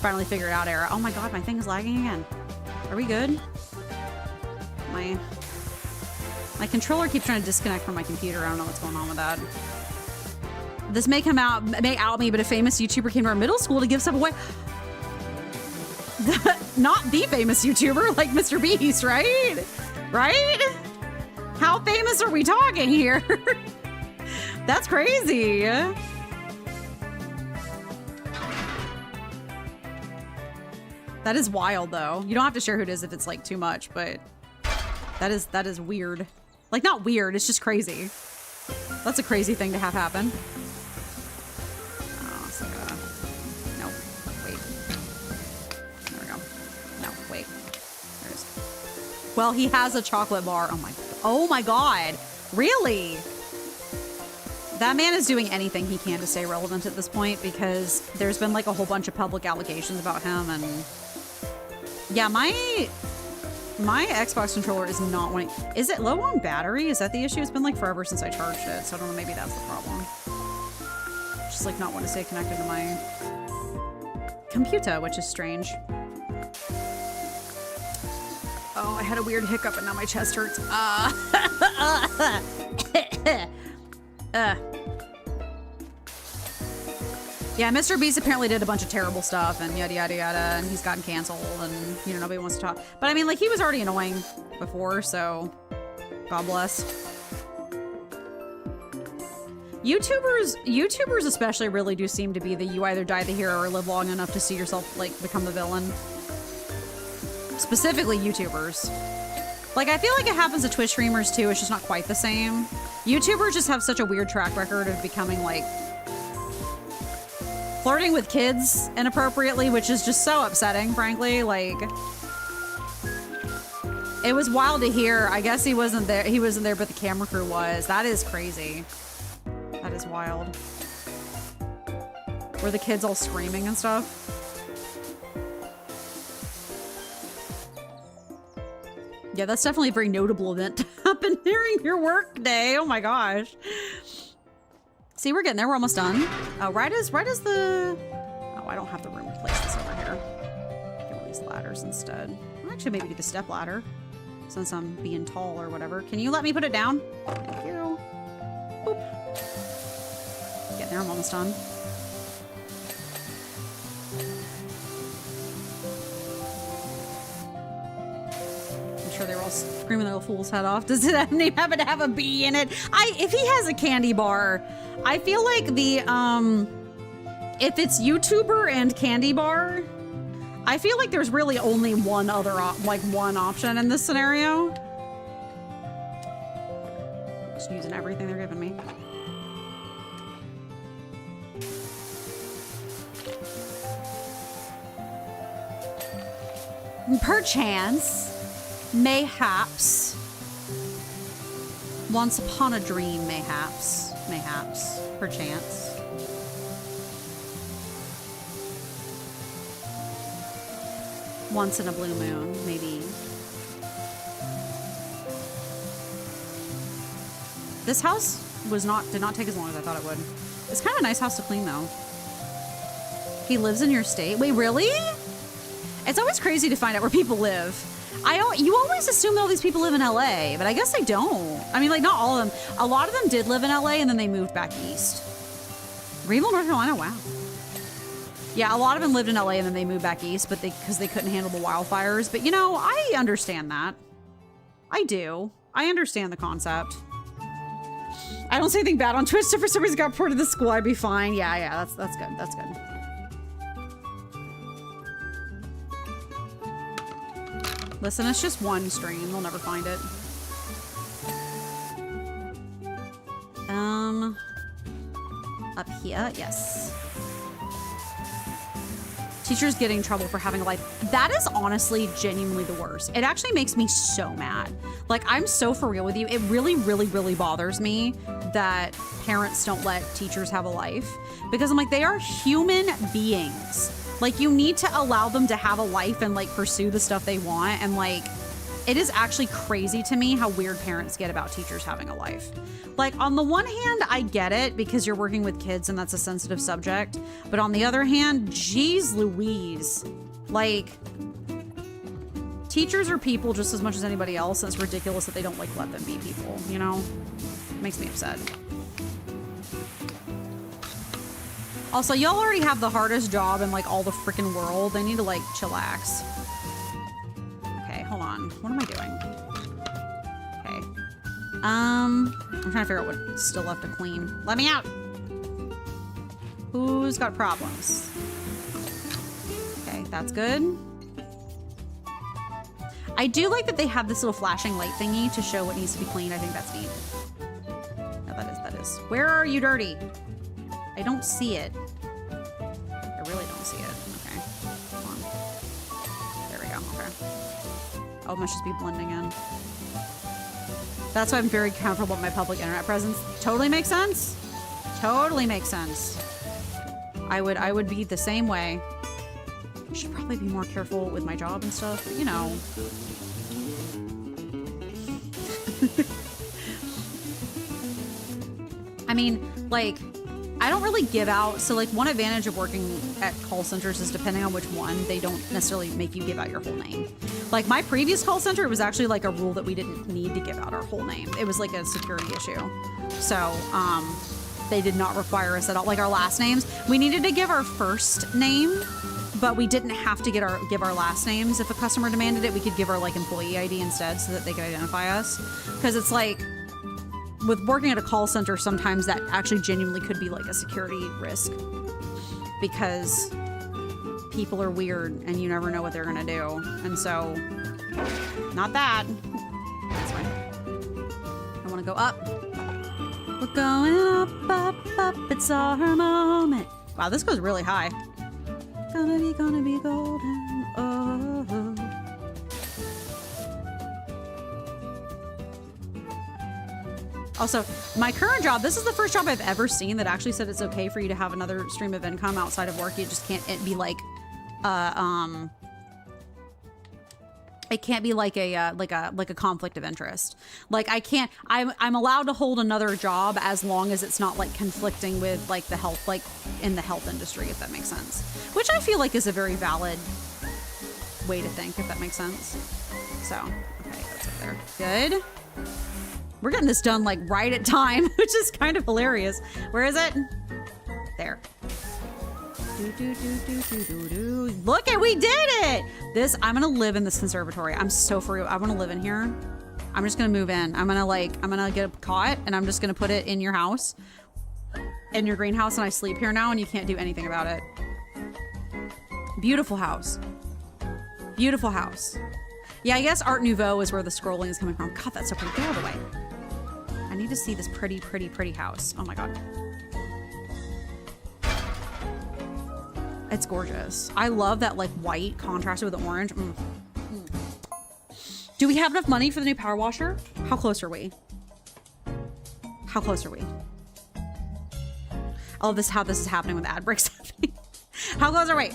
finally figure it out era. Oh my God, my thing is lagging again. Are we good? My controller keeps trying to disconnect from my computer. I don't know what's going on with that. This may out me, but a famous YouTuber came to our middle school to give stuff away. Not the famous YouTuber, like Mr. Beast, right? Right? How famous are we talking here? That's crazy. That is wild, though. You don't have to share who it is if it's like too much, but that is weird. Like, not weird, it's just crazy. That's a crazy thing to have happen. Oh, it's like no, wait. There we go. No, wait. There it is. Well, he has a chocolate bar. Oh my God. Really? That man is doing anything he can to stay relevant at this point because there's been like a whole bunch of public allegations about him, and yeah, my Xbox controller is not wanting. Is it low on battery? Is that the issue? It's been like forever since I charged it, so I don't know. Maybe that's the problem. Just like not want to stay connected to my computer, which is strange. Oh, I had a weird hiccup and now my chest hurts. Yeah, Mr. Beast apparently did a bunch of terrible stuff and yada yada yada, and he's gotten canceled, and you know nobody wants to talk. But I mean, like, he was already annoying before, so God bless. YouTubers especially really do seem to be the you either die the hero or live long enough to see yourself like become the villain. Specifically YouTubers. Like, I feel like it happens to Twitch streamers too. It's just not quite the same. YouTubers just have such a weird track record of becoming like flirting with kids inappropriately, which is just so upsetting, frankly. Like, it was wild to hear. I guess he wasn't there. He wasn't there, but the camera crew was. That is crazy. That is wild. Were the kids all screaming and stuff? Yeah, that's definitely a very notable event to happen during your work day. Oh my gosh. See, we're getting there. We're almost done. Right as the... Oh, I don't have the room to place this over here. Get one of these ladders instead. I'll actually maybe do the step ladder since I'm being tall or whatever. Can you let me put it down? Thank you. Boop. Getting there. I'm almost done. Sure they were all screaming their little fool's head off. Does it happen to have a bee in it? If he has a candy bar, I feel like the if it's YouTuber and candy bar, I feel like there's really only one other one option in this scenario. Just using everything they're giving me. Perchance. Mayhaps. Once upon a dream, mayhaps. Mayhaps. Perchance. Once in a blue moon, maybe. This house did not take as long as I thought it would. It's kind of a nice house to clean, though. He lives in your state? Wait, really? It's always crazy to find out where people live. You always assume that all these people live in LA, but I guess they don't. I mean, like, not all of them. A lot of them did live in LA, and then they moved back east. Greenville, North Carolina? Wow. Yeah, a lot of them lived in LA, and then they moved back east, but because they couldn't handle the wildfires. But, you know, I understand that. I do. I understand the concept. I don't say anything bad on Twitch. If for some reason got ported to school, I'd be fine. Yeah, that's good. That's good. Listen, it's just one stream. They'll never find it. Up here, yes. Teachers getting in trouble for having a life. That is honestly genuinely the worst. It actually makes me so mad. Like, I'm so for real with you. It really, really, really bothers me that parents don't let teachers have a life, because I'm like, they are human beings. Like, you need to allow them to have a life and like pursue the stuff they want. And like, it is actually crazy to me how weird parents get about teachers having a life. Like, on the one hand, I get it because you're working with kids and that's a sensitive subject. But on the other hand, geez Louise, like, teachers are people just as much as anybody else. And it's ridiculous that they don't like let them be people, you know? It makes me upset. Also, y'all already have the hardest job in like all the freaking world. They need to like chillax. Okay, hold on. What am I doing? Okay. I'm trying to figure out what's still left to clean. Let me out. Who's got problems? Okay, that's good. I do like that they have this little flashing light thingy to show what needs to be cleaned. I think that's neat. No, that is. Where are you, dirty? I don't see it. I really don't see it. Okay. Hold on. There we go. Okay. Oh, it must just be blending in. That's why I'm very comfortable with my public internet presence. Totally makes sense. Totally makes sense. I would be the same way. I should probably be more careful with my job and stuff, but you know. I mean, like, I don't really give out. So like, one advantage of working at call centers is depending on which one, they don't necessarily make you give out your whole name. Like my previous call center, it was actually like a rule that we didn't need to give out our whole name. It was like a security issue. So they did not require us at all. Like our last names, we needed to give our first name, but we didn't have to give our last names. If a customer demanded it, we could give our like employee ID instead so that they could identify us. Because it's like, with working at a call center, sometimes that actually genuinely could be like a security risk because people are weird and you never know what they're gonna do. And so, not that. That's fine. I wanna go up. We're going up, up, up. It's our moment. Wow, this goes really high. Gonna be golden. Oh. Also, my current job, this is the first job I've ever seen that actually said it's okay for you to have another stream of income outside of work. You just can't be like, it can't be like a conflict of interest. Like I'm allowed to hold another job as long as it's not like conflicting with like the health, like in the health industry, if that makes sense. Which I feel like is a very valid way to think, if that makes sense. So, okay, that's up there. Good. We're getting this done like right at time, which is kind of hilarious. Where is it? There. Look at, we did it! I'm gonna live in this conservatory. I'm so for real. I wanna live in here. I'm just gonna move in. I'm gonna get a cot and I'm just gonna put it in your house, in your greenhouse, and I sleep here now and you can't do anything about it. Beautiful house. Beautiful house. Yeah, I guess Art Nouveau is where the scrolling is coming from. God, that's so pretty. Get out of the way. I need to see this pretty, pretty, pretty house. Oh my God. It's gorgeous. I love that like white contrasted with the orange. Do we have enough money for the new power washer? How close are we? How close are we? Oh, this how this is happening with ad breaks happening. How close are we?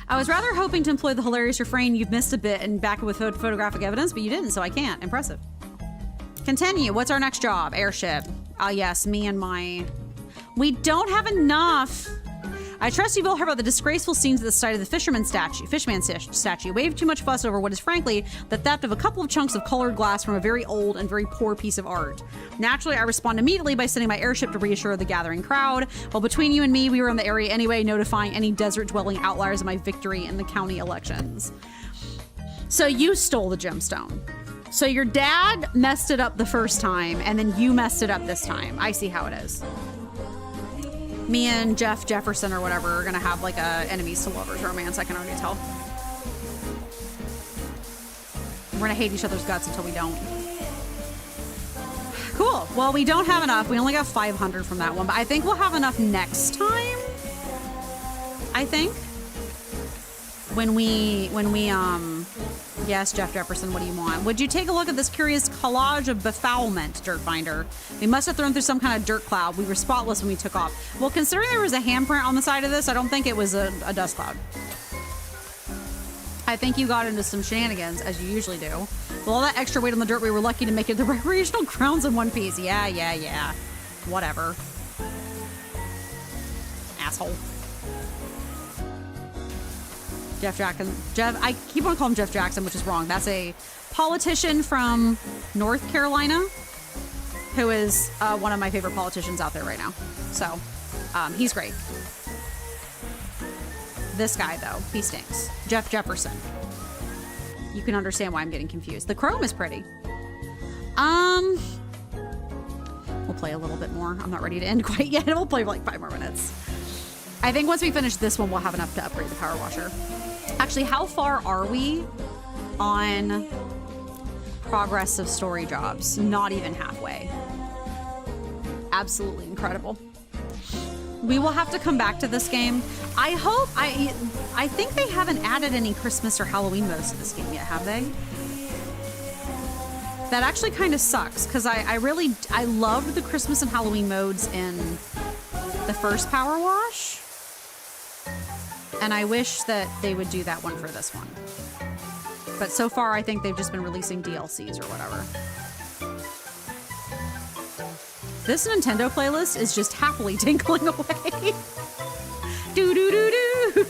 I was rather hoping to employ the hilarious refrain, "You've missed a bit," and back it with photographic evidence, but you didn't, so I can't. Impressive. Continue. What's our next job? Airship. Yes, me and my We don't have enough. I trust you've all heard about the disgraceful scenes at the site of the fishman statue. Way too much fuss over what is frankly the theft of a couple of chunks of colored glass from a very old and very poor piece of art. Naturally, I respond immediately by sending my airship to reassure the gathering crowd. Well, between you and me, we were in the area anyway, notifying any desert-dwelling outliers of my victory in the county elections. So you stole the gemstone. So your dad messed it up the first time, and then you messed it up this time. I see how it is. Me and Jeff Jefferson or whatever are gonna have like a enemies to lovers romance. I can already tell. We're gonna hate each other's guts until we don't. Cool. Well, we don't have enough. We only got 500 from that one, but I think we'll have enough next time. I think. Yes, Jeff Jefferson, what do you want? Would you take a look at this curious collage of befoulment, Dirt Finder? We must have thrown through some kind of dirt cloud. We were spotless when we took off. Well, considering there was a handprint on the side of this, I don't think it was a dust cloud. I think you got into some shenanigans, as you usually do. With all that extra weight on the dirt, we were lucky to make it the recreational grounds in one piece. Yeah. Whatever. Asshole. Jeff Jackson. I keep on calling him Jeff Jackson, which is wrong. That's a politician from North Carolina who is one of my favorite politicians out there right now. So, he's great. This guy, though, he stinks. Jeff Jefferson. You can understand why I'm getting confused. The chrome is pretty. We'll play a little bit more. I'm not ready to end quite yet. We'll play for like 5 more minutes. I think once we finish this one, we'll have enough to upgrade the power washer. Actually, how far are we on progress of story jobs? Not even halfway. Absolutely incredible. We will have to come back to this game. I hope, I think they haven't added any Christmas or Halloween modes to this game yet, have they? That actually kind of sucks, because I loved the Christmas and Halloween modes in the first Power Wash. And I wish that they would do that one for this one. But so far, I think they've just been releasing DLCs or whatever. This Nintendo playlist is just happily tinkling away. Do-do-do-do.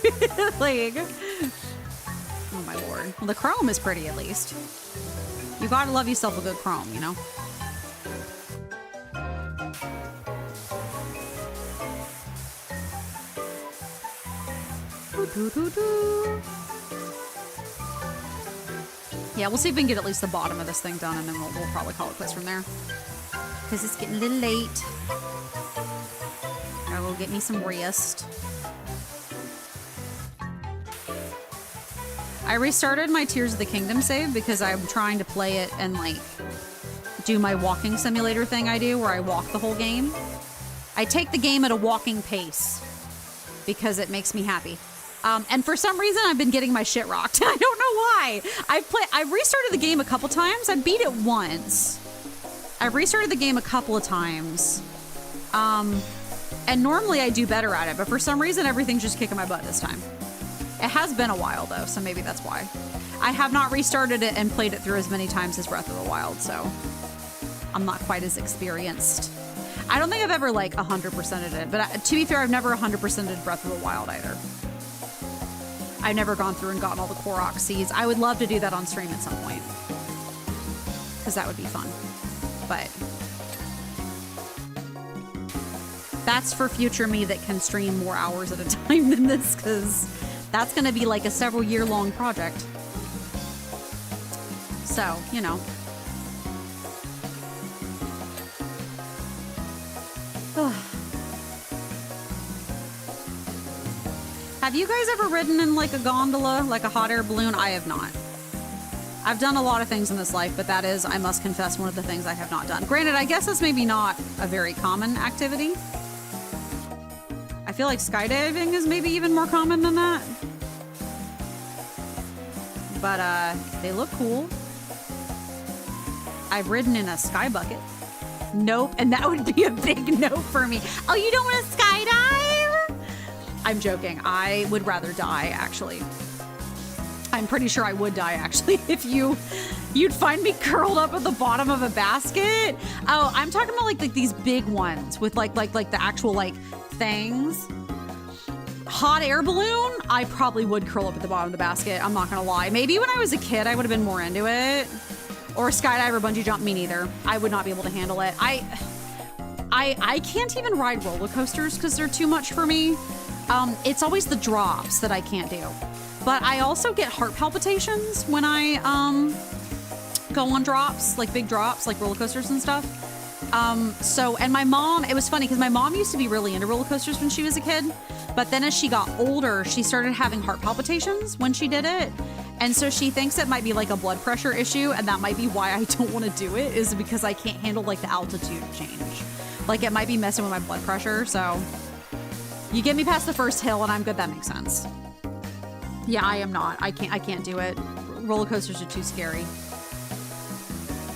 Like, oh my lord. Well, the chrome is pretty at least. You gotta love yourself a good chrome, you know? Yeah, we'll see if we can get at least the bottom of this thing done, and then we'll probably call it quits from there. Because it's getting a little late. I will get me some rest. I restarted my Tears of the Kingdom save because I'm trying to play it and like do my walking simulator thing I do where I walk the whole game. I take the game at a walking pace because it makes me happy. And for some reason, I've been getting my shit rocked. I don't know why. I've restarted the game a couple times. I beat it once. I've restarted the game a couple of times. And normally I do better at it, but for some reason, everything's just kicking my butt this time. It has been a while, though, so maybe that's why. I have not restarted it and played it through as many times as Breath of the Wild, so I'm not quite as experienced. I don't think I've ever, like, 100%ed it, but to be fair, I've never 100%ed Breath of the Wild either. I've never gone through and gotten all the Korok seeds. I would love to do that on stream at some point, because that would be fun. But that's for future me that can stream more hours at a time than this, because that's going to be like a several year-long project. So, you know. Have you guys ever ridden in like a gondola, like a hot air balloon? I have not. I've done a lot of things in this life, but that is, I must confess, one of the things I have not done. Granted, I guess that's maybe not a very common activity. I feel like skydiving is maybe even more common than that. But they look cool. I've ridden in a sky bucket. Nope, and that would be a big no for me. Oh, you don't want to skydive? I'm joking. I would rather die, actually. I'm pretty sure I would die actually if you'd find me curled up at the bottom of a basket. Oh, I'm talking about like these big ones with like the actual like things. Hot air balloon, I probably would curl up at the bottom of the basket. I'm not gonna lie. Maybe when I was a kid, I would have been more into it. Or skydive or bungee jump, me neither. I would not be able to handle it. I can't even ride roller coasters because they're too much for me. It's always the drops that I can't do. But I also get heart palpitations when I go on drops, like big drops, like roller coasters and stuff. And my mom, it was funny because my mom used to be really into roller coasters when she was a kid. But then as she got older, she started having heart palpitations when she did it. And so she thinks it might be like a blood pressure issue. And that might be why I don't want to do it, is because I can't handle like the altitude change. Like it might be messing with my blood pressure. So you get me past the first hill and I'm good. That makes sense. Yeah, I am not. I can't do it. Roller coasters are too scary.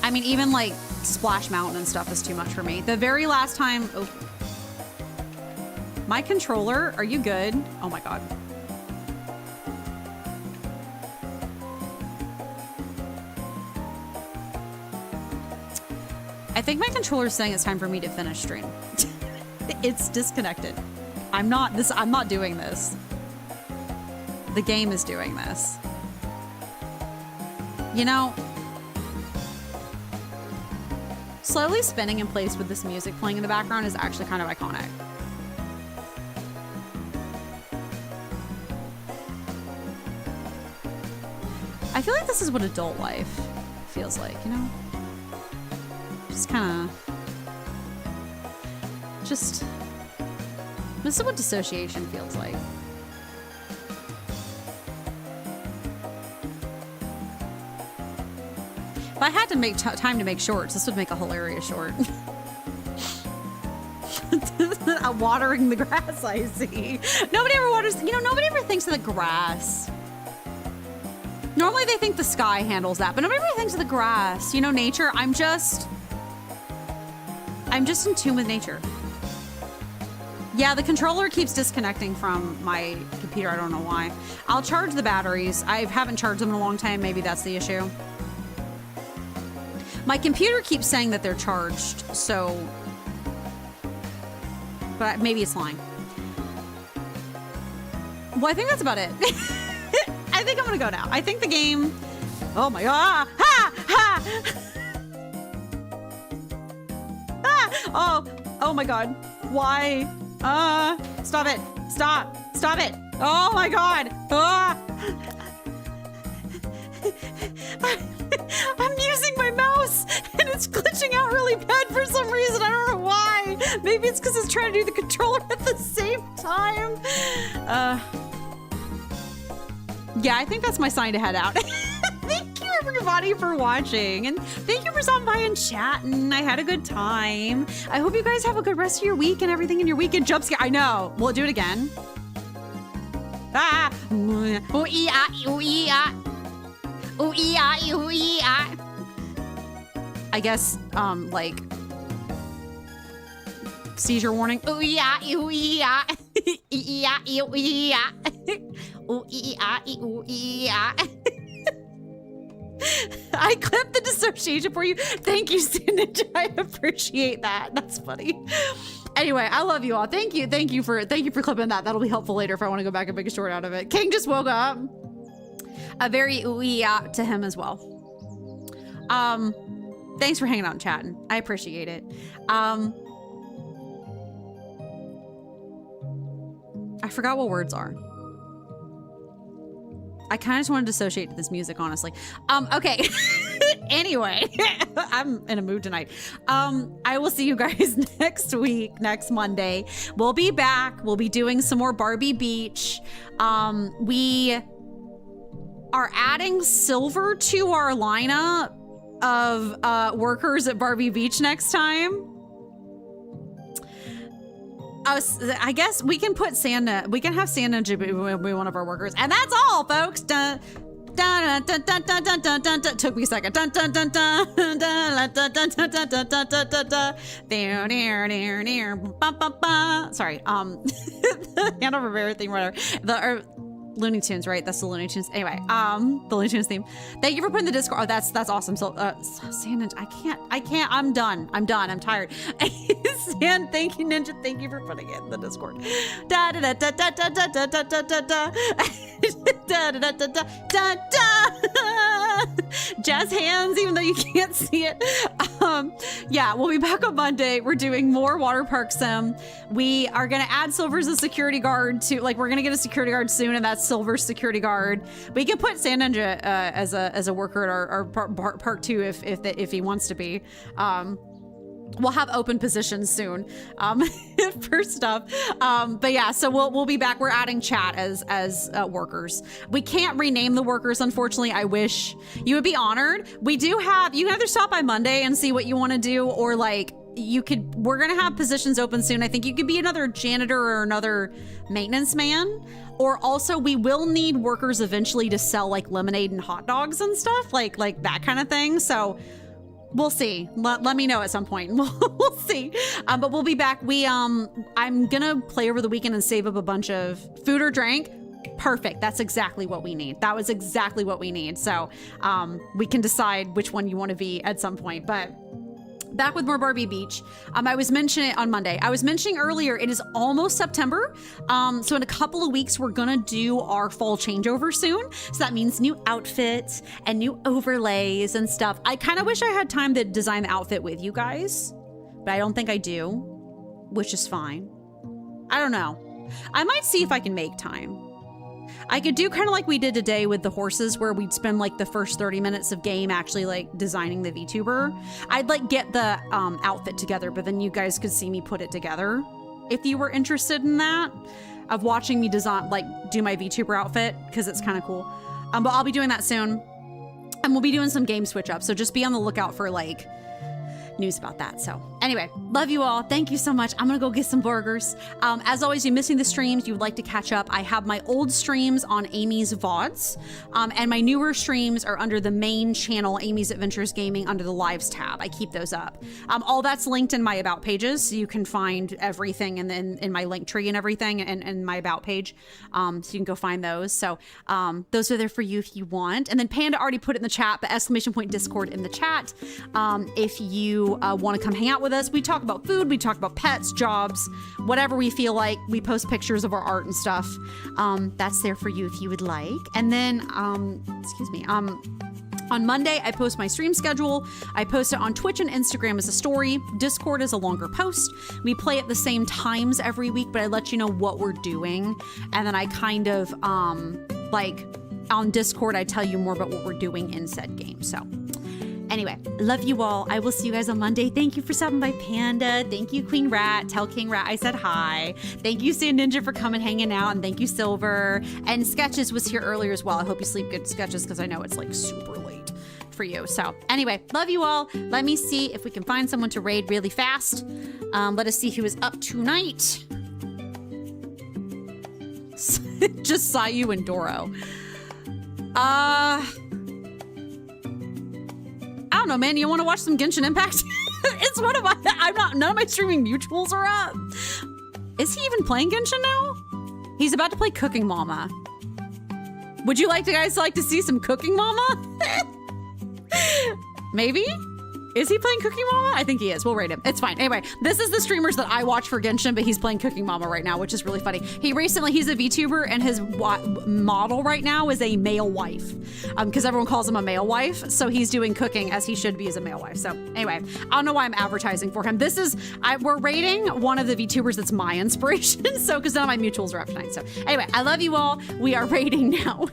I mean, even like Splash Mountain and stuff is too much for me. The very last time, oh, my controller, are you good? Oh my God. I think my controller is saying it's time for me to finish stream. It's disconnected. I'm not doing this. The game is doing this. You know, slowly spinning in place with this music playing in the background is actually kind of iconic. I feel like this is what adult life feels like, you know? Just kind of... This is what dissociation feels like. If I had to make time to make shorts, this would make a hilarious short. Watering the grass, I see. Nobody ever waters, you know, nobody ever thinks of the grass. Normally they think the sky handles that, but nobody ever thinks of the grass. You know, nature, I'm just in tune with nature. Yeah, the controller keeps disconnecting from my computer. I don't know why. I'll charge the batteries. I haven't charged them in a long time. Maybe that's the issue. My computer keeps saying that they're charged, so... But maybe it's lying. Well, I think that's about it. I think I'm gonna go now. I think the game... Oh my god! Ha! Ha! Ah! Oh my god. Why? Stop it. Stop. Stop it. Oh my god. I'm using my mouse and it's glitching out really bad for some reason. I don't know why. Maybe it's because it's trying to do the controller at the same time. Yeah, I think that's my sign to head out. Thank you everybody for watching, and thank you for stopping by and chatting. I had a good time. I hope you guys have a good rest of your week and everything in your weekend. Jump scare. I know. We'll do it again. Ah. Ooh, ee, ah, ooh, ee, ah. Ooh, ee, ah, ooh, ee, ah. I guess, like, seizure warning. Ooh, ee, ah, ooh, ee, ah. Ee, ah, ooh, ee, ah. Ooh, ee, ah, ooh, ee, ah. I clipped the dissociation for you. Thank you, Ninja. I appreciate that. That's funny. Anyway, I love you all. Thank you for clipping that. That'll be helpful later if I want to go back and make a short out of it. King just woke up. A very ooh-ee-ah to him as well. Thanks for hanging out and chatting. I appreciate it. I forgot what words are. I kind of just want to dissociate to this music, honestly. Okay. Anyway, I'm in a mood tonight. I will see you guys next week, next Monday. We'll be back. We'll be doing some more Barbie Beach. We are adding Silver to our lineup of workers at Barbie Beach next time. I guess we can put Santa. We can have Santa be one of our workers, and that's all, folks. Dun, dun, dun, dun, dun, dun, dun, dun, dun. Took me a second. Dun, dun, dun, dun, dun, dun, dun, dun, dun, dun, dun, dun, dun, dun, dun. There, there, there, there. Sorry. Hanover Bear thing, whatever. Looney Tunes, right? That's the Looney Tunes. Anyway, the Looney Tunes theme. Thank you for putting the Discord. Oh, that's awesome. So, Sand Ninja, I can't. I'm done. I'm tired. Sand, thank you, Ninja. Thank you for putting it in the Discord. Da da da da da da da da da da da da da da da da da. Jazz hands, even though you can't see it. Yeah, we'll be back on Monday. We're doing more water park sim. We are gonna add Silver as a security guard to, like, we're gonna get a security guard soon, and that's Silver's security guard. We can put Sand Ninja as a worker at our park too, if he wants to be. We'll have open positions soon for stuff. But yeah, so we'll be back. We're adding chat as workers. We can't rename the workers, unfortunately. I wish. You would be honored. We do have, you can either stop by Monday and see what you want to do, or like we're going to have positions open soon. I think you could be another janitor or another maintenance man. Or also we will need workers eventually to sell like lemonade and hot dogs and stuff, like that kind of thing. So we'll see. Let me know at some point. We'll see. But we'll be back. I'm gonna play over the weekend and save up a bunch of food or drink. Perfect. That's exactly what we need. That was exactly what we need. So we can decide which one you want to be at some point. But back with more Barbie Beach. I was mentioning it on Monday. I was mentioning earlier, it is almost September. So in a couple of weeks, we're gonna do our fall changeover soon. So that means new outfits and new overlays and stuff. I kind of wish I had time to design the outfit with you guys, but I don't think I do, which is fine. I don't know. I might see if I can make time. I could do kind of like we did today with the horses, where we'd spend like the first 30 minutes of game actually like designing the VTuber. I'd like get the outfit together, but then you guys could see me put it together if you were interested in that, of watching me design, like do my VTuber outfit, because it's kind of cool. But I'll be doing that soon, and we'll be doing some game switch up. So just be on the lookout for like news about that. So anyway, love you all. Thank you so much. I'm gonna go get some burgers. As always, you're missing the streams, you would like to catch up, I have my old streams on Amy's VODs, and my newer streams are under the main channel, Amy's Adventures Gaming, under the lives tab. I keep those up. All that's linked in my about pages, so you can find everything in my link tree and everything, and my about page, so you can go find those. So those are there for you if you want. And then Panda already put it in the chat, but !Discord in the chat if you want to come hang out with us. We talk about food, we talk about pets, jobs, whatever we feel like. We post pictures of our art and stuff. That's there for you if you would like. And then, on Monday, I post my stream schedule. I post it on Twitch and Instagram as a story. Discord is a longer post. We play at the same times every week, but I let you know what we're doing. And then I kind of, like, on Discord, I tell you more about what we're doing in said game. So anyway, love you all. I will see you guys on Monday. Thank you for stopping by, Panda. Thank you, Queen Rat. Tell King Rat I said hi. Thank you, Sand Ninja, for coming hanging out. And thank you, Silver. And Sketches was here earlier as well. I hope you sleep good, Sketches, because I know it's like super late for you. So anyway, love you all. Let me see if we can find someone to raid really fast. Let us see who is up tonight. Just Sayu and Doro. I don't know, man. You want to watch some Genshin Impact? It's one of my, none of my streaming mutuals are up. Is he even playing Genshin now? He's about to play Cooking Mama. Would you guys like to see some Cooking Mama? Maybe? Is he playing Cooking Mama? I think he is. We'll rate him. It's fine. Anyway, this is the streamers that I watch for Genshin, but he's playing Cooking Mama right now, which is really funny. He's a VTuber, and his model right now is a male wife, because everyone calls him a male wife. So he's doing cooking as he should be as a male wife. So anyway, I don't know why I'm advertising for him. We're rating one of the VTubers that's my inspiration. So, because none of my mutuals are up tonight. So anyway, I love you all. We are rating now.